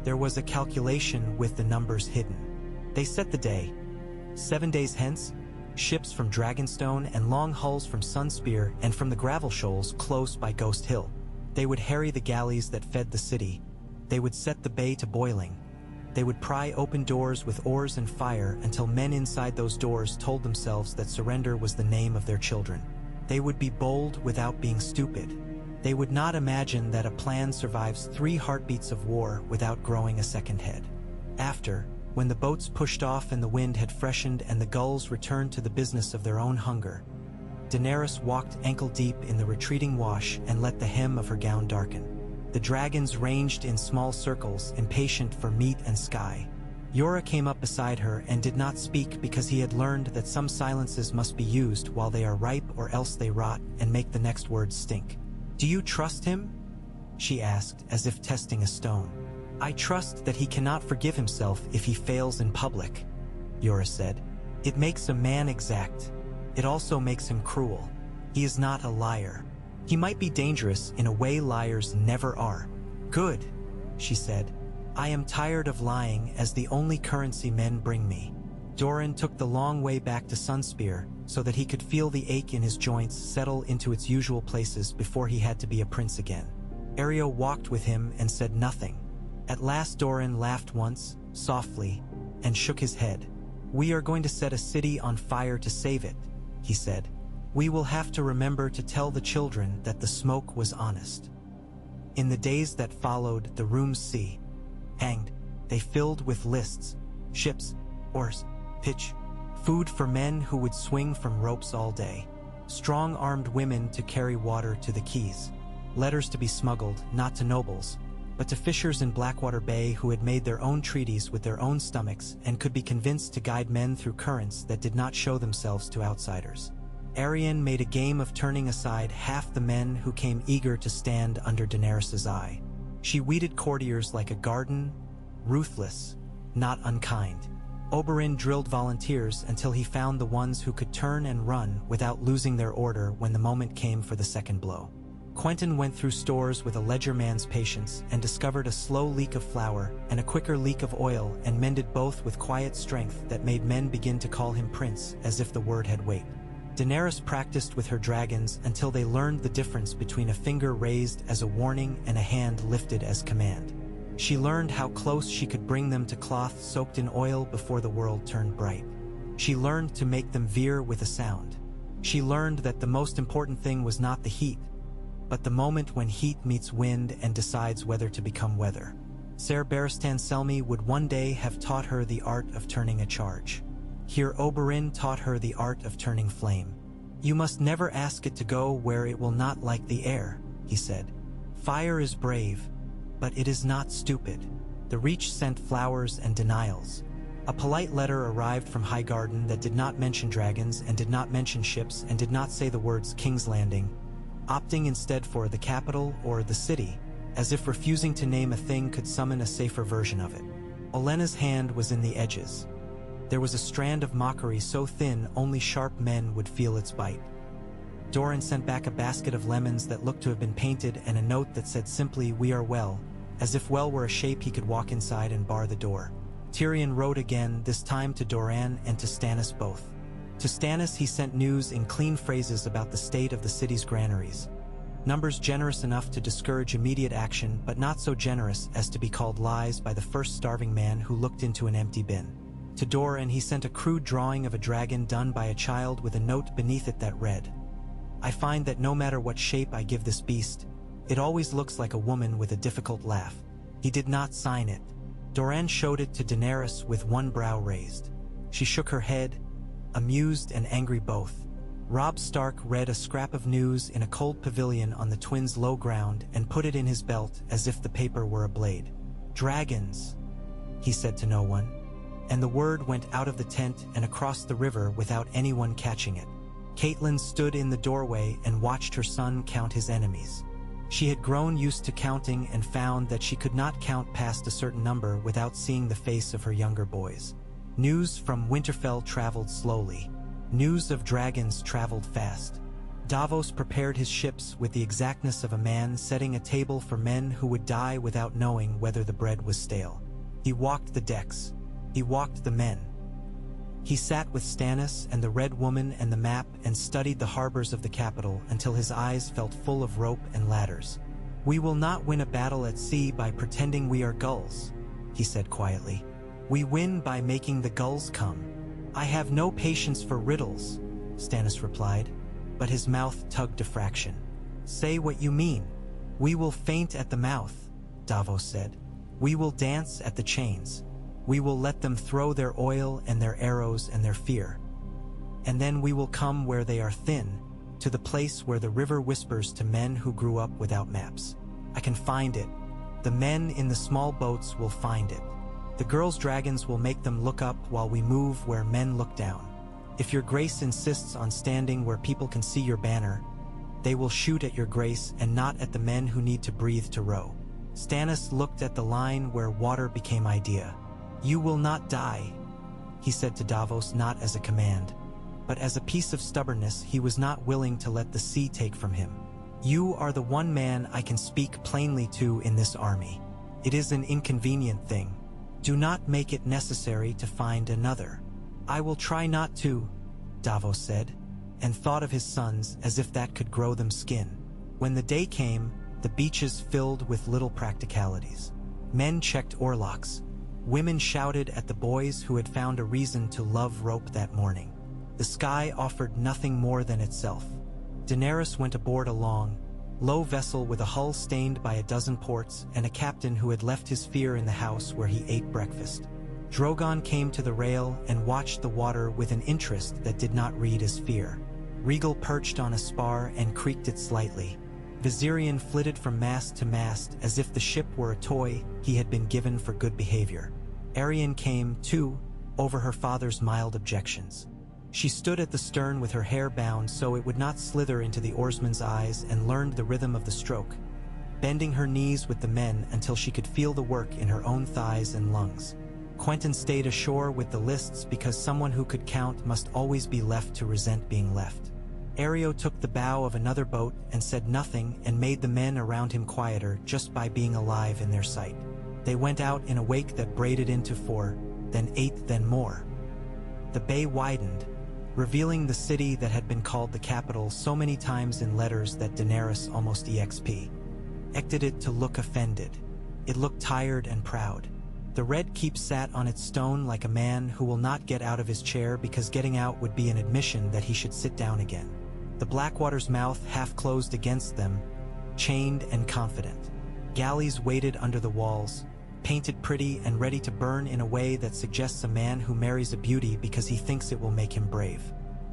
There was a calculation with the numbers hidden. They set the day. 7 days hence, ships from Dragonstone and long hulls from Sunspear and from the gravel shoals close by Ghost Hill. They would harry the galleys that fed the city. They would set the bay to boiling. They would pry open doors with oars and fire until men inside those doors told themselves that surrender was the name of their children. They would be bold without being stupid. They would not imagine that a plan survives 3 heartbeats of war without growing a second head. After, when the boats pushed off and the wind had freshened and the gulls returned to the business of their own hunger, Daenerys walked ankle-deep in the retreating wash and let the hem of her gown darken. The dragons ranged in small circles, impatient for meat and sky. Yora came up beside her and did not speak because he had learned that some silences must be used while they are ripe or else they rot and make the next words stink. "Do you trust him?" she asked, as if testing a stone. "I trust that he cannot forgive himself if he fails in public," Yora said. "It makes a man exact. It also makes him cruel. He is not a liar. He might be dangerous in a way liars never are." "Good," she said. "I am tired of lying as the only currency men bring me." Doran took the long way back to Sunspear so that he could feel the ache in his joints settle into its usual places before he had to be a prince again. Areo walked with him and said nothing. At last Doran laughed once, softly, and shook his head. "We are going to set a city on fire to save it," he said. "We will have to remember to tell the children that the smoke was honest." In the days that followed, the rooms hanged. They filled with lists, ships, oars, pitch, food for men who would swing from ropes all day, strong-armed women to carry water to the quays, letters to be smuggled, not to nobles, but to fishers in Blackwater Bay who had made their own treaties with their own stomachs and could be convinced to guide men through currents that did not show themselves to outsiders. Arianne made a game of turning aside half the men who came eager to stand under Daenerys' eye. She weeded courtiers like a garden, ruthless, not unkind. Oberyn drilled volunteers until he found the ones who could turn and run without losing their order when the moment came for the second blow. Quentyn went through stores with a ledger man's patience and discovered a slow leak of flour and a quicker leak of oil and mended both with quiet strength that made men begin to call him prince as if the word had weight. Daenerys practiced with her dragons until they learned the difference between a finger raised as a warning and a hand lifted as command. She learned how close she could bring them to cloth soaked in oil before the world turned bright. She learned to make them veer with a sound. She learned that the most important thing was not the heat, but the moment when heat meets wind and decides whether to become weather. Ser Barristan Selmy would one day have taught her the art of turning a charge. Here Oberyn taught her the art of turning flame. "You must never ask it to go where it will not like the air," he said. "Fire is brave, but it is not stupid." The Reach sent flowers and denials. A polite letter arrived from Highgarden that did not mention dragons and did not mention ships and did not say the words King's Landing, opting instead for the capital or the city, as if refusing to name a thing could summon a safer version of it. Olenna's hand was in the edges. There was a strand of mockery so thin only sharp men would feel its bite. Doran sent back a basket of lemons that looked to have been painted and a note that said simply, "We are well," as if well were a shape he could walk inside and bar the door. Tyrion wrote again, this time to Doran and to Stannis both. To Stannis he sent news in clean phrases about the state of the city's granaries. Numbers generous enough to discourage immediate action, but not so generous as to be called lies by the first starving man who looked into an empty bin. To Doran he sent a crude drawing of a dragon done by a child with a note beneath it that read, "I find that no matter what shape I give this beast, it always looks like a woman with a difficult laugh." He did not sign it. Doran showed it to Daenerys with one brow raised. She shook her head, amused and angry both. Robb Stark read a scrap of news in a cold pavilion on the twins' low ground and put it in his belt as if the paper were a blade. "Dragons," he said to no one. And the word went out of the tent and across the river without anyone catching it. Catelyn stood in the doorway and watched her son count his enemies. She had grown used to counting and found that she could not count past a certain number without seeing the face of her younger boys. News from Winterfell traveled slowly. News of dragons traveled fast. Davos prepared his ships with the exactness of a man setting a table for men who would die without knowing whether the bread was stale. He walked the decks. He walked the men. He sat with Stannis and the Red Woman and the map and studied the harbors of the capital until his eyes felt full of rope and ladders. "We will not win a battle at sea by pretending we are gulls," he said quietly. "We win by making the gulls come." "I have no patience for riddles," Stannis replied, but his mouth tugged a fraction. "Say what you mean." "We will faint at the mouth," Davos said. "We will dance at the chains. We will let them throw their oil and their arrows and their fear. And then we will come where they are thin, to the place where the river whispers to men who grew up without maps. I can find it. The men in the small boats will find it. The girls' dragons will make them look up while we move where men look down. If your grace insists on standing where people can see your banner, they will shoot at your grace and not at the men who need to breathe to row." Stannis looked at the line where water became idea. "You will not die," he said to Davos, not as a command, but as a piece of stubbornness he was not willing to let the sea take from him. "You are the one man I can speak plainly to in this army. It is an inconvenient thing. Do not make it necessary to find another." "I will try not to," Davos said, and thought of his sons as if that could grow them skin. When the day came, the beaches filled with little practicalities. Men checked oarlocks. Women shouted at the boys who had found a reason to love rope that morning. The sky offered nothing more than itself. Daenerys went aboard along, low vessel with a hull stained by a dozen ports and a captain who had left his fear in the house where he ate breakfast. Drogon came to the rail and watched the water with an interest that did not read as fear. Rhaegal perched on a spar and creaked it slightly. Viserion flitted from mast to mast as if the ship were a toy he had been given for good behavior. Arianne came, too, over her father's mild objections. She stood at the stern with her hair bound so it would not slither into the oarsman's eyes and learned the rhythm of the stroke, bending her knees with the men until she could feel the work in her own thighs and lungs. Quentyn stayed ashore with the lists because someone who could count must always be left to resent being left. Areo took the bow of another boat and said nothing and made the men around him quieter just by being alive in their sight. They went out in a wake that braided into 4, then 8, then more. The bay widened, revealing the city that had been called the capital so many times in letters that Daenerys almost expected it to look offended. It looked tired and proud. The Red Keep sat on its stone like a man who will not get out of his chair because getting out would be an admission that he should sit down again. The Blackwater's mouth half closed against them, chained and confident. Galleys waited under the walls, painted pretty and ready to burn in a way that suggests a man who marries a beauty because he thinks it will make him brave.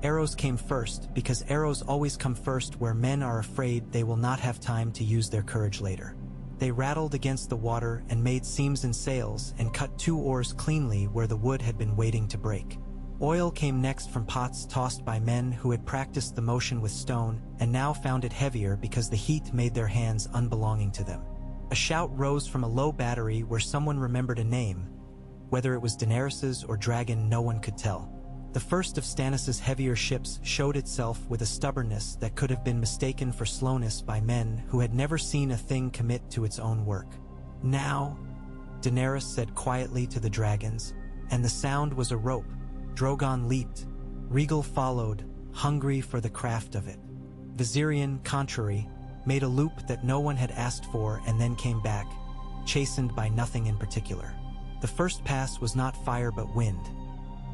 Arrows came first because arrows always come first where men are afraid they will not have time to use their courage later. They rattled against the water and made seams in sails and cut 2 oars cleanly where the wood had been waiting to break. Oil came next from pots tossed by men who had practiced the motion with stone and now found it heavier because the heat made their hands unbelonging to them. A shout rose from a low battery where someone remembered a name. Whether it was Daenerys's or Dragon, no one could tell. The first of Stannis' heavier ships showed itself with a stubbornness that could have been mistaken for slowness by men who had never seen a thing commit to its own work. "Now," Daenerys said quietly to the dragons, and the sound was a rope. Drogon leaped. Rhaegal followed, hungry for the craft of it. Viserion, contrary, made a loop that no one had asked for and then came back, chastened by nothing in particular. The first pass was not fire but wind.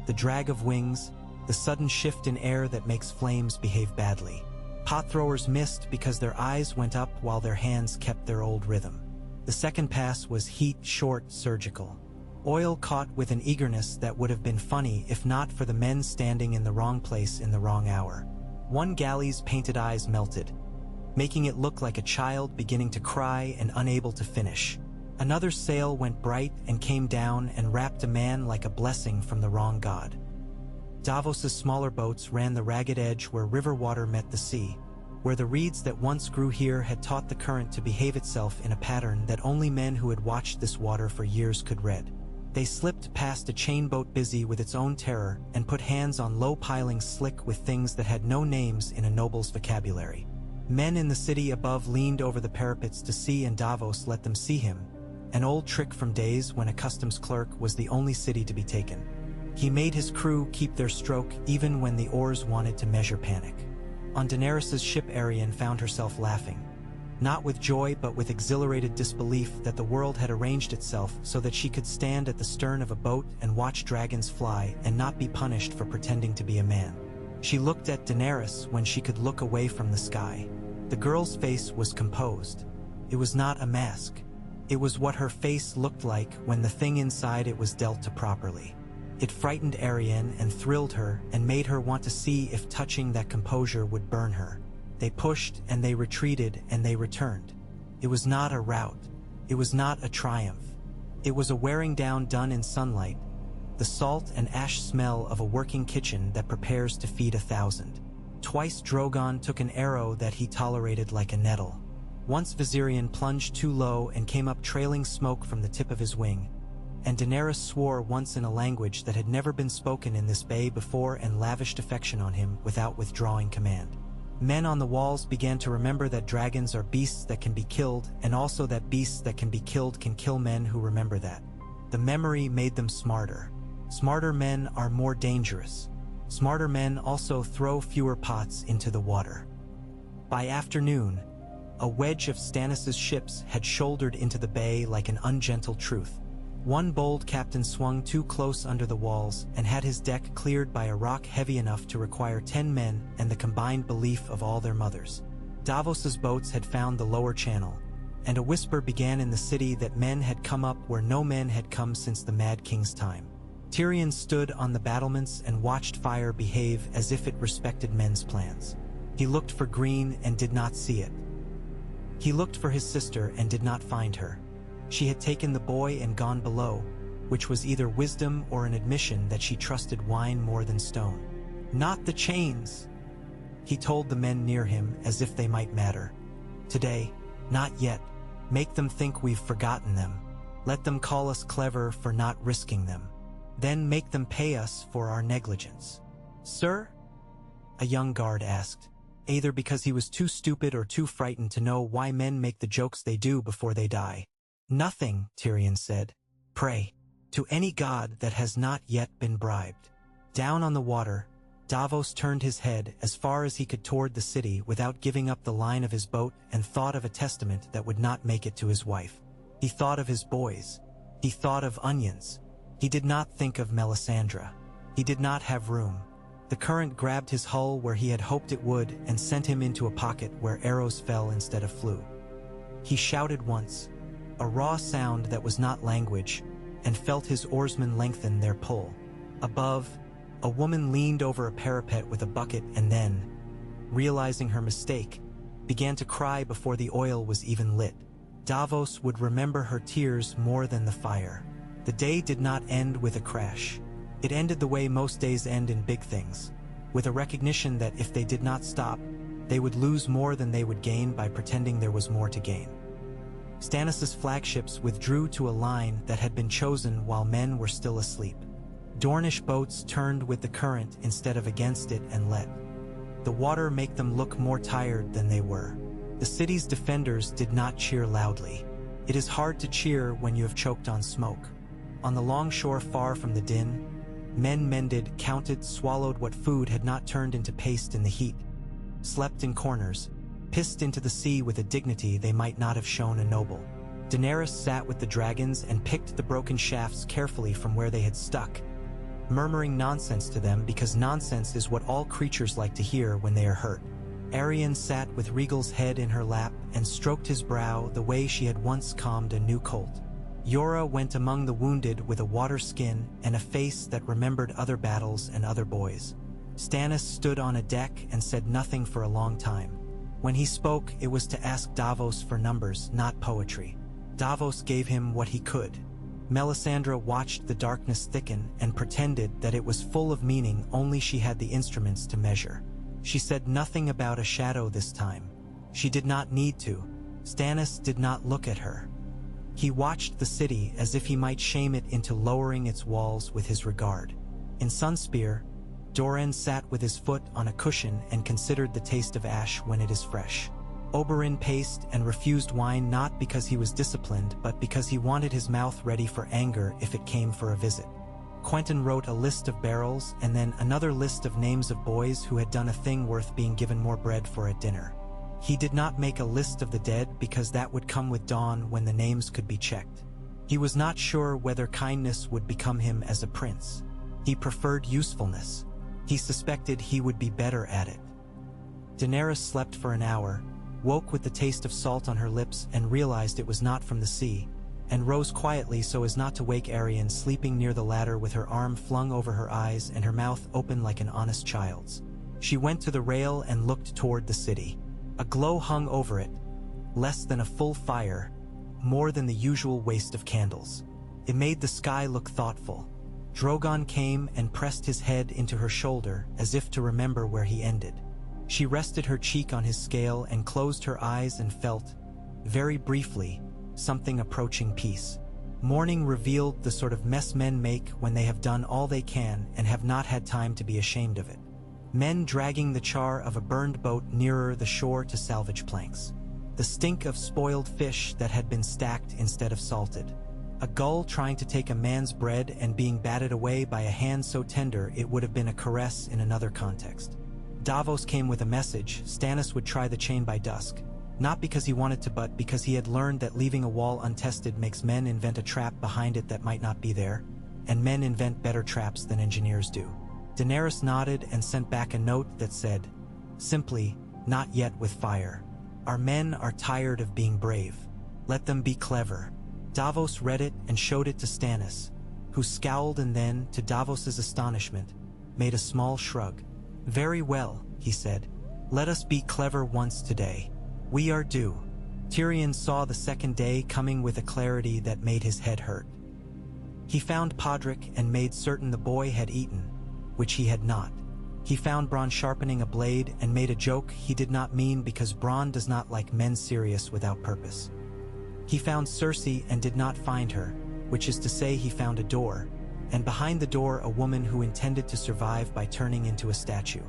The drag of wings, the sudden shift in air that makes flames behave badly. Pot throwers missed because their eyes went up while their hands kept their old rhythm. The second pass was heat, short, surgical. Oil caught with an eagerness that would have been funny if not for the men standing in the wrong place in the wrong hour. One galley's painted eyes melted, making it look like a child beginning to cry and unable to finish. Another sail went bright and came down and wrapped a man like a blessing from the wrong god. Davos's smaller boats ran the ragged edge where river water met the sea, where the reeds that once grew here had taught the current to behave itself in a pattern that only men who had watched this water for years could read. They slipped past a chainboat busy with its own terror and put hands on low pilings slick with things that had no names in a noble's vocabulary. Men in the city above leaned over the parapets to see, and Davos let them see him, an old trick from days when a customs clerk was the only city to be taken. He made his crew keep their stroke even when the oars wanted to measure panic. On Daenerys' ship, Arianne found herself laughing, not with joy but with exhilarated disbelief that the world had arranged itself so that she could stand at the stern of a boat and watch dragons fly and not be punished for pretending to be a man. She looked at Daenerys when she could look away from the sky. The girl's face was composed. It was not a mask. It was what her face looked like when the thing inside it was dealt to properly. It frightened Arianne and thrilled her and made her want to see if touching that composure would burn her. They pushed and they retreated and they returned. It was not a rout. It was not a triumph. It was a wearing down done in sunlight, the salt and ash smell of a working kitchen that prepares to feed 1,000. Twice Drogon took an arrow that he tolerated like a nettle. Once Viserion plunged too low and came up trailing smoke from the tip of his wing, and Daenerys swore once in a language that had never been spoken in this bay before and lavished affection on him without withdrawing command. Men on the walls began to remember that dragons are beasts that can be killed, and also that beasts that can be killed can kill men who remember that. The memory made them smarter. Smarter men are more dangerous. Smarter men also throw fewer pots into the water. By afternoon, a wedge of Stannis' ships had shouldered into the bay like an ungentle truth. One bold captain swung too close under the walls and had his deck cleared by a rock heavy enough to require 10 men and the combined belief of all their mothers. Davos's boats had found the lower channel, and a whisper began in the city that men had come up where no men had come since the Mad King's time. Tyrion stood on the battlements and watched fire behave as if it respected men's plans. He looked for green and did not see it. He looked for his sister and did not find her. She had taken the boy and gone below, which was either wisdom or an admission that she trusted wine more than stone. "Not the chains," he told the men near him as if they might matter. "Today, not yet. Make them think we've forgotten them. Let them call us clever for not risking them. Then make them pay us for our negligence." "Sir?" a young guard asked, either because he was too stupid or too frightened to know why men make the jokes they do before they die. "Nothing," Tyrion said. "Pray to any god that has not yet been bribed." Down on the water, Davos turned his head as far as he could toward the city without giving up the line of his boat and thought of a testament that would not make it to his wife. He thought of his boys. He thought of onions. He did not think of Melisandre. He did not have room. The current grabbed his hull where he had hoped it would and sent him into a pocket where arrows fell instead of flew. He shouted once, a raw sound that was not language, and felt his oarsmen lengthen their pull. Above, a woman leaned over a parapet with a bucket and then, realizing her mistake, began to cry before the oil was even lit. Davos would remember her tears more than the fire. The day did not end with a crash. It ended the way most days end in big things, with a recognition that if they did not stop, they would lose more than they would gain by pretending there was more to gain. Stannis' flagships withdrew to a line that had been chosen while men were still asleep. Dornish boats turned with the current instead of against it and let the water make them look more tired than they were. The city's defenders did not cheer loudly. It is hard to cheer when you have choked on smoke. On the long shore far from the din, men mended, counted, swallowed what food had not turned into paste in the heat, slept in corners, pissed into the sea with a dignity they might not have shown a noble. Daenerys sat with the dragons and picked the broken shafts carefully from where they had stuck, murmuring nonsense to them because nonsense is what all creatures like to hear when they are hurt. Arianne sat with Rhaegal's head in her lap and stroked his brow the way she had once calmed a new colt. Yora went among the wounded with a water skin and a face that remembered other battles and other boys. Stannis stood on a deck and said nothing for a long time. When he spoke, it was to ask Davos for numbers, not poetry. Davos gave him what he could. Melisandre watched the darkness thicken and pretended that it was full of meaning only she had the instruments to measure. She said nothing about a shadow this time. She did not need to. Stannis did not look at her. He watched the city as if he might shame it into lowering its walls with his regard. In Sunspear, Doran sat with his foot on a cushion and considered the taste of ash when it is fresh. Oberyn paced and refused wine not because he was disciplined but because he wanted his mouth ready for anger if it came for a visit. Quentyn wrote a list of barrels and then another list of names of boys who had done a thing worth being given more bread for at dinner. He did not make a list of the dead because that would come with dawn when the names could be checked. He was not sure whether kindness would become him as a prince. He preferred usefulness. He suspected he would be better at it. Daenerys slept for an hour, woke with the taste of salt on her lips and realized it was not from the sea, and rose quietly so as not to wake Arianne sleeping near the ladder with her arm flung over her eyes and her mouth open like an honest child's. She went to the rail and looked toward the city. A glow hung over it, less than a full fire, more than the usual waste of candles. It made the sky look thoughtful. Drogon came and pressed his head into her shoulder as if to remember where he ended. She rested her cheek on his scale and closed her eyes and felt, very briefly, something approaching peace. Morning revealed the sort of mess men make when they have done all they can and have not had time to be ashamed of it. Men dragging the char of a burned boat nearer the shore to salvage planks. The stink of spoiled fish that had been stacked instead of salted. A gull trying to take a man's bread and being batted away by a hand so tender it would have been a caress in another context. Davos came with a message: Stannis would try the chain by dusk. Not because he wanted to but because he had learned that leaving a wall untested makes men invent a trap behind it that might not be there, and men invent better traps than engineers do. Daenerys nodded and sent back a note that said, simply, not yet with fire. Our men are tired of being brave. Let them be clever. Davos read it and showed it to Stannis, who scowled and then, to Davos's astonishment, made a small shrug. Very well, he said. Let us be clever once today. We are due. Tyrion saw the second day coming with a clarity that made his head hurt. He found Podrick and made certain the boy had eaten, which he had not. He found Bronn sharpening a blade and made a joke he did not mean because Bronn does not like men serious without purpose. He found Cersei and did not find her, which is to say he found a door, and behind the door a woman who intended to survive by turning into a statue.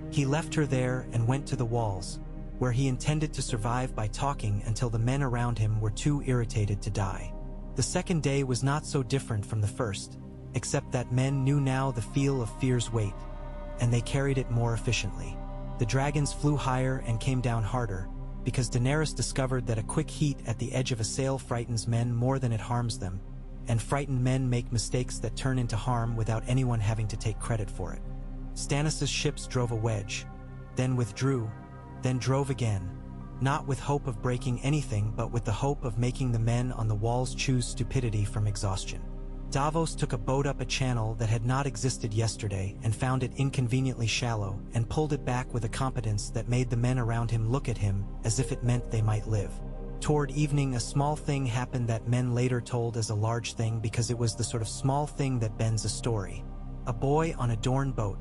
He left her there and went to the walls, where he intended to survive by talking until the men around him were too irritated to die. The second day was not so different from the first, except that men knew now the feel of fear's weight, and they carried it more efficiently. The dragons flew higher and came down harder, because Daenerys discovered that a quick heat at the edge of a sail frightens men more than it harms them, and frightened men make mistakes that turn into harm without anyone having to take credit for it. Stannis' ships drove a wedge, then withdrew, then drove again, not with hope of breaking anything but with the hope of making the men on the walls choose stupidity from exhaustion. Davos took a boat up a channel that had not existed yesterday and found it inconveniently shallow and pulled it back with a competence that made the men around him look at him as if it meant they might live. Toward evening, a small thing happened that men later told as a large thing because it was the sort of small thing that bends a story. A boy on a Dorne boat.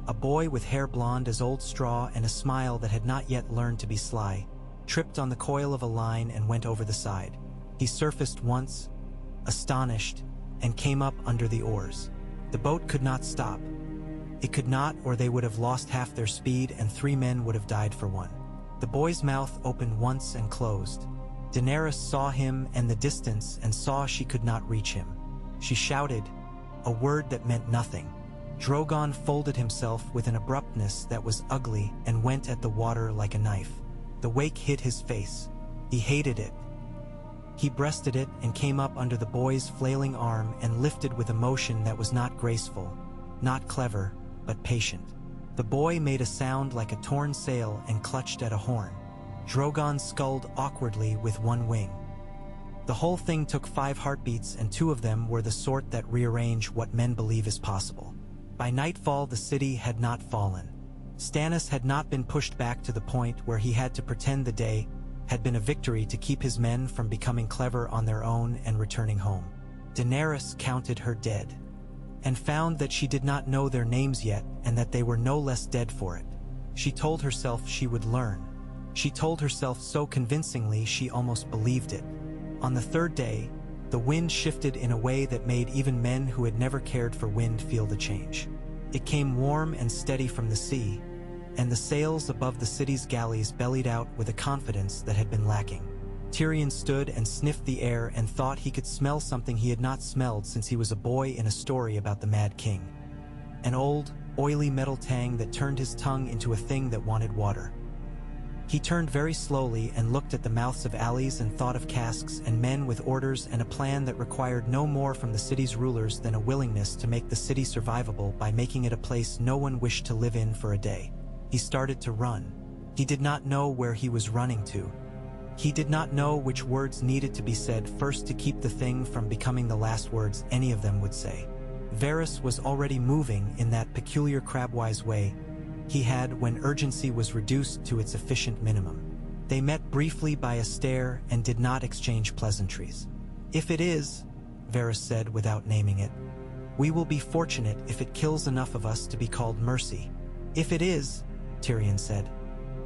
A boy with hair blonde as old straw and a smile that had not yet learned to be sly, tripped on the coil of a line and went over the side. He surfaced once, astonished, and came up under the oars. The boat could not stop. It could not, or they would have lost half their speed and 3 men would have died for one. The boy's mouth opened once and closed. Daenerys saw him and the distance and saw she could not reach him. She shouted, a word that meant nothing. Drogon folded himself with an abruptness that was ugly and went at the water like a knife. The wake hit his face. He hated it. He breasted it and came up under the boy's flailing arm and lifted with a motion that was not graceful, not clever, but patient. The boy made a sound like a torn sail and clutched at a horn. Drogon sculled awkwardly with one wing. The whole thing took 5 heartbeats, and 2 of them were the sort that rearrange what men believe is possible. By nightfall, the city had not fallen. Stannis had not been pushed back to the point where he had to pretend the day had been a victory to keep his men from becoming clever on their own and returning home. Daenerys counted her dead, and found that she did not know their names yet and that they were no less dead for it. She told herself she would learn. She told herself so convincingly she almost believed it. On the 3rd day, the wind shifted in a way that made even men who had never cared for wind feel the change. It came warm and steady from the sea, and the sails above the city's galleys bellied out with a confidence that had been lacking. Tyrion stood and sniffed the air and thought he could smell something he had not smelled since he was a boy in a story about the Mad King. An old, oily metal tang that turned his tongue into a thing that wanted water. He turned very slowly and looked at the mouths of alleys and thought of casks and men with orders and a plan that required no more from the city's rulers than a willingness to make the city survivable by making it a place no one wished to live in for a day. He started to run. He did not know where he was running to. He did not know which words needed to be said first to keep the thing from becoming the last words any of them would say. Varys was already moving in that peculiar crabwise way he had when urgency was reduced to its efficient minimum. They met briefly by a stare and did not exchange pleasantries. If it is, Varys said without naming it, we will be fortunate if it kills enough of us to be called mercy. If it is, Tyrion said,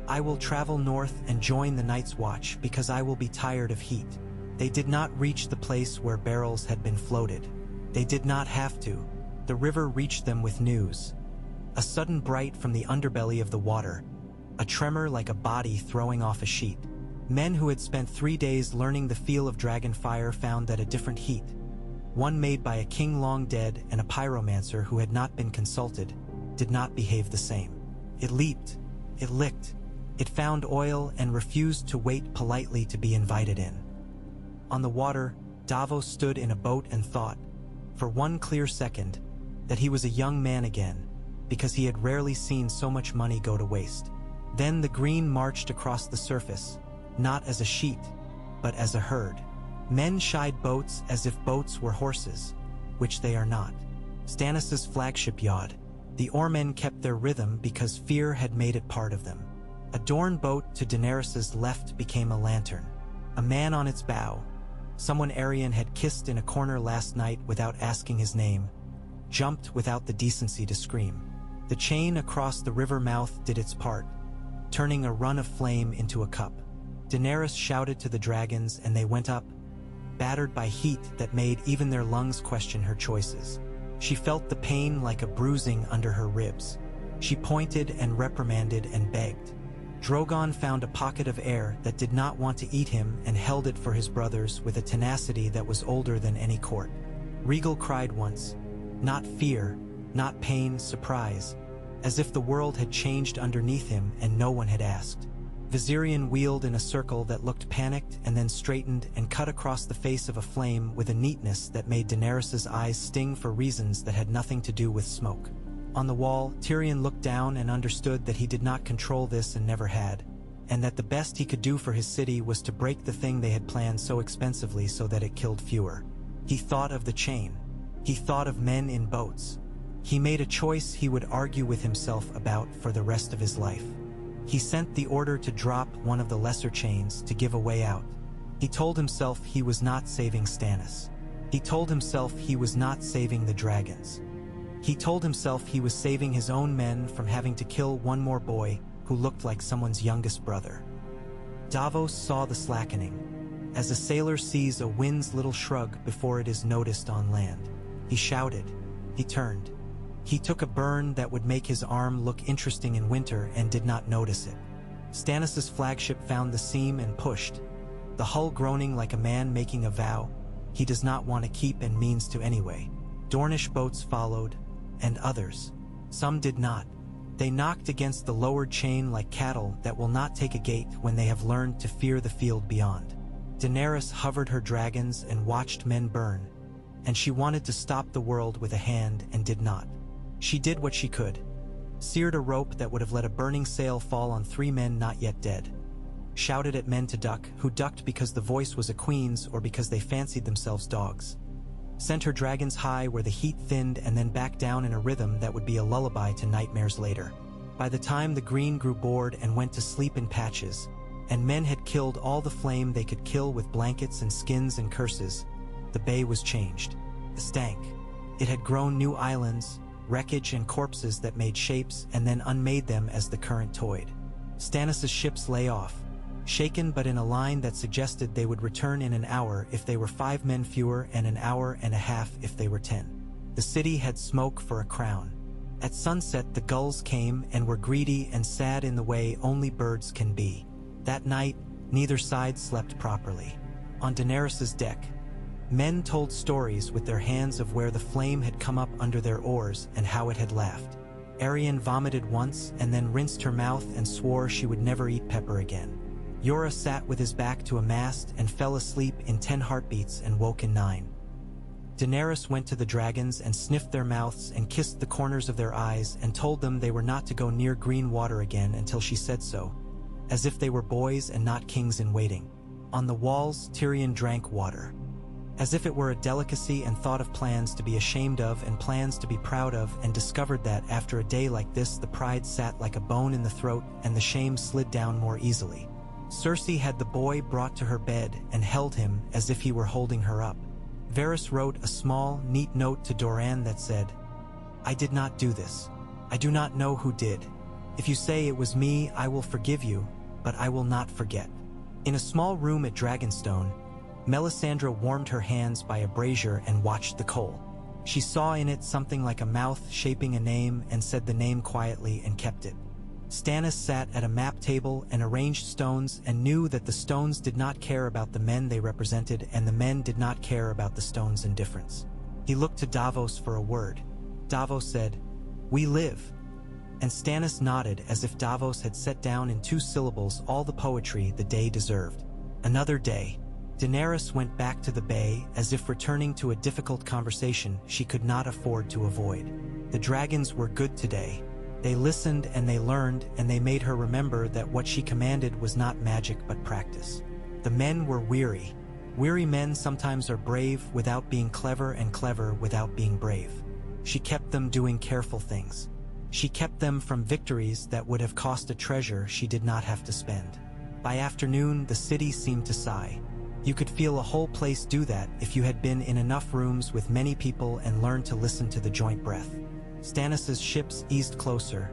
I will travel north and join the Night's Watch because I will be tired of heat. They did not reach the place where barrels had been floated. They did not have to. The river reached them with news. A sudden bright from the underbelly of the water, a tremor like a body throwing off a sheet. Men who had spent 3 days learning the feel of dragon fire found that a different heat, one made by a king long dead and a pyromancer who had not been consulted, did not behave the same. It leaped, it licked, it found oil and refused to wait politely to be invited in. On the water, Davos stood in a boat and thought, for one clear second, that he was a young man again, because he had rarely seen so much money go to waste. Then the green marched across the surface, not as a sheet, but as a herd. Men shied boats as if boats were horses, which they are not. Stannis' flagship yacht. The oarmen kept their rhythm because fear had made it part of them. A Dorne boat to Daenerys' left became a lantern. A man on its bow, someone Arryn had kissed in a corner last night without asking his name, jumped without the decency to scream. The chain across the river mouth did its part, turning a run of flame into a cup. Daenerys shouted to the dragons and they went up, battered by heat that made even their lungs question her choices. She felt the pain like a bruising under her ribs. She pointed and reprimanded and begged. Drogon found a pocket of air that did not want to eat him and held it for his brothers with a tenacity that was older than any court. Rhaegal cried once, not fear, not pain, surprise, as if the world had changed underneath him and no one had asked. Viserion wheeled in a circle that looked panicked and then straightened and cut across the face of a flame with a neatness that made Daenerys' eyes sting for reasons that had nothing to do with smoke. On the wall, Tyrion looked down and understood that he did not control this and never had, and that the best he could do for his city was to break the thing they had planned so expensively so that it killed fewer. He thought of the chain. He thought of men in boats. He made a choice he would argue with himself about for the rest of his life. He sent the order to drop one of the lesser chains to give a way out. He told himself he was not saving Stannis. He told himself he was not saving the dragons. He told himself he was saving his own men from having to kill one more boy who looked like someone's youngest brother. Davos saw the slackening, as a sailor sees a wind's little shrug before it is noticed on land. He shouted. He turned. He took a burn that would make his arm look interesting in winter and did not notice it. Stannis' flagship found the seam and pushed, the hull groaning like a man making a vow he does not want to keep and means to anyway. Dornish boats followed, and others. Some did not. They knocked against the lowered chain like cattle that will not take a gate when they have learned to fear the field beyond. Daenerys hovered her dragons and watched men burn, and she wanted to stop the world with a hand and did not. She did what she could. Seared a rope that would have let a burning sail fall on 3 men not yet dead. Shouted at men to duck, who ducked because the voice was a queen's or because they fancied themselves dogs. Sent her dragons high where the heat thinned and then back down in a rhythm that would be a lullaby to nightmares later. By the time the green grew bored and went to sleep in patches, and men had killed all the flame they could kill with blankets and skins and curses, the bay was changed. It stank. It had grown new islands, wreckage and corpses that made shapes and then unmade them as the current toyed. Stannis' ships lay off, shaken but in a line that suggested they would return in an hour if they were 5 men fewer and an hour and a half if they were 10. The city had smoke for a crown. At sunset the gulls came and were greedy and sad in the way only birds can be. That night, neither side slept properly. On Daenerys' deck, men told stories with their hands of where the flame had come up under their oars and how it had laughed. Arryn vomited once and then rinsed her mouth and swore she would never eat pepper again. Jorah sat with his back to a mast and fell asleep in 10 heartbeats and woke in 9. Daenerys went to the dragons and sniffed their mouths and kissed the corners of their eyes and told them they were not to go near green water again until she said so, as if they were boys and not kings in waiting. On the walls, Tyrion drank water, as if it were a delicacy, and thought of plans to be ashamed of and plans to be proud of, and discovered that after a day like this the pride sat like a bone in the throat and the shame slid down more easily. Cersei had the boy brought to her bed and held him as if he were holding her up. Varys wrote a small, neat note to Doran that said, "I did not do this. I do not know who did. If you say it was me, I will forgive you, but I will not forget." In a small room at Dragonstone, Melisandre warmed her hands by a brazier and watched the coal. She saw in it something like a mouth shaping a name and said the name quietly and kept it. Stannis sat at a map table and arranged stones and knew that the stones did not care about the men they represented and the men did not care about the stones' indifference. He looked to Davos for a word. Davos said, "We live." And Stannis nodded as if Davos had set down in 2 syllables all the poetry the day deserved. Another day. Daenerys went back to the bay as if returning to a difficult conversation she could not afford to avoid. The dragons were good today. They listened and they learned, and they made her remember that what she commanded was not magic but practice. The men were weary. Weary men sometimes are brave without being clever and clever without being brave. She kept them doing careful things. She kept them from victories that would have cost a treasure she did not have to spend. By afternoon, the city seemed to sigh. You could feel a whole place do that if you had been in enough rooms with many people and learned to listen to the joint breath. Stannis's ships eased closer,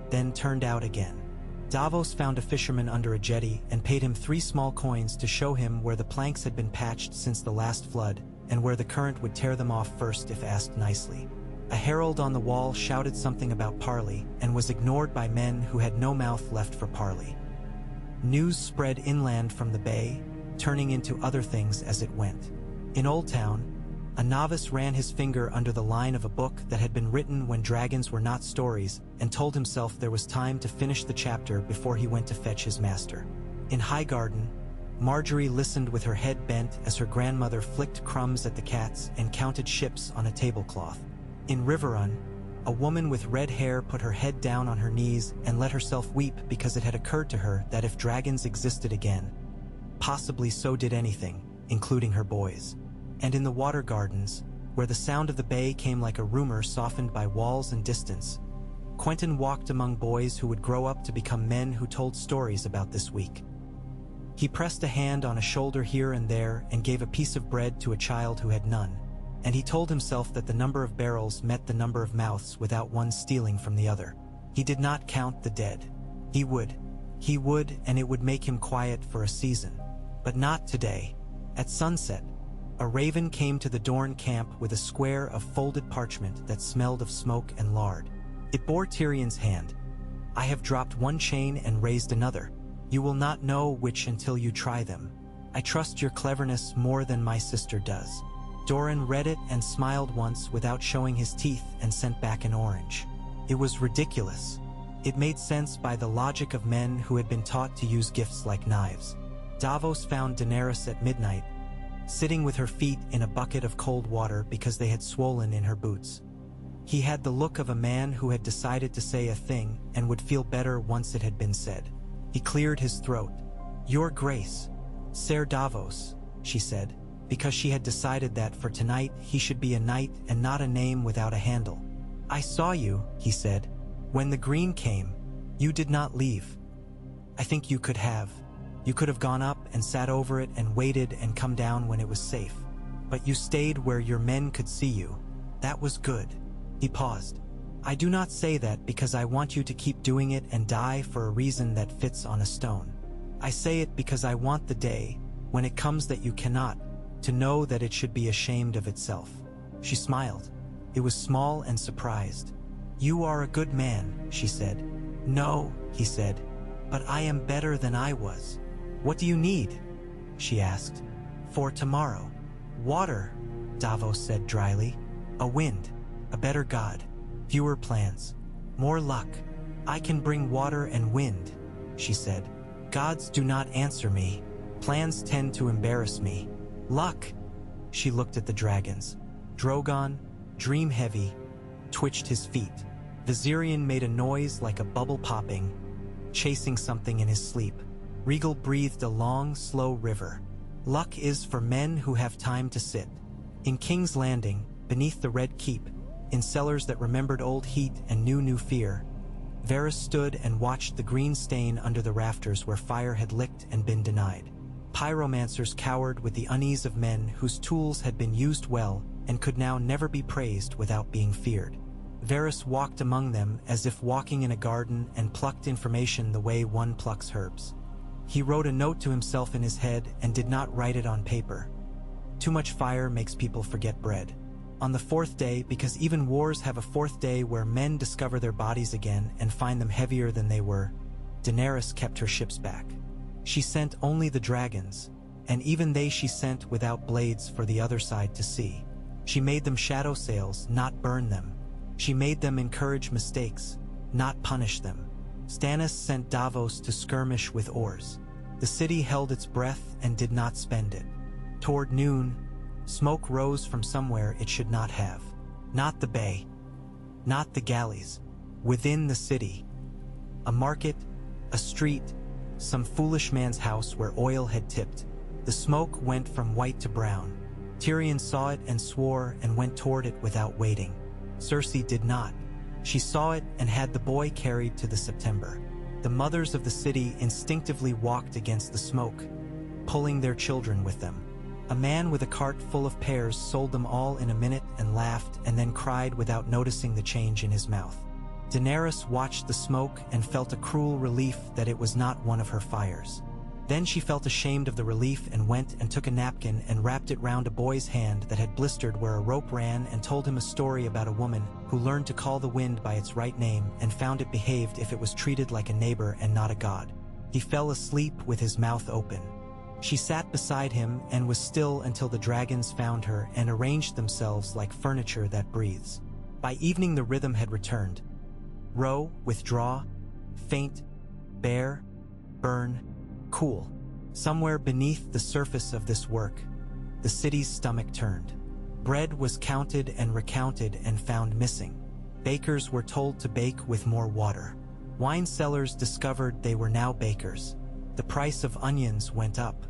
then turned out again. Davos found a fisherman under a jetty and paid him 3 small coins to show him where the planks had been patched since the last flood and where the current would tear them off first if asked nicely. A herald on the wall shouted something about parley and was ignored by men who had no mouth left for parley. News spread inland from the bay, turning into other things as it went. In Old Town, a novice ran his finger under the line of a book that had been written when dragons were not stories and told himself there was time to finish the chapter before he went to fetch his master. In Highgarden, Marjorie listened with her head bent as her grandmother flicked crumbs at the cats and counted ships on a tablecloth. In Riverrun, a woman with red hair put her head down on her knees and let herself weep because it had occurred to her that if dragons existed again, possibly so did anything, including her boys. And in the Water Gardens, where the sound of the bay came like a rumor softened by walls and distance, Quentyn walked among boys who would grow up to become men who told stories about this week. He pressed a hand on a shoulder here and there and gave a piece of bread to a child who had none, and he told himself that the number of barrels met the number of mouths without one stealing from the other. He did not count the dead. He would, and it would make him quiet for a season. But not today. At sunset, a raven came to the Dorne camp with a square of folded parchment that smelled of smoke and lard. It bore Tyrion's hand. "I have dropped one chain and raised another. You will not know which until you try them. I trust your cleverness more than my sister does." Doran read it and smiled once without showing his teeth and sent back an orange. It was ridiculous. It made sense by the logic of men who had been taught to use gifts like knives. Davos found Daenerys at midnight, sitting with her feet in a bucket of cold water because they had swollen in her boots. He had the look of a man who had decided to say a thing and would feel better once it had been said. He cleared his throat. "Your Grace, Ser Davos," she said, because she had decided that for tonight he should be a knight and not a name without a handle. "I saw you," he said. "When the green came, you did not leave. I think you could have. You could have gone up and sat over it and waited and come down when it was safe. But you stayed where your men could see you. That was good." He paused. "I do not say that because I want you to keep doing it and die for a reason that fits on a stone. I say it because I want the day, when it comes that you cannot, to know that it should be ashamed of itself." She smiled. It was small and surprised. "You are a good man," she said. "No," he said, "but I am better than I was." "What do you need?" she asked. "For tomorrow." "Water," Davos said dryly. "A wind. A better god. Fewer plans. More luck." "I can bring water and wind," she said. "Gods do not answer me. Plans tend to embarrass me. Luck." She looked at the dragons. Drogon, dream-heavy, twitched his feet. Viserion made a noise like a bubble popping, chasing something in his sleep. Regal breathed a long, slow river. "Luck is for men who have time to sit." In King's Landing, beneath the Red Keep, in cellars that remembered old heat and knew new fear, Varys stood and watched the green stain under the rafters where fire had licked and been denied. Pyromancers cowered with the unease of men whose tools had been used well and could now never be praised without being feared. Varys walked among them as if walking in a garden and plucked information the way one plucks herbs. He wrote a note to himself in his head and did not write it on paper. Too much fire makes people forget bread. On the 4th day, because even wars have a 4th day where men discover their bodies again and find them heavier than they were, Daenerys kept her ships back. She sent only the dragons, and even they she sent without blades for the other side to see. She made them shadow sails, not burn them. She made them encourage mistakes, not punish them. Stannis sent Davos to skirmish with oars. The city held its breath and did not spend it. Toward noon, smoke rose from somewhere it should not have. Not the bay. Not the galleys. Within the city, a market, a street, some foolish man's house where oil had tipped. The smoke went from white to brown. Tyrion saw it and swore and went toward it without waiting. Cersei did not. She saw it and had the boy carried to the September. The mothers of the city instinctively walked against the smoke, pulling their children with them. A man with a cart full of pears sold them all in a minute and laughed and then cried without noticing the change in his mouth. Daenerys watched the smoke and felt a cruel relief that it was not one of her fires. Then she felt ashamed of the relief and went and took a napkin and wrapped it round a boy's hand that had blistered where a rope ran and told him a story about a woman who learned to call the wind by its right name and found it behaved if it was treated like a neighbor and not a god. He fell asleep with his mouth open. She sat beside him and was still until the dragons found her and arranged themselves like furniture that breathes. By evening the rhythm had returned. Row, withdraw, faint, bear, burn, cool. Somewhere beneath the surface of this work, the city's stomach turned. Bread was counted and recounted and found missing. Bakers were told to bake with more water. Wine sellers discovered they were now bakers. The price of onions went up.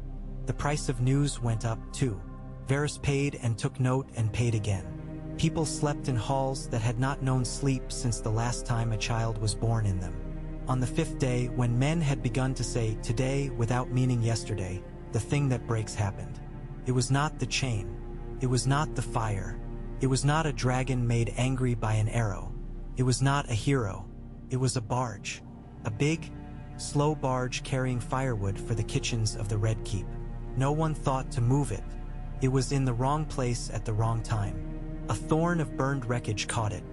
The price of news went up too. Varys paid and took note and paid again. People slept in halls that had not known sleep since the last time a child was born in them. On the fifth day, when men had begun to say today without meaning yesterday, the thing that breaks happened. It was not the chain. It was not the fire. It was not a dragon made angry by an arrow. It was not a hero. It was a barge. A big, slow barge carrying firewood for the kitchens of the Red Keep. No one thought to move it. It was in the wrong place at the wrong time. A thorn of burned wreckage caught it.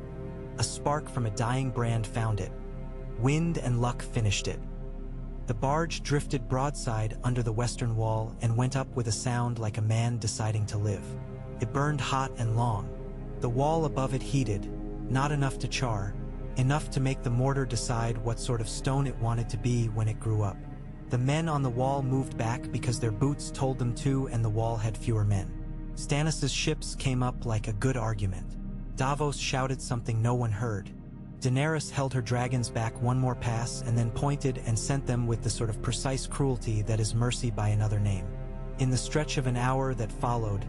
A spark from a dying brand found it. Wind and luck finished it. The barge drifted broadside under the western wall and went up with a sound like a man deciding to live. It burned hot and long. The wall above it heated, not enough to char, enough to make the mortar decide what sort of stone it wanted to be when it grew up. The men on the wall moved back because their boots told them to and the wall had fewer men. Stannis' ships came up like a good argument. Davos shouted something no one heard. Daenerys held her dragons back one more pass and then pointed and sent them with the sort of precise cruelty that is mercy by another name. In the stretch of an hour that followed,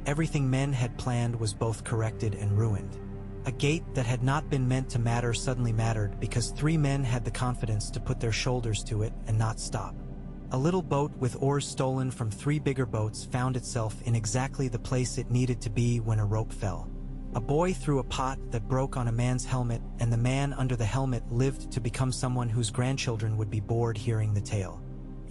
everything men had planned was both corrected and ruined. A gate that had not been meant to matter suddenly mattered because 3 men had the confidence to put their shoulders to it and not stop. A little boat with oars stolen from 3 bigger boats found itself in exactly the place it needed to be when a rope fell. A boy threw a pot that broke on a man's helmet, and the man under the helmet lived to become someone whose grandchildren would be bored hearing the tale.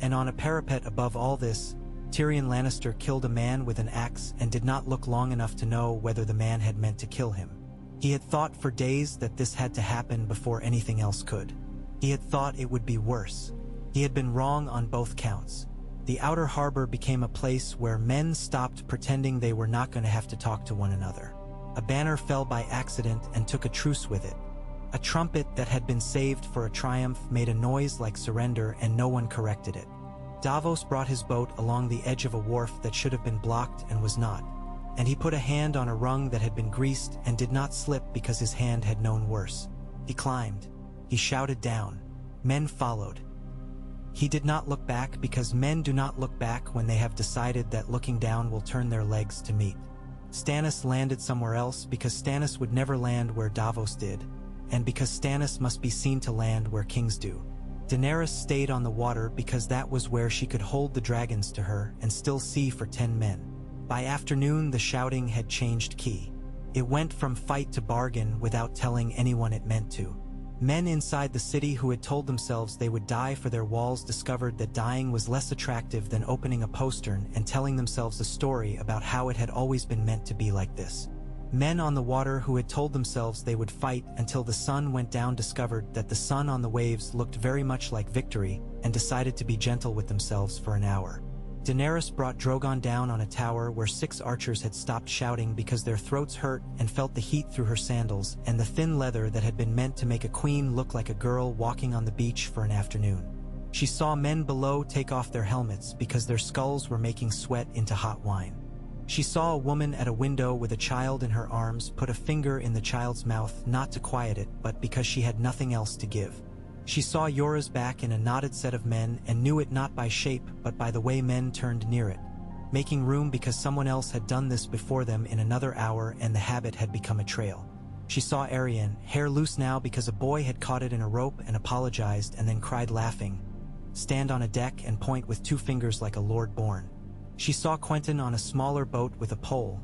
And on a parapet above all this, Tyrion Lannister killed a man with an axe and did not look long enough to know whether the man had meant to kill him. He had thought for days that this had to happen before anything else could. He had thought it would be worse. He had been wrong on both counts. The outer harbor became a place where men stopped pretending they were not going to have to talk to one another. A banner fell by accident and took a truce with it. A trumpet that had been saved for a triumph made a noise like surrender and no one corrected it. Davos brought his boat along the edge of a wharf that should have been blocked and was not. And he put a hand on a rung that had been greased and did not slip because his hand had known worse. He climbed. He shouted down. Men followed. He did not look back because men do not look back when they have decided that looking down will turn their legs to meat. Stannis landed somewhere else because Stannis would never land where Davos did, and because Stannis must be seen to land where kings do. Daenerys stayed on the water because that was where she could hold the dragons to her and still see for 10 men. By afternoon, the shouting had changed key. It went from fight to bargain without telling anyone it meant to. Men inside the city who had told themselves they would die for their walls discovered that dying was less attractive than opening a postern and telling themselves a story about how it had always been meant to be like this. Men on the water who had told themselves they would fight until the sun went down discovered that the sun on the waves looked very much like victory and decided to be gentle with themselves for an hour. Daenerys brought Drogon down on a tower where 6 archers had stopped shouting because their throats hurt and felt the heat through her sandals and the thin leather that had been meant to make a queen look like a girl walking on the beach for an afternoon. She saw men below take off their helmets because their skulls were making sweat into hot wine. She saw a woman at a window with a child in her arms put a finger in the child's mouth, not to quiet it, but because she had nothing else to give. She saw Yora's back in a knotted set of men and knew it not by shape but by the way men turned near it, making room because someone else had done this before them in another hour and the habit had become a trail. She saw Arian, hair loose now because a boy had caught it in a rope and apologized and then cried laughing, stand on a deck and point with 2 fingers like a lord born. She saw Quentin on a smaller boat with a pole,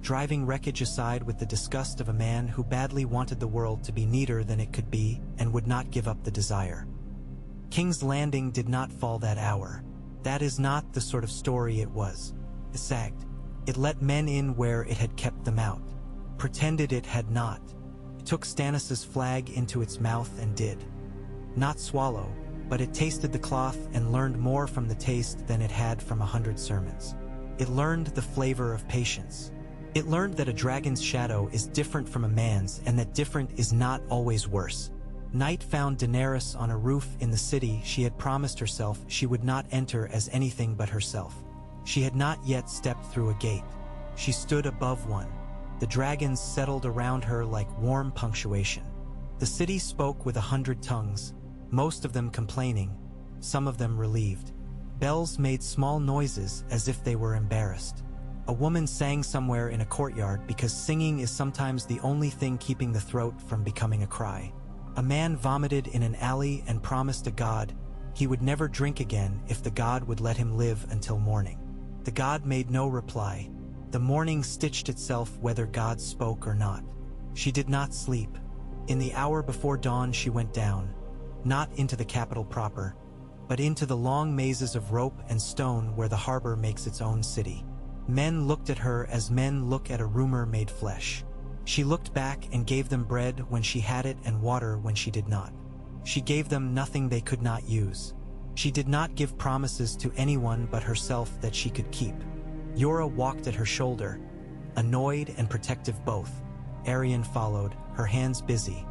driving wreckage aside with the disgust of a man who badly wanted the world to be neater than it could be and would not give up the desire. King's Landing did not fall that hour. That is not the sort of story it was. It sagged. It let men in where it had kept them out. Pretended it had not. It took Stannis's flag into its mouth and did not swallow, but it tasted the cloth and learned more from the taste than it had from 100 sermons. It learned the flavor of patience. It learned that a dragon's shadow is different from a man's and that different is not always worse. Night found Daenerys on a roof in the city she had promised herself she would not enter as anything but herself. She had not yet stepped through a gate. She stood above one. The dragons settled around her like warm punctuation. The city spoke with 100 tongues, most of them complaining, some of them relieved. Bells made small noises as if they were embarrassed. A woman sang somewhere in a courtyard because singing is sometimes the only thing keeping the throat from becoming a cry. A man vomited in an alley and promised a god he would never drink again if the god would let him live until morning. The god made no reply. The morning stitched itself whether God spoke or not. She did not sleep. In the hour before dawn she went down, not into the capital proper, but into the long mazes of rope and stone where the harbor makes its own city. Men looked at her as men look at a rumor made flesh. She looked back and gave them bread when she had it and water when she did not. She gave them nothing they could not use. She did not give promises to anyone but herself that she could keep. Yora walked at her shoulder, annoyed and protective both. Arian followed, her hands busy,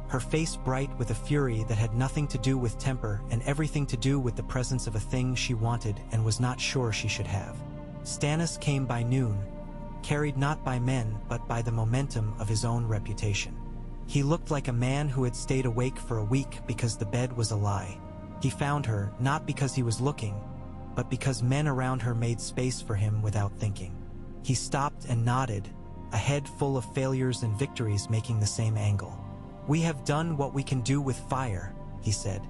her face bright with a fury that had nothing to do with temper and everything to do with the presence of a thing she wanted and was not sure she should have. Stannis came by noon, carried not by men but by the momentum of his own reputation. He looked like a man who had stayed awake for a week because the bed was a lie. He found her not because he was looking, but because men around her made space for him without thinking. He stopped and nodded, a head full of failures and victories making the same angle. "We have done what we can do with fire," he said.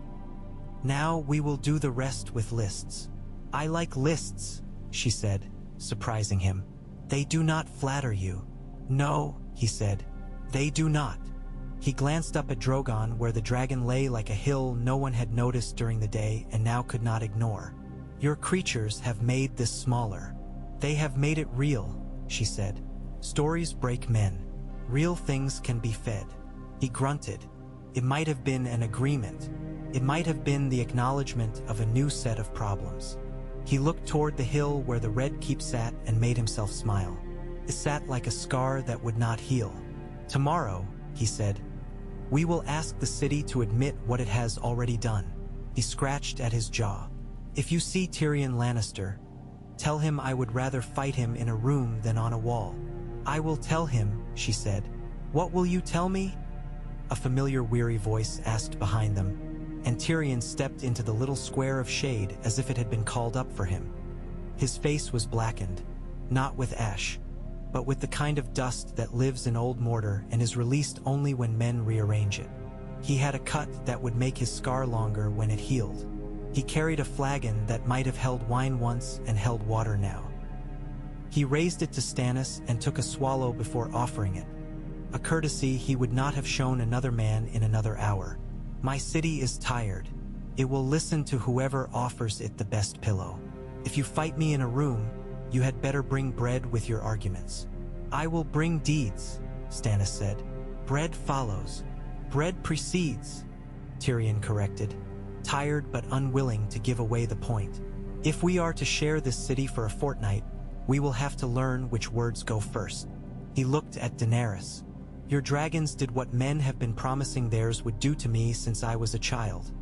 "Now we will do the rest with lists." "I like lists," she said, surprising him. "They do not flatter you." "No," he said, "they do not." He glanced up at Drogon where the dragon lay like a hill no one had noticed during the day and now could not ignore. "Your creatures have made this smaller. They have made it real," she said. "Stories break men. Real things can be fed." He grunted. It might have been an agreement. It might have been the acknowledgement of a new set of problems. He looked toward the hill where the Red Keep sat and made himself smile. It sat like a scar that would not heal. "Tomorrow," he said, "we will ask the city to admit what it has already done." He scratched at his jaw. "If you see Tyrion Lannister, tell him I would rather fight him in a room than on a wall." "I will tell him," she said. "What will you tell me?" A familiar weary voice asked behind them, and Tyrion stepped into the little square of shade as if it had been called up for him. His face was blackened, not with ash, but with the kind of dust that lives in old mortar and is released only when men rearrange it. He had a cut that would make his scar longer when it healed. He carried a flagon that might have held wine once and held water now. He raised it to Stannis and took a swallow before offering it, a courtesy he would not have shown another man in another hour. "My city is tired. It will listen to whoever offers it the best pillow. If you fight me in a room, you had better bring bread with your arguments." "I will bring deeds," Stannis said. "Bread follows. Bread precedes," Tyrion corrected, tired but unwilling to give away the point. "If we are to share this city for a fortnight, we will have to learn which words go first." He looked at Daenerys. "Your dragons did what men have been promising theirs would do to me since I was a child.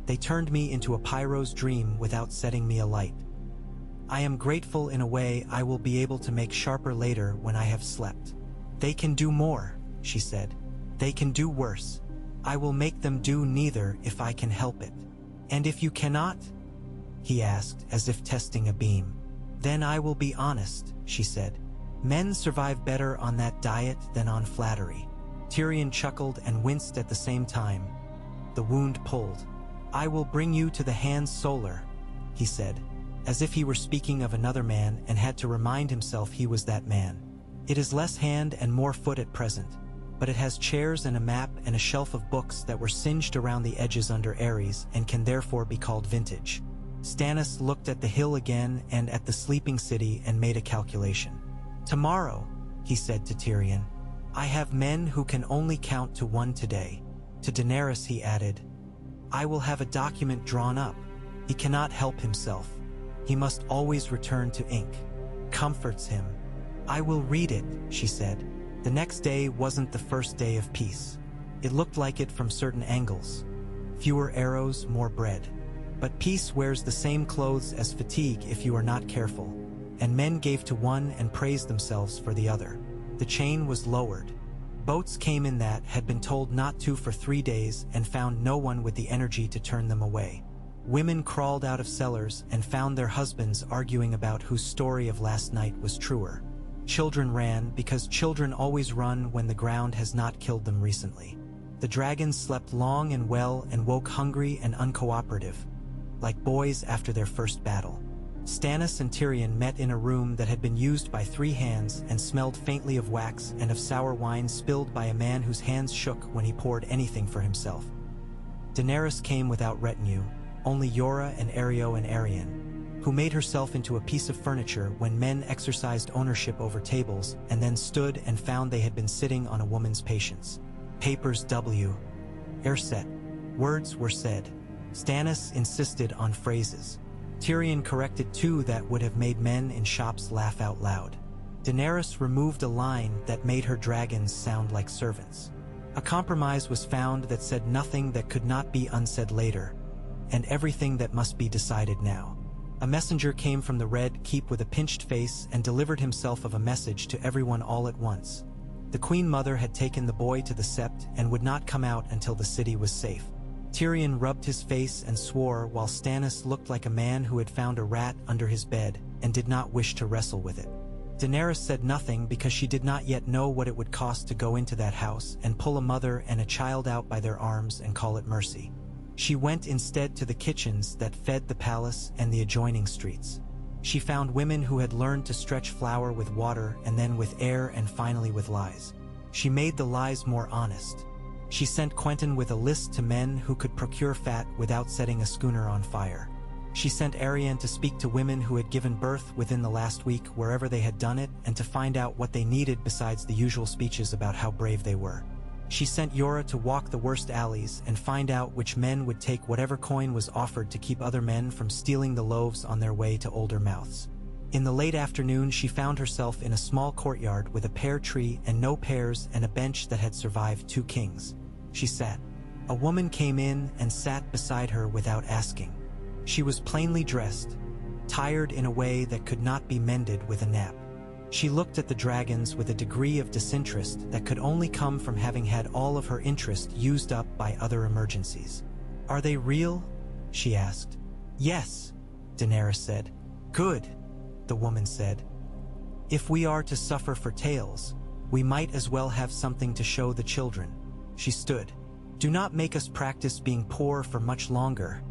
They turned me into a pyro's dream without setting me alight. I am grateful in a way I will be able to make sharper later when I have slept. They can do more, she said. They can do worse. I will make them do neither if I can help it. And if you cannot? He asked, as if testing a beam. Then I will be honest, she said. Men survive better on that diet than on flattery. Tyrion chuckled and winced at the same time. The wound pulled. I will bring you to the hands solar, he said, as if he were speaking of another man and had to remind himself he was that man. It is less hand and more foot at present, but it has chairs and a map and a shelf of books that were singed around the edges under Ares and can therefore be called vintage. Stannis looked at the hill again and at the sleeping city and made a calculation. Tomorrow, he said to Tyrion, I have men who can only count to 1 today. To Daenerys he added, I will have a document drawn up. He cannot help himself. He must always return to ink. Comforts him. I will read it, she said. The next day wasn't the first day of peace. It looked like it from certain angles. Fewer arrows, more bread. But peace wears the same clothes as fatigue if you are not careful. And men gave to one and praised themselves for the other. The chain was lowered. Boats came in that had been told not to for 3 days and found no one with the energy to turn them away. Women crawled out of cellars and found their husbands arguing about whose story of last night was truer. Children ran because children always run when the ground has not killed them recently. The dragons slept long and well and woke hungry and uncooperative, like boys after their first battle. Stannis and Tyrion met in a room that had been used by 3 hands and smelled faintly of wax and of sour wine spilled by a man whose hands shook when he poured anything for himself. Daenerys came without retinue, only Yora and Areo and Arion, who made herself into a piece of furniture when men exercised ownership over tables and then stood and found they had been sitting on a woman's patience. Papers W. Airset. Words were said. Stannis insisted on phrases. Tyrion corrected 2 that would have made men in shops laugh out loud. Daenerys removed a line that made her dragons sound like servants. A compromise was found that said nothing that could not be unsaid later, and everything that must be decided now. A messenger came from the Red Keep with a pinched face and delivered himself of a message to everyone all at once. The Queen Mother had taken the boy to the Sept and would not come out until the city was safe. Tyrion rubbed his face and swore while Stannis looked like a man who had found a rat under his bed and did not wish to wrestle with it. Daenerys said nothing because she did not yet know what it would cost to go into that house and pull a mother and a child out by their arms and call it mercy. She went instead to the kitchens that fed the palace and the adjoining streets. She found women who had learned to stretch flour with water and then with air and finally with lies. She made the lies more honest. She sent Quentyn with a list to men who could procure fat without setting a schooner on fire. She sent Arianne to speak to women who had given birth within the last week wherever they had done it and to find out what they needed besides the usual speeches about how brave they were. She sent Yora to walk the worst alleys and find out which men would take whatever coin was offered to keep other men from stealing the loaves on their way to older mouths. In the late afternoon, she found herself in a small courtyard with a pear tree and no pears and a bench that had survived 2 kings. She sat. A woman came in and sat beside her without asking. She was plainly dressed, tired in a way that could not be mended with a nap. She looked at the dragons with a degree of disinterest that could only come from having had all of her interest used up by other emergencies. Are they real? She asked. Yes, Daenerys said. Good, the woman said. If we are to suffer for tales, we might as well have something to show the children. She stood. Do not make us practice being poor for much longer,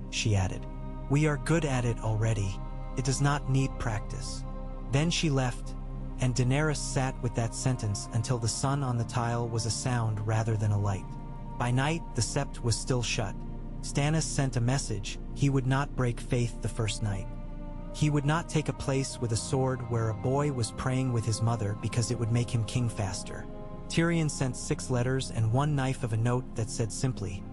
she added. We are good at it already. It does not need practice. Then she left, and Daenerys sat with that sentence until the sun on the tile was a sound rather than a light. By night, the Sept was still shut. Stannis sent a message. He would not break faith the first night. He would not take a place with a sword where a boy was praying with his mother because it would make him king faster. Tyrion sent 6 letters and 1 knife of a note that said simply,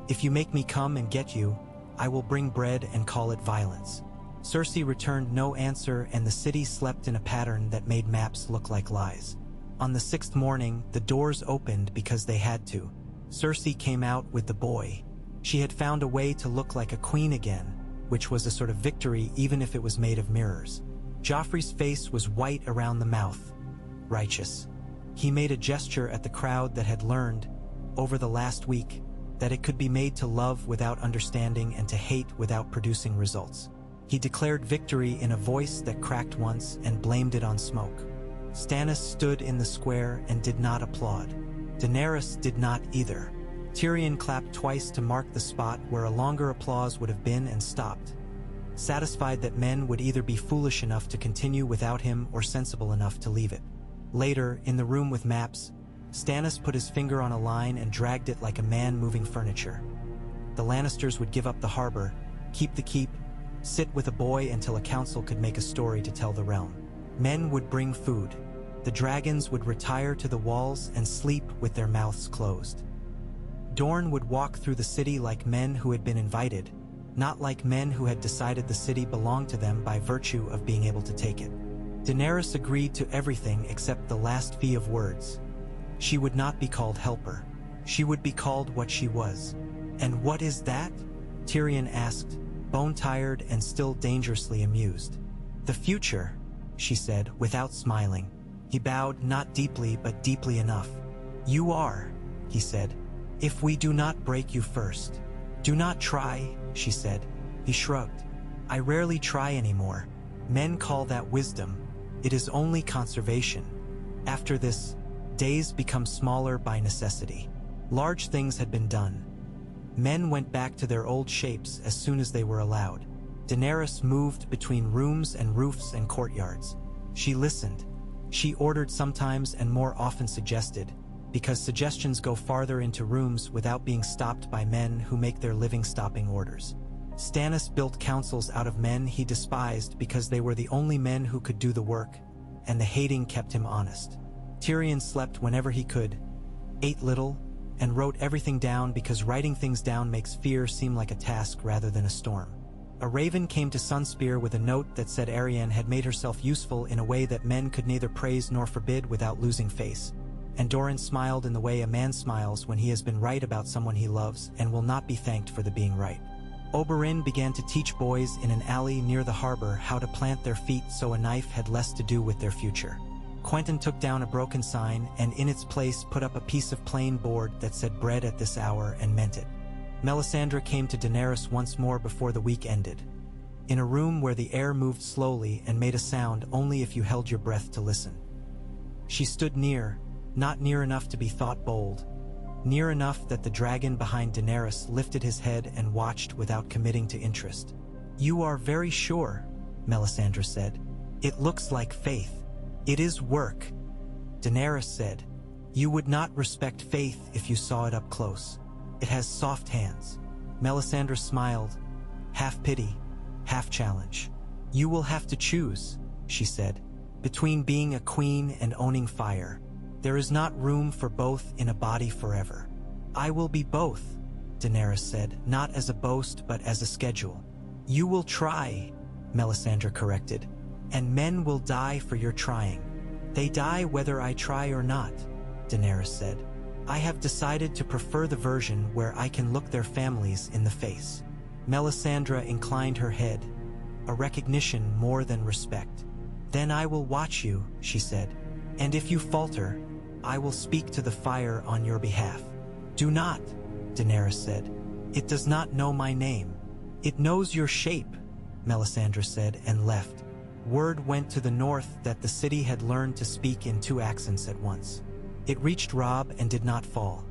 If you make me come and get you, I will bring bread and call it violence. Cersei returned no answer and the city slept in a pattern that made maps look like lies. On the 6th morning, the doors opened because they had to. Cersei came out with the boy. She had found a way to look like a queen again, which was a sort of victory even if it was made of mirrors. Joffrey's face was white around the mouth. Righteous. He made a gesture at the crowd that had learned, over the last week, that it could be made to love without understanding and to hate without producing results. He declared victory in a voice that cracked once and blamed it on smoke. Stannis stood in the square and did not applaud. Daenerys did not either. Tyrion clapped twice to mark the spot where a longer applause would have been and stopped, satisfied that men would either be foolish enough to continue without him or sensible enough to leave it. Later, in the room with maps, Stannis put his finger on a line and dragged it like a man moving furniture. The Lannisters would give up the harbor, keep the keep, sit with a boy until a council could make a story to tell the realm. Men would bring food. The dragons would retire to the walls and sleep with their mouths closed. Dorne would walk through the city like men who had been invited, not like men who had decided the city belonged to them by virtue of being able to take it. Daenerys agreed to everything except the last fee of words. She would not be called helper. She would be called what she was. And what is that? Tyrion asked, bone-tired and still dangerously amused. The future, she said, without smiling. He bowed, not deeply but deeply enough. You are, he said, if we do not break you first. Do not try, she said. He shrugged. I rarely try anymore. Men call that wisdom. It is only conservation. After this, days become smaller by necessity. Large things had been done. Men went back to their old shapes as soon as they were allowed. Daenerys moved between rooms and roofs and courtyards. She listened. She ordered sometimes and more often suggested, because suggestions go farther into rooms without being stopped by men who make their living stopping orders. Stannis built councils out of men he despised because they were the only men who could do the work, and the hating kept him honest. Tyrion slept whenever he could, ate little, and wrote everything down because writing things down makes fear seem like a task rather than a storm. A raven came to Sunspear with a note that said Arianne had made herself useful in a way that men could neither praise nor forbid without losing face. And Doran smiled in the way a man smiles when he has been right about someone he loves and will not be thanked for the being right. Oberyn began to teach boys in an alley near the harbor how to plant their feet so a knife had less to do with their future. Quentyn took down a broken sign and in its place put up a piece of plain board that said bread at this hour and meant it. Melisandre came to Daenerys once more before the week ended. In a room where the air moved slowly and made a sound only if you held your breath to listen. She stood near, not near enough to be thought bold, near enough that the dragon behind Daenerys lifted his head and watched without committing to interest. You are very sure, Melisandre said. It looks like faith. It is work. Daenerys said, you would not respect faith if you saw it up close. It has soft hands. Melisandre smiled, half pity, half challenge. You will have to choose, she said, between being a queen and owning fire. There is not room for both in a body forever. I will be both, Daenerys said, not as a boast but as a schedule. You will try, Melisandre corrected, and men will die for your trying. They die whether I try or not, Daenerys said. I have decided to prefer the version where I can look their families in the face. Melisandre inclined her head, a recognition more than respect. Then I will watch you, she said, and if you falter, I will speak to the fire on your behalf. Do not, Daenerys said. It does not know my name. It knows your shape, Melisandre said and left. Word went to the north that the city had learned to speak in 2 accents at once. It reached Robb and did not fall.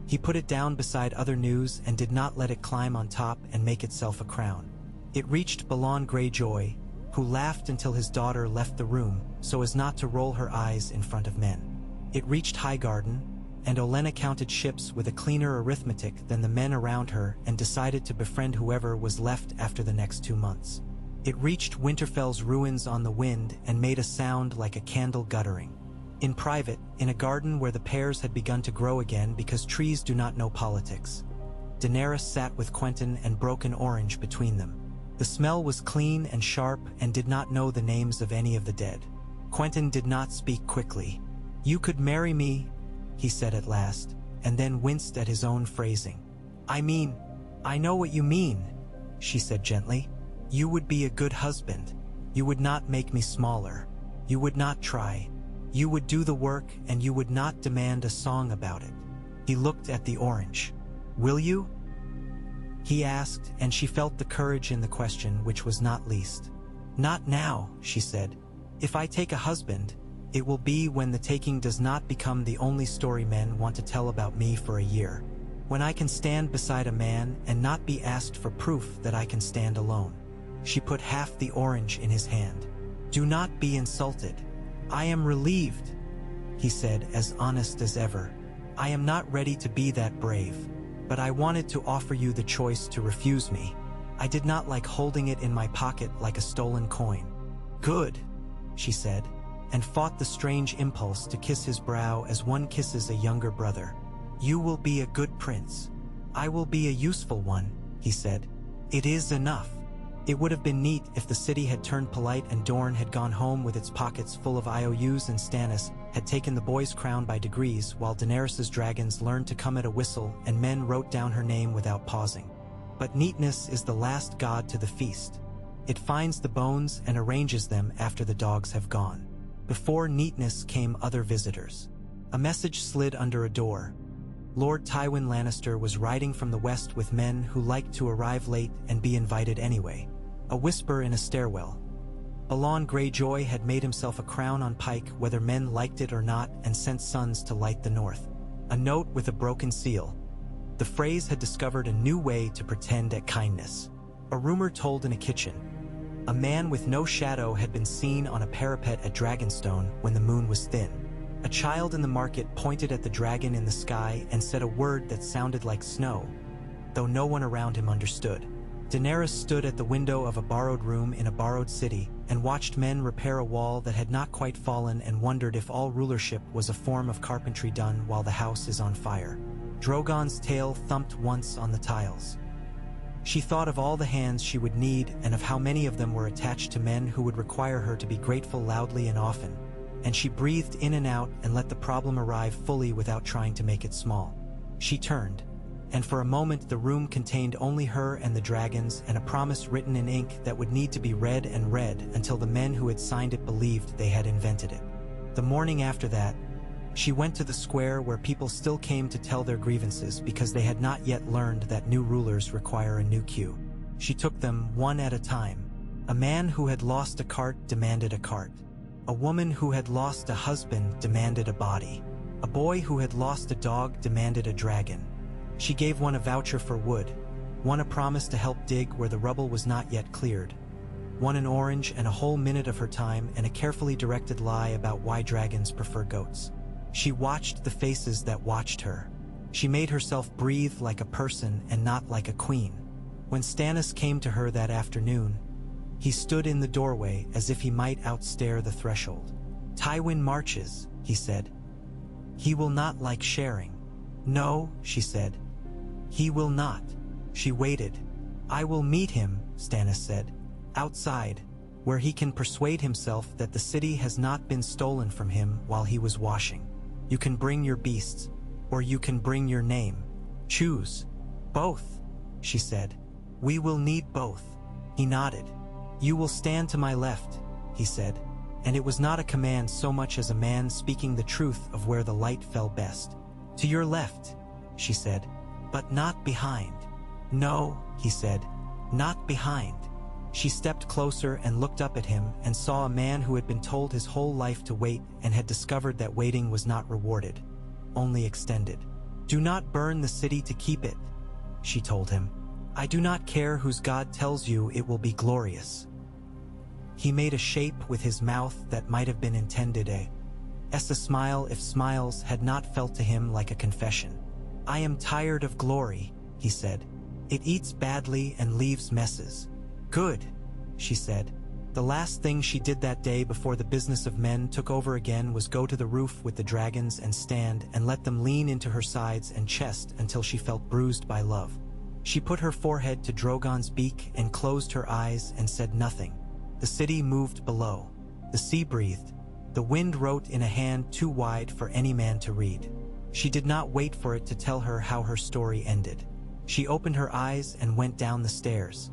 He put it down beside other news and did not let it climb on top and make itself a crown. It reached Balon Greyjoy, who laughed until his daughter left the room so as not to roll her eyes in front of men. It reached Highgarden, and Olenna counted ships with a cleaner arithmetic than the men around her and decided to befriend whoever was left after the next 2 months. It reached Winterfell's ruins on the wind and made a sound like a candle guttering. In private, in a garden where the pears had begun to grow again because trees do not know politics, Daenerys sat with Quentyn and broke an orange between them. The smell was clean and sharp and did not know the names of any of the dead. Quentyn did not speak quickly. You could marry me, he said at last, and then winced at his own phrasing. I mean, I know what you mean, she said gently. You would be a good husband. You would not make me smaller. You would not try. You would do the work and you would not demand a song about it. He looked at the orange. Will you? He asked, and she felt the courage in the question, which was not least. Not now, she said. If I take a husband, it will be when the taking does not become the only story men want to tell about me for a year. When I can stand beside a man and not be asked for proof that I can stand alone. She put half the orange in his hand. Do not be insulted. I am relieved, he said, as honest as ever. I am not ready to be that brave, but I wanted to offer you the choice to refuse me. I did not like holding it in my pocket like a stolen coin. Good, she said, and fought the strange impulse to kiss his brow as one kisses a younger brother. You will be a good prince. I will be a useful one, he said. It is enough. It would have been neat if the city had turned polite and Dorne had gone home with its pockets full of IOUs and Stannis had taken the boy's crown by degrees while Daenerys's dragons learned to come at a whistle and men wrote down her name without pausing. But neatness is the last god to the feast. It finds the bones and arranges them after the dogs have gone. Before neatness came other visitors. A message slid under a door. Lord Tywin Lannister was riding from the west with men who liked to arrive late and be invited anyway. A whisper in a stairwell. Balon Greyjoy had made himself a crown on Pike whether men liked it or not and sent sons to light the north. A note with a broken seal. The phrase had discovered a new way to pretend at kindness. A rumor told in a kitchen. A man with no shadow had been seen on a parapet at Dragonstone when the moon was thin. A child in the market pointed at the dragon in the sky and said a word that sounded like snow, though no one around him understood. Daenerys stood at the window of a borrowed room in a borrowed city and watched men repair a wall that had not quite fallen and wondered if all rulership was a form of carpentry done while the house is on fire. Drogon's tail thumped once on the tiles. She thought of all the hands she would need and of how many of them were attached to men who would require her to be grateful loudly and often, and she breathed in and out and let the problem arrive fully without trying to make it small. She turned, and for a moment the room contained only her and the dragons and a promise written in ink that would need to be read and read until the men who had signed it believed they had invented it. The morning after that, she went to the square where people still came to tell their grievances because they had not yet learned that new rulers require a new queue. She took them one at a time. A man who had lost a cart demanded a cart. A woman who had lost a husband demanded a body. A boy who had lost a dog demanded a dragon. She gave one a voucher for wood, one a promise to help dig where the rubble was not yet cleared, one an orange and a whole minute of her time and a carefully directed lie about why dragons prefer goats. She watched the faces that watched her. She made herself breathe like a person and not like a queen. When Stannis came to her that afternoon, he stood in the doorway as if he might outstare the threshold. Tywin marches, he said. He will not like sharing. No, she said. He will not. She waited. I will meet him, Stannis said, outside, where he can persuade himself that the city has not been stolen from him while he was washing. You can bring your beasts, or you can bring your name. Choose. Both, she said. We will need both. He nodded. You will stand to my left, he said, and it was not a command so much as a man speaking the truth of where the light fell best. To your left, she said, but not behind. No, he said, not behind. She stepped closer and looked up at him and saw a man who had been told his whole life to wait and had discovered that waiting was not rewarded, only extended. Do not burn the city to keep it, she told him. I do not care whose God tells you it will be glorious. He made a shape with his mouth that might have been intended as a smile if smiles had not felt to him like a confession. I am tired of glory, he said. It eats badly and leaves messes. Good, she said. The last thing she did that day before the business of men took over again was go to the roof with the dragons and stand and let them lean into her sides and chest until she felt bruised by love. She put her forehead to Drogon's beak and closed her eyes and said nothing. The city moved below. The sea breathed. The wind wrote in a hand too wide for any man to read. She did not wait for it to tell her how her story ended. She opened her eyes and went down the stairs.